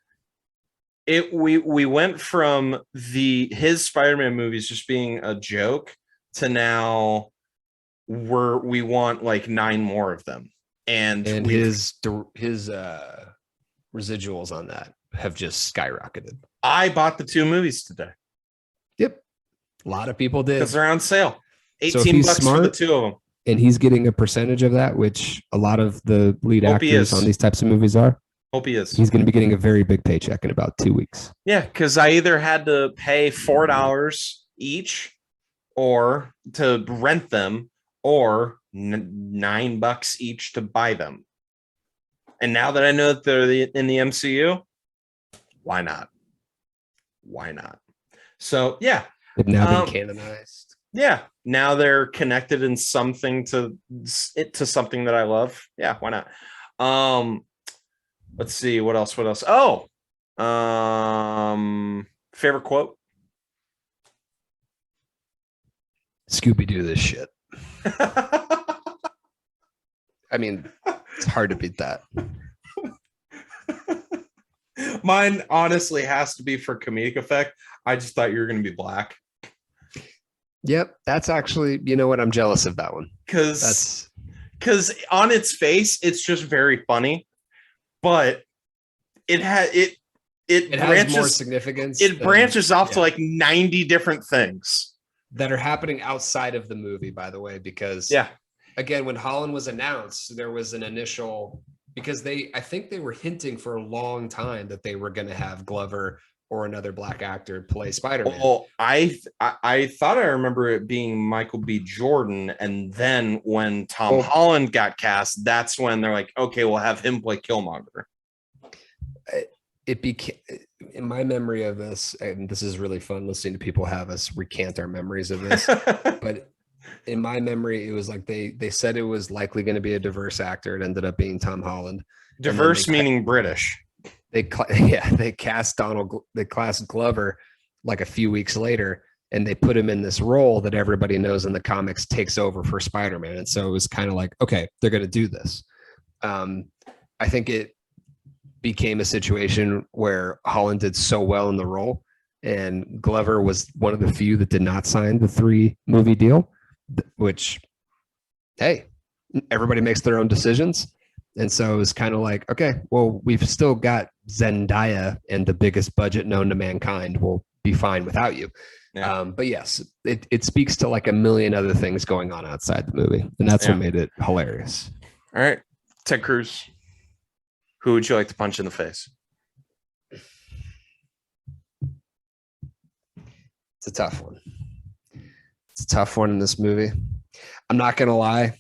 Speaker 1: we went from his Spider-Man movies just being a joke to now we want like 9 more of them. And
Speaker 2: his residuals on that have just skyrocketed.
Speaker 1: I bought the 2 movies today.
Speaker 2: Yep. A lot of people did.
Speaker 1: Because they're on sale. $18 for the 2 of them.
Speaker 2: And he's getting a percentage of that, which a lot of the lead actors on these types of movies are.
Speaker 1: Hope he is.
Speaker 2: He's going to be getting a very big paycheck in about 2 weeks.
Speaker 1: Yeah, because I either had to pay $4 each or to rent them, or $9 each to buy them. And now that I know that they're in the MCU, why not? So yeah,
Speaker 2: they've now been canonized.
Speaker 1: Yeah, now they're connected in something to something that I love. Yeah, why not? Let's see what else. Oh, favorite quote.
Speaker 2: Scooby-Doo this shit. I mean, it's hard to beat that.
Speaker 1: Mine honestly has to be for comedic effect. I just thought you were going to be black.
Speaker 2: Yep, that's actually, you know what? I'm jealous of that one.
Speaker 1: Because on its face, it's just very funny, but it has
Speaker 2: more significance.
Speaker 1: It branches off to like 90 different things
Speaker 2: that are happening outside of the movie, by the way, because again, when Holland was announced, there was an initial, because I think they were hinting for a long time that they were going to have Glover or another black actor play Spider-Man.
Speaker 1: Well, I thought I remember it being Michael B. Jordan, and then when Tom Holland got cast, that's when they're like, okay, we'll have him play Killmonger.
Speaker 2: It became, in my memory of this, and this is really fun listening to people have us recant our memories of this, but in my memory, it was like they said it was likely going to be a diverse actor. It ended up being Tom Holland.
Speaker 1: Diverse meaning British.
Speaker 2: They cast Glover like a few weeks later, and they put him in this role that everybody knows in the comics takes over for Spider-Man. And so it was kind of like, okay, they're going to do this. I think it became a situation where Holland did so well in the role, and Glover was one of the few that did not sign the 3-movie deal, which, hey, everybody makes their own decisions. And so it was kind of like, okay, well, we've still got Zendaya and the biggest budget known to mankind. We'll be fine without you. Yeah. But yes, it speaks to like a million other things going on outside the movie. And that's what made it hilarious.
Speaker 1: All right. Ted Cruz, who would you like to punch in the face?
Speaker 2: It's a tough one. It's a tough one in this movie. I'm not going to lie.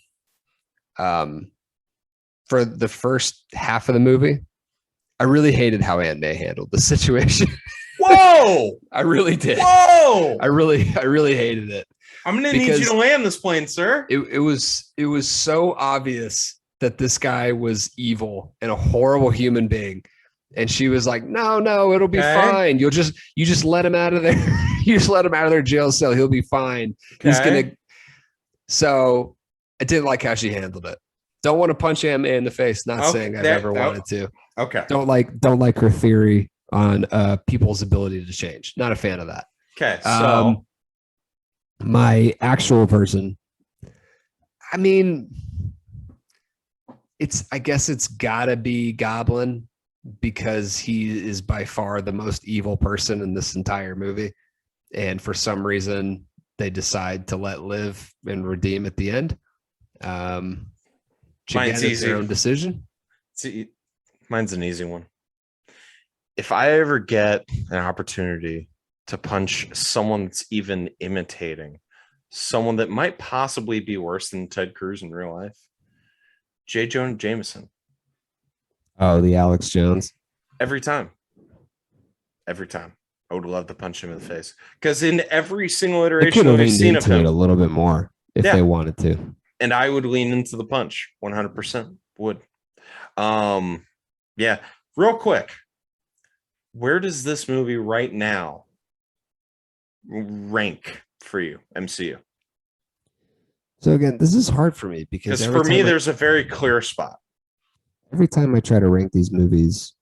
Speaker 2: For the first half of the movie, I really hated how Aunt May handled the situation.
Speaker 1: Whoa!
Speaker 2: I really did.
Speaker 1: Whoa! No,
Speaker 2: I really hated it.
Speaker 1: I'm gonna need you to land this plane, sir.
Speaker 2: It was so obvious that this guy was evil and a horrible human being. And she was like, no, it'll be fine. You just let him out of there. You just let him out of their jail cell. He'll be fine. He's gonna. So I didn't like how she handled it. Don't want to punch him in the face. Not saying I've ever wanted to.
Speaker 1: Okay.
Speaker 2: Don't like her theory on people's ability to change. Not a fan of that.
Speaker 1: Okay. So
Speaker 2: my actual version, I mean, I guess it's gotta be Goblin because he is by far the most evil person in this entire movie. And for some reason, they decide to let live and redeem at the end.
Speaker 1: Mine's easy.
Speaker 2: Their own decision.
Speaker 1: Mine's an easy one. If I ever get an opportunity to punch someone that's even imitating someone that might possibly be worse than Ted Cruz in real life, J. Jonah Jameson.
Speaker 2: Oh, the Alex Jones.
Speaker 1: Every time. I would love to punch him in the face because in every single iteration that we've seen of him,
Speaker 2: a little bit more if they wanted to.
Speaker 1: And I would lean into the punch 100% would. Yeah, real quick. Where does this movie right now rank for you, MCU?
Speaker 2: So again, this is hard for me because
Speaker 1: for me, there's a very clear spot.
Speaker 2: Every time I try to rank these movies,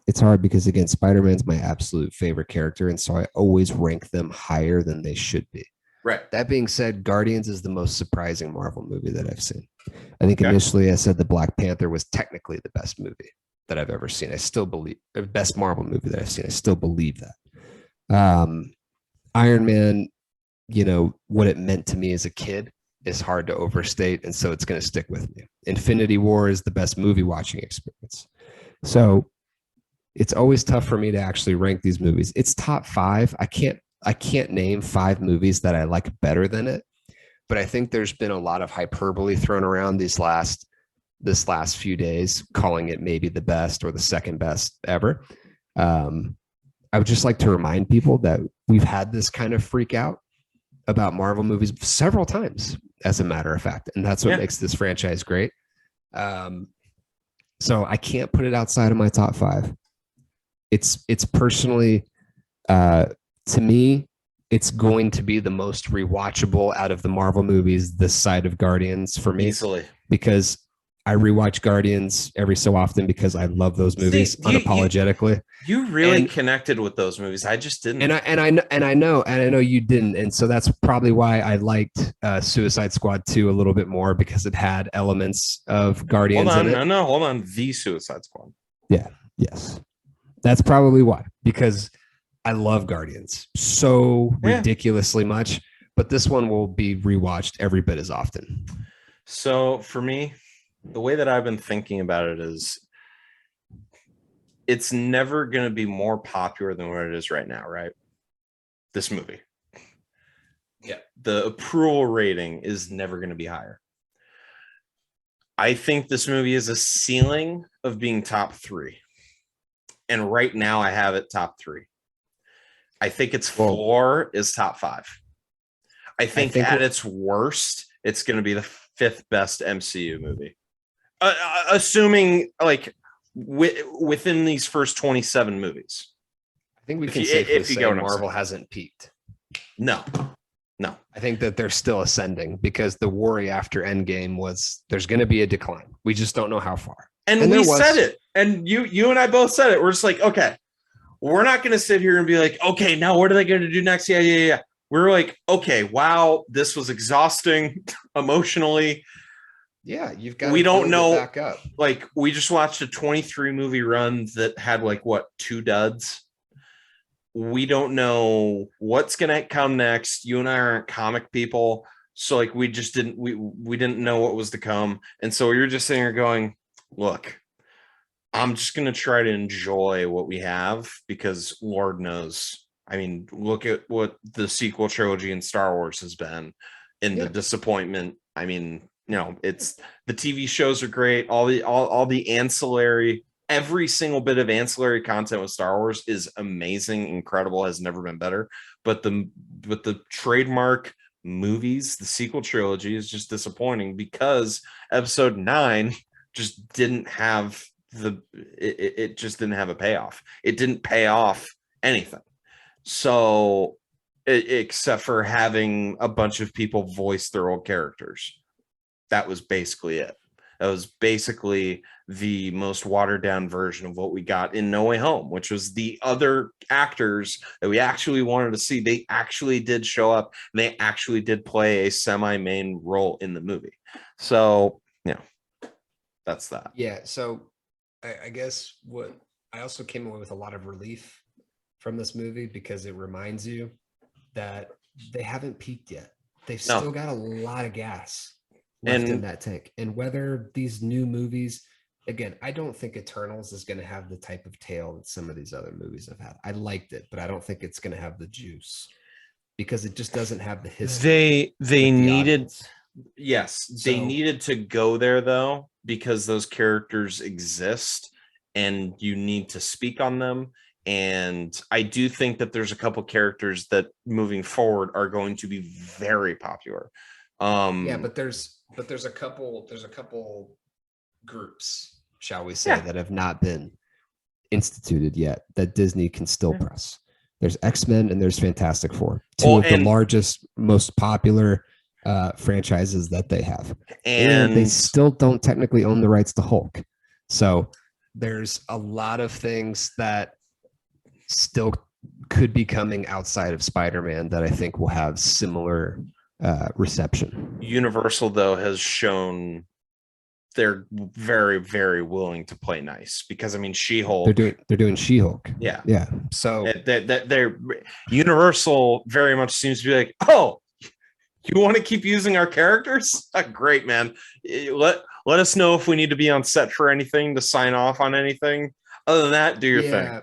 Speaker 2: it's hard because again, Spider-Man's my absolute favorite character, and so I always rank them higher than they should be.
Speaker 1: Right.
Speaker 2: That being said, Guardians is the most surprising Marvel movie that I've seen. I think initially I said the Black Panther was technically the best movie that I've ever seen. I still believe the best Marvel movie that I've seen. I still believe that. Iron Man, what it meant to me as a kid is hard to overstate, and so it's going to stick with me. Infinity War is the best movie watching experience. So it's always tough for me to actually rank these movies. It's top 5. I can't name 5 movies that I like better than it, but I think there's been a lot of hyperbole thrown around this last few days, calling it maybe the best or the second best ever. I would just like to remind people that we've had this kind of freak out about Marvel movies several times, as a matter of fact, and that's what makes this franchise great. So I can't put it outside of my top 5. It's personally, to me, it's going to be the most rewatchable out of the Marvel movies this side of Guardians for me.
Speaker 1: Easily.
Speaker 2: Because I rewatch Guardians every so often because I love those movies unapologetically.
Speaker 1: You really connected with those movies. I just didn't.
Speaker 2: And I know you didn't. And so that's probably why I liked Suicide Squad 2 a little bit more, because it had elements of Guardians in it.
Speaker 1: Hold on. The Suicide Squad.
Speaker 2: Yeah. Yes. That's probably why, because I love Guardians so ridiculously much, but this one will be rewatched every bit as often.
Speaker 1: So for me, the way that I've been thinking about it is it's never going to be more popular than what it is right now, right? This movie. Yeah. The approval rating is never going to be higher. I think this movie is a ceiling of being top 3. And right now I have it top 3. I think its floor is top 5. I think at its worst, it's going to be the 5th best MCU movie. Assuming like within these first 27 movies.
Speaker 2: I think we can safely say Marvel hasn't peaked.
Speaker 1: No.
Speaker 2: I think that they're still ascending, because the worry after Endgame was there's going to be a decline. We just don't know how far.
Speaker 1: And we said it. And you and I both said it. We're just like, okay, we're not going to sit here and be like, okay, now what are they going to do next? Yeah. We're like, okay, wow, this was exhausting emotionally.
Speaker 2: Yeah, you've got.
Speaker 1: We don't know.
Speaker 2: Back up.
Speaker 1: Like, we just watched a 23 movie run that had 2 duds. We don't know what's gonna come next. You and I aren't comic people, so we just didn't. We didn't know what was to come, and so you're just sitting here going, "Look, I'm just gonna try to enjoy what we have, because Lord knows. I mean, look at what the sequel trilogy in Star Wars has been, and the disappointment. I mean." It's the TV shows are great. All the ancillary every single bit of ancillary content with Star Wars is amazing, incredible, has never been better. But the trademark movies, the sequel trilogy, is just disappointing because Episode 9 just didn't have it just didn't have a payoff. It didn't pay off anything. So except for having a bunch of people voice their old characters. That was basically it. That was basically the most watered down version of what we got in No Way Home, which was the other actors that we actually wanted to see. They actually did show up. And they actually did play a semi-main role in the movie. So, yeah, that's that.
Speaker 2: Yeah. So I guess what I also came away with a lot of relief from this movie because it reminds you that they haven't peaked yet. They've still got a lot of gas left in that tank. And whether these new movies, again, I don't think Eternals is going to have the type of tale that some of these other movies have had. I liked it, but I don't think it's going to have the juice because it just doesn't have the history.
Speaker 1: They needed
Speaker 2: audience.
Speaker 1: Yes, they needed to go there though, because those characters exist and you need to speak on them. And I do think that there's a couple characters that moving forward are going to be very popular.
Speaker 2: But there's a couple groups, shall we say, that have not been instituted yet that Disney can still press. There's X-Men and there's Fantastic Four, two of the largest, most popular franchises that they have, and they still don't technically own the rights to Hulk. So there's a lot of things that still could be coming outside of Spider-Man that I think will have similar reception.
Speaker 1: Universal though has shown they're very, very willing to play nice because I mean She-Hulk.
Speaker 2: They're doing She-Hulk.
Speaker 1: Yeah.
Speaker 2: So
Speaker 1: they're Universal very much seems to be like, oh, you want to keep using our characters? Great, man. Let us know if we need to be on set for anything, to sign off on anything. Other than that, do your thing.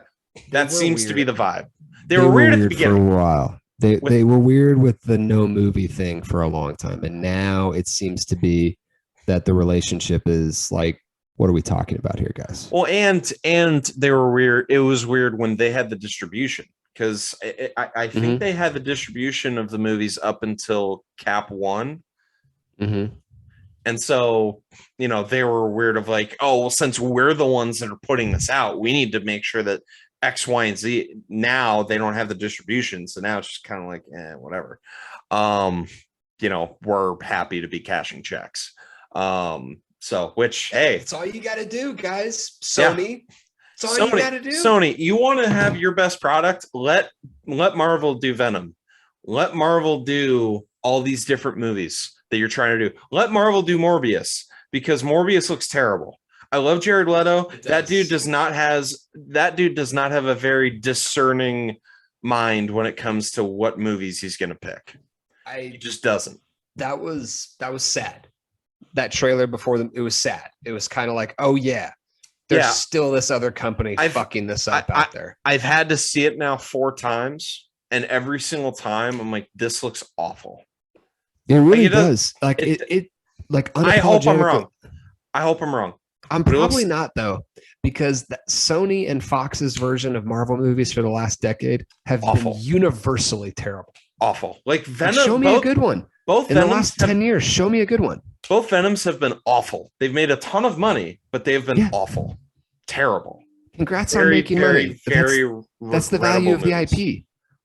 Speaker 1: That seems to be the vibe. They were weird at the beginning
Speaker 2: for a while. They were weird with the no movie thing for a long time, and now it seems to be that the relationship is like, what are we talking about here, guys?
Speaker 1: Well, and they were weird. It was weird when they had the distribution. Because I think they had the distribution of the movies up until Cap 1. And so, you know, they were weird of like, oh, well, since we're the ones that are putting this out, we need to make sure that X, Y, and Z. Now they don't have the distribution. So now it's just kind of like, whatever. You know, we're happy to be cashing checks. So, which, hey.
Speaker 2: It's all you got to do, guys. Sony. Yeah. That's all you gotta do.
Speaker 1: Sony, you want to have your best product? Let Marvel do Venom. Let Marvel do all these different movies that you're trying to do. Let Marvel do Morbius because Morbius looks terrible. I love Jared Leto. That dude does not have a very discerning mind when it comes to what movies he's going to pick. He just doesn't.
Speaker 2: That was sad. That trailer before it was sad. It was kind of like, oh yeah. There's still this other company fucking this up out there.
Speaker 1: I've had to see it now 4 times, and every single time I'm like, this looks awful.
Speaker 2: It really does. Like it like
Speaker 1: I hope I'm wrong.
Speaker 2: I'm probably not though, because Sony and Fox's version of Marvel movies for the last decade have been universally terrible.
Speaker 1: Awful. Like Venom.
Speaker 2: Show me a good one.
Speaker 1: Both
Speaker 2: in the last 10 years. Show me a good one.
Speaker 1: Both Venoms have been awful. They've made a ton of money, but they have been awful. Terrible.
Speaker 2: Congrats on making money. That's the value of the IP. It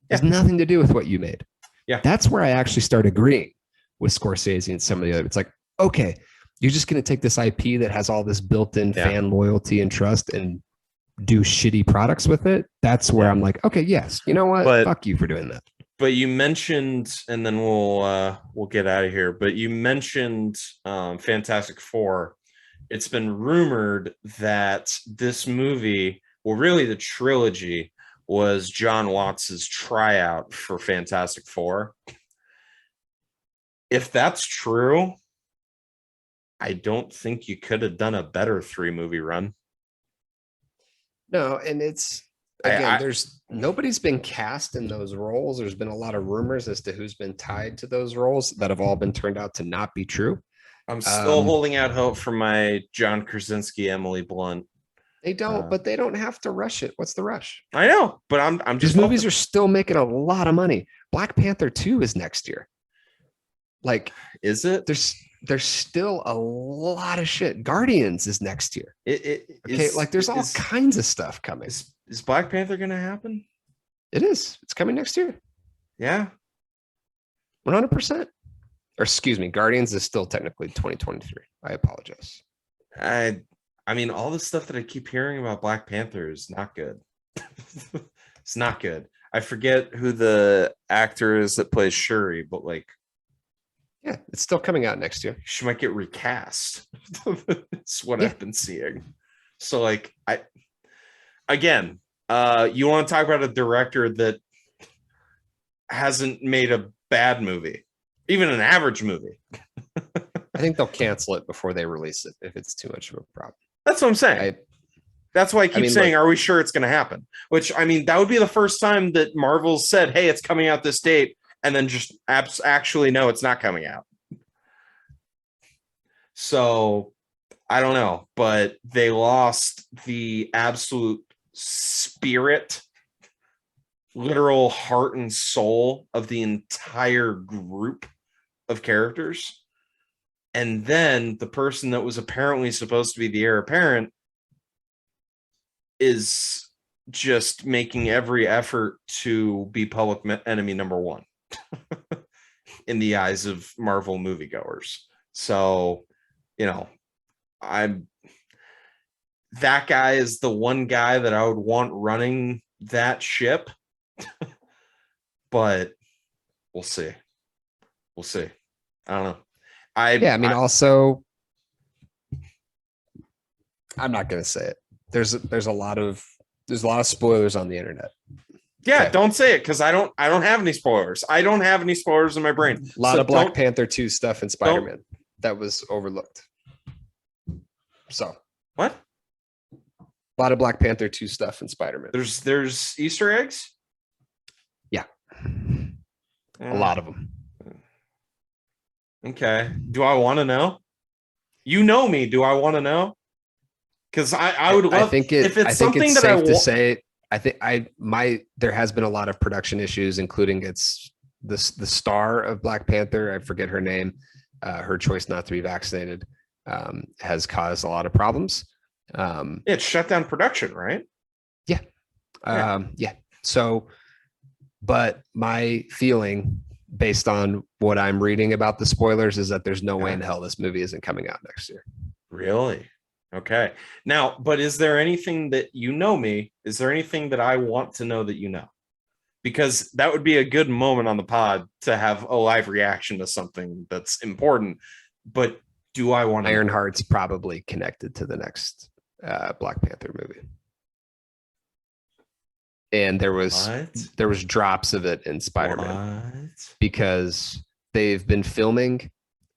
Speaker 2: has nothing to do with what you made.
Speaker 1: Yeah.
Speaker 2: That's where I actually start agreeing with Scorsese and some of the other. It's like, okay, you're just going to take this IP that has all this built-in fan loyalty and trust and do shitty products with it. That's where I'm like, okay, yes. You know what? Fuck you for doing that.
Speaker 1: But you mentioned, and then we'll get out of here. But you mentioned Fantastic Four. It's been rumored that this movie, well, really the trilogy, was John Watts' tryout for Fantastic Four. If that's true, I don't think you could have done a better 3-movie run.
Speaker 2: No, and it's again, there's nobody's been cast in those roles. There's been a lot of rumors as to who's been tied to those roles that have all been turned out to not be true.
Speaker 1: I'm still holding out hope for my John Krasinski, Emily Blunt
Speaker 2: They don't, but they don't have to rush it. What's the rush?
Speaker 1: I know, but I'm just
Speaker 2: These movies are still making a lot of money. Black Panther 2 is next year. Like,
Speaker 1: is it?
Speaker 2: There's still a lot of shit. Guardians is next year. There's all kinds of stuff coming.
Speaker 1: Is Black Panther gonna happen?
Speaker 2: It is. It's coming next year.
Speaker 1: Yeah.
Speaker 2: 100%. Or excuse me, Guardians is still technically 2023. I apologize.
Speaker 1: I mean, all the stuff that I keep hearing about Black Panther is not good. It's not good. I forget who the actor is that plays Shuri, but like,
Speaker 2: yeah, it's still coming out next year.
Speaker 1: She might get recast. It's what I've been seeing. So like, you want to talk about a director that hasn't made a bad movie, even an average movie.
Speaker 2: I think they'll cancel it before they release it if it's too much of a problem.
Speaker 1: That's what I'm saying. That's why I keep saying, are we sure it's going to happen? Which, I mean, that would be the first time that Marvel said, hey, it's coming out this date, and then just actually, no, it's not coming out. So, I don't know, but they lost the absolute spirit, literal heart and soul of the entire group of characters. And then the person that was apparently supposed to be the heir apparent is just making every effort to be public enemy number one in the eyes of Marvel moviegoers. So, that guy is the one guy that I would want running that ship. But we'll see. I don't know. Also, I'm not going to say it. There's a lot of spoilers on the internet. Yeah, okay. Don't say it because I don't have any spoilers. I don't have any spoilers in my brain.
Speaker 2: A lot of Black Panther 2 stuff in Spider-Man that was overlooked. So
Speaker 1: what?
Speaker 2: A lot of Black Panther 2 stuff in Spider-Man.
Speaker 1: There's Easter eggs?
Speaker 2: Yeah. A lot of them.
Speaker 1: Okay. Do I want to know? You know me. Do I want to know? Because I would love.
Speaker 2: I think it's something that safe to say. There has been a lot of production issues, including the star of Black Panther. I forget her name. Her choice not to be vaccinated has caused a lot of problems.
Speaker 1: It shut down production, right?
Speaker 2: Yeah. Yeah. So, but my feeling, based on what I'm reading about the spoilers, is that there's no way in hell this movie isn't coming out next year.
Speaker 1: Really? Okay. Now, but is there anything that me? Is there anything that I want to know that you know? Because that would be a good moment on the pod to have a live reaction to something that's important. But do I want to?
Speaker 2: Ironheart's probably connected to the next Black Panther movie. And there was drops of it in Spider-Man because they've been filming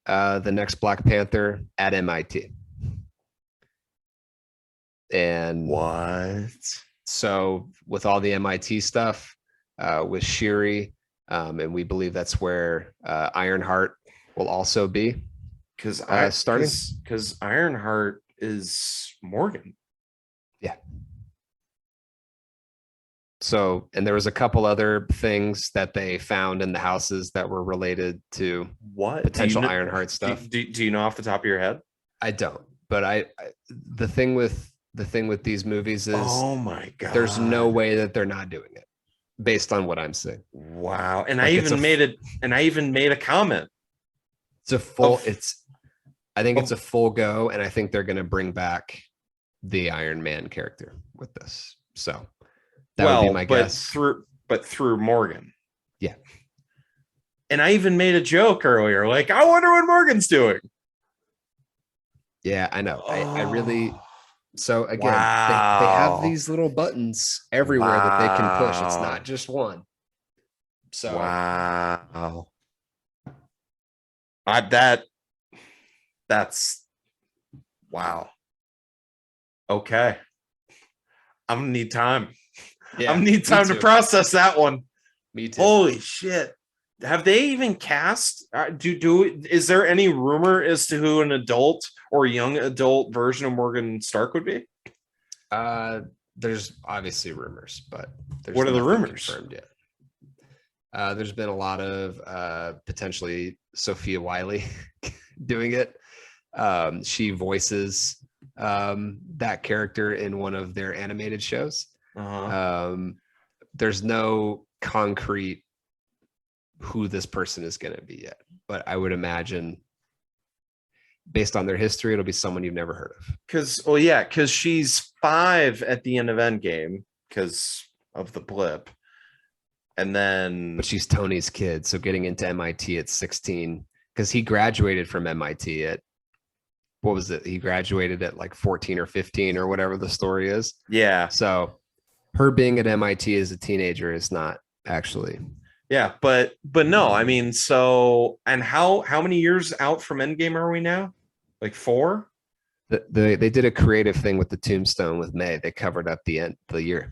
Speaker 2: the next Black Panther at MIT. And so with all the MIT stuff with Shuri, and we believe that's where Ironheart will also be
Speaker 1: because Ironheart is Morgan.
Speaker 2: Yeah. So, and there was a couple other things that they found in the houses that were related to potential Ironheart stuff.
Speaker 1: Do you know off the top of your head?
Speaker 2: I don't, but the thing with these movies is,
Speaker 1: oh my god,
Speaker 2: there's no way that they're not doing it based on what I'm seeing.
Speaker 1: Wow. And I even made a comment.
Speaker 2: It's a full it's a full go, and I think they're going to bring back the Iron Man character with this. So that would be my guess.
Speaker 1: Through Morgan.
Speaker 2: Yeah.
Speaker 1: And I even made a joke earlier, like, I wonder what Morgan's doing.
Speaker 2: Yeah, I know. I really. So again, they have these little buttons everywhere that they can push. It's not just one. So
Speaker 1: wow. That's wow. Okay. I'm gonna need time.
Speaker 2: Yeah,
Speaker 1: I'm gonna need time to process that one.
Speaker 2: Me too.
Speaker 1: Holy shit. Have they even cast? Is there any rumor as to who an adult or young adult version of Morgan Stark would be?
Speaker 2: There's obviously rumors, but there's
Speaker 1: What are the
Speaker 2: nothing
Speaker 1: rumors?
Speaker 2: confirmed yet. There's been a lot of potentially Sophia Wiley doing it. She voices that character in one of their animated shows. There's no concrete who this person is going to be yet, but I would imagine based on their history, it'll be someone you've never heard of.
Speaker 1: Because she's 5 at the end of Endgame because of the blip. And then
Speaker 2: But she's Tony's kid, so getting into MIT at 16, because he graduated from MIT at, what was it? He graduated at like 14 or 15 or whatever the story is.
Speaker 1: yeah.
Speaker 2: So her being at MIT as a teenager is not actually.
Speaker 1: Yeah, but no, I mean, so and how many years out from Endgame are we now? Like 4?
Speaker 2: They did a creative thing with the tombstone with May. They covered up the end of the year.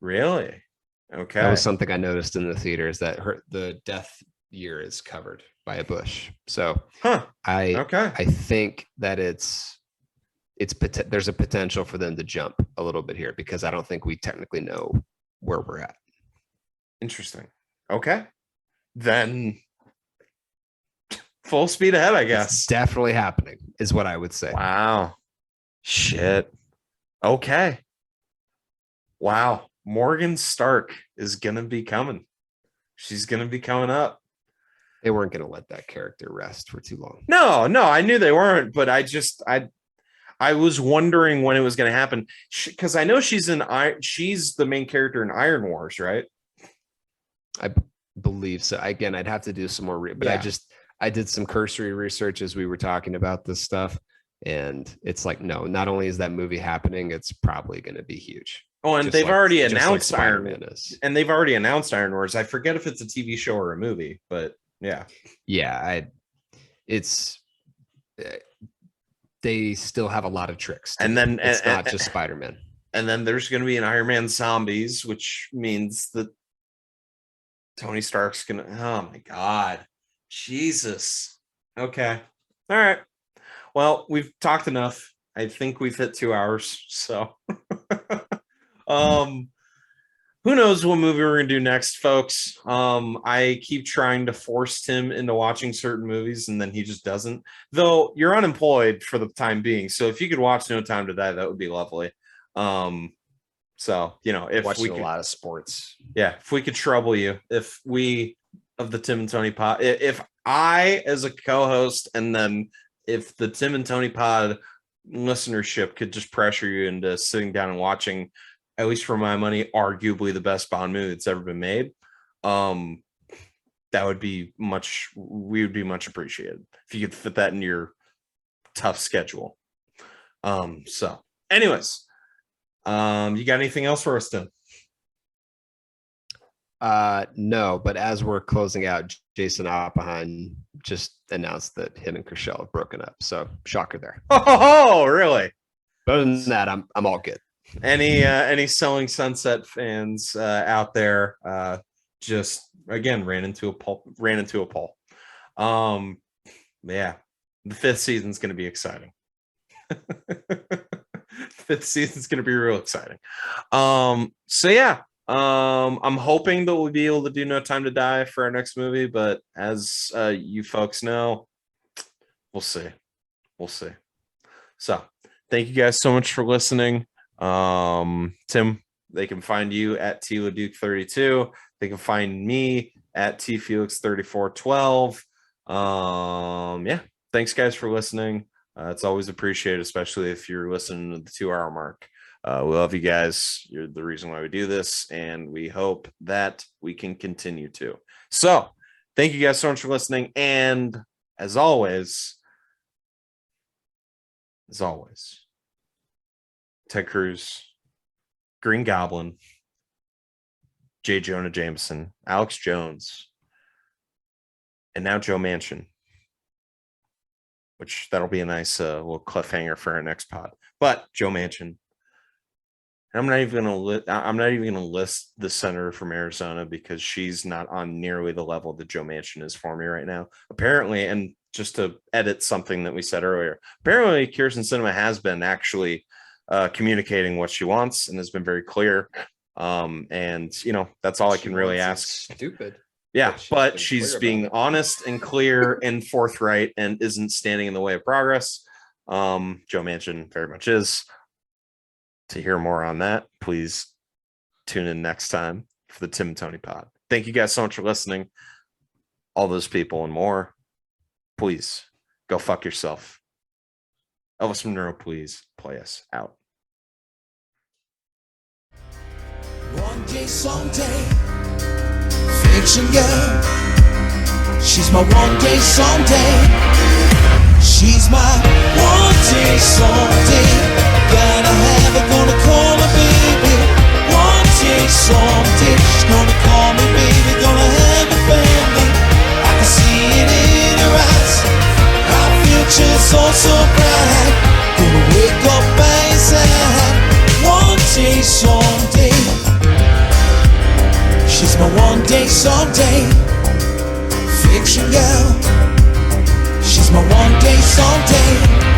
Speaker 1: Really? Okay.
Speaker 2: That was something I noticed in the theater, is that the death year is covered by a bush. So I think that there's a potential for them to jump a little bit here, because I don't think we technically know where we're at.
Speaker 1: Interesting. Okay. Then full speed ahead, I guess.
Speaker 2: It's definitely happening is what I would say.
Speaker 1: Wow. Shit. Okay. Wow. Morgan Stark is going to be coming. She's going to be coming up.
Speaker 2: They weren't going to let that character rest for too long.
Speaker 1: No, I knew they weren't, but I was wondering when it was going to happen, because I know she's the main character in Iron Wars, right?
Speaker 2: I believe so. Again, I'd have to do some more, but
Speaker 1: Yeah.
Speaker 2: I did some cursory research as we were talking about this stuff, and it's like, no, not only is that movie happening, it's probably going to be huge.
Speaker 1: Oh, and they've already announced Iron
Speaker 2: Man is.
Speaker 1: And they've already announced Iron Wars. I forget if it's a TV show or a movie, but yeah.
Speaker 2: They still have a lot of tricks.
Speaker 1: And then
Speaker 2: it's not just Spider-Man.
Speaker 1: And then there's going to be an Iron Man Zombies, which means that Tony Stark's going to, oh my God, Jesus. Okay. All right. Well, we've talked enough. I think we've hit 2 hours. So, who knows what movie we're gonna do next, folks. I keep trying to force Tim into watching certain movies, and then he just doesn't. Though you're unemployed for the time being, so if you could watch No Time to Die, that would be lovely. So if
Speaker 2: watching a lot of sports,
Speaker 1: if we could trouble you, if we of the Tim and Tony Pod, if I as a co-host, and then if the Tim and Tony Pod listenership could just pressure you into sitting down and watching, at least for my money, arguably the best Bond movie that's ever been made, we would be much appreciated if you could fit that into your tough schedule. So anyways, you got anything else for us, Tim?
Speaker 2: No, but as we're closing out, Jason Oppenheim just announced that him and Chriselle have broken up. So shocker there.
Speaker 1: Oh, really?
Speaker 2: But other than that, I'm all good.
Speaker 1: Any Selling Sunset fans out there, just again ran into a pole. Yeah, the 5th season's going to be exciting. 5th season's going to be real exciting. So yeah, I'm hoping that we'll be able to do No Time to Die for our next movie, but as you folks know, we'll see. So thank you guys so much for listening. Tim, they can find you at LeDuc32. They can find me at Felix3412. Yeah, thanks guys for listening. It's always appreciated, especially if you're listening to the 2-hour mark. We love you guys. You're the reason why we do this, and we hope that we can continue to. So thank you guys so much for listening. And as always, Ted Cruz, Green Goblin, J. Jonah Jameson, Alex Jones, and now Joe Manchin, which that'll be a nice little cliffhanger for our next pod. But Joe Manchin. I'm not even gonna list the senator from Arizona, because she's not on nearly the level that Joe Manchin is for me right now. Apparently, and just to edit something that we said earlier, apparently Kirsten Sinema has been actually communicating what she wants and has been very clear. And that's all I can really ask.
Speaker 2: Stupid.
Speaker 1: Yeah, but she's being honest and clear and forthright and isn't standing in the way of progress. Joe Manchin very much is. To hear more on that, please tune in next time for the Tim and Tony pod. Thank you guys so much for listening. All those people and more, please go fuck yourself. Elvis Monroe, please play us out.
Speaker 3: One day, someday, fiction girl. She's my one day, someday. She's my one day, someday. Gotta have her, gonna call her baby. One day, someday. She's gonna call me baby, gonna have a family. I can see it in her eyes. Our future's all so bright. Gonna wake up by his side. One day, someday. She's my one day, someday. Fiction girl. She's my one day, someday.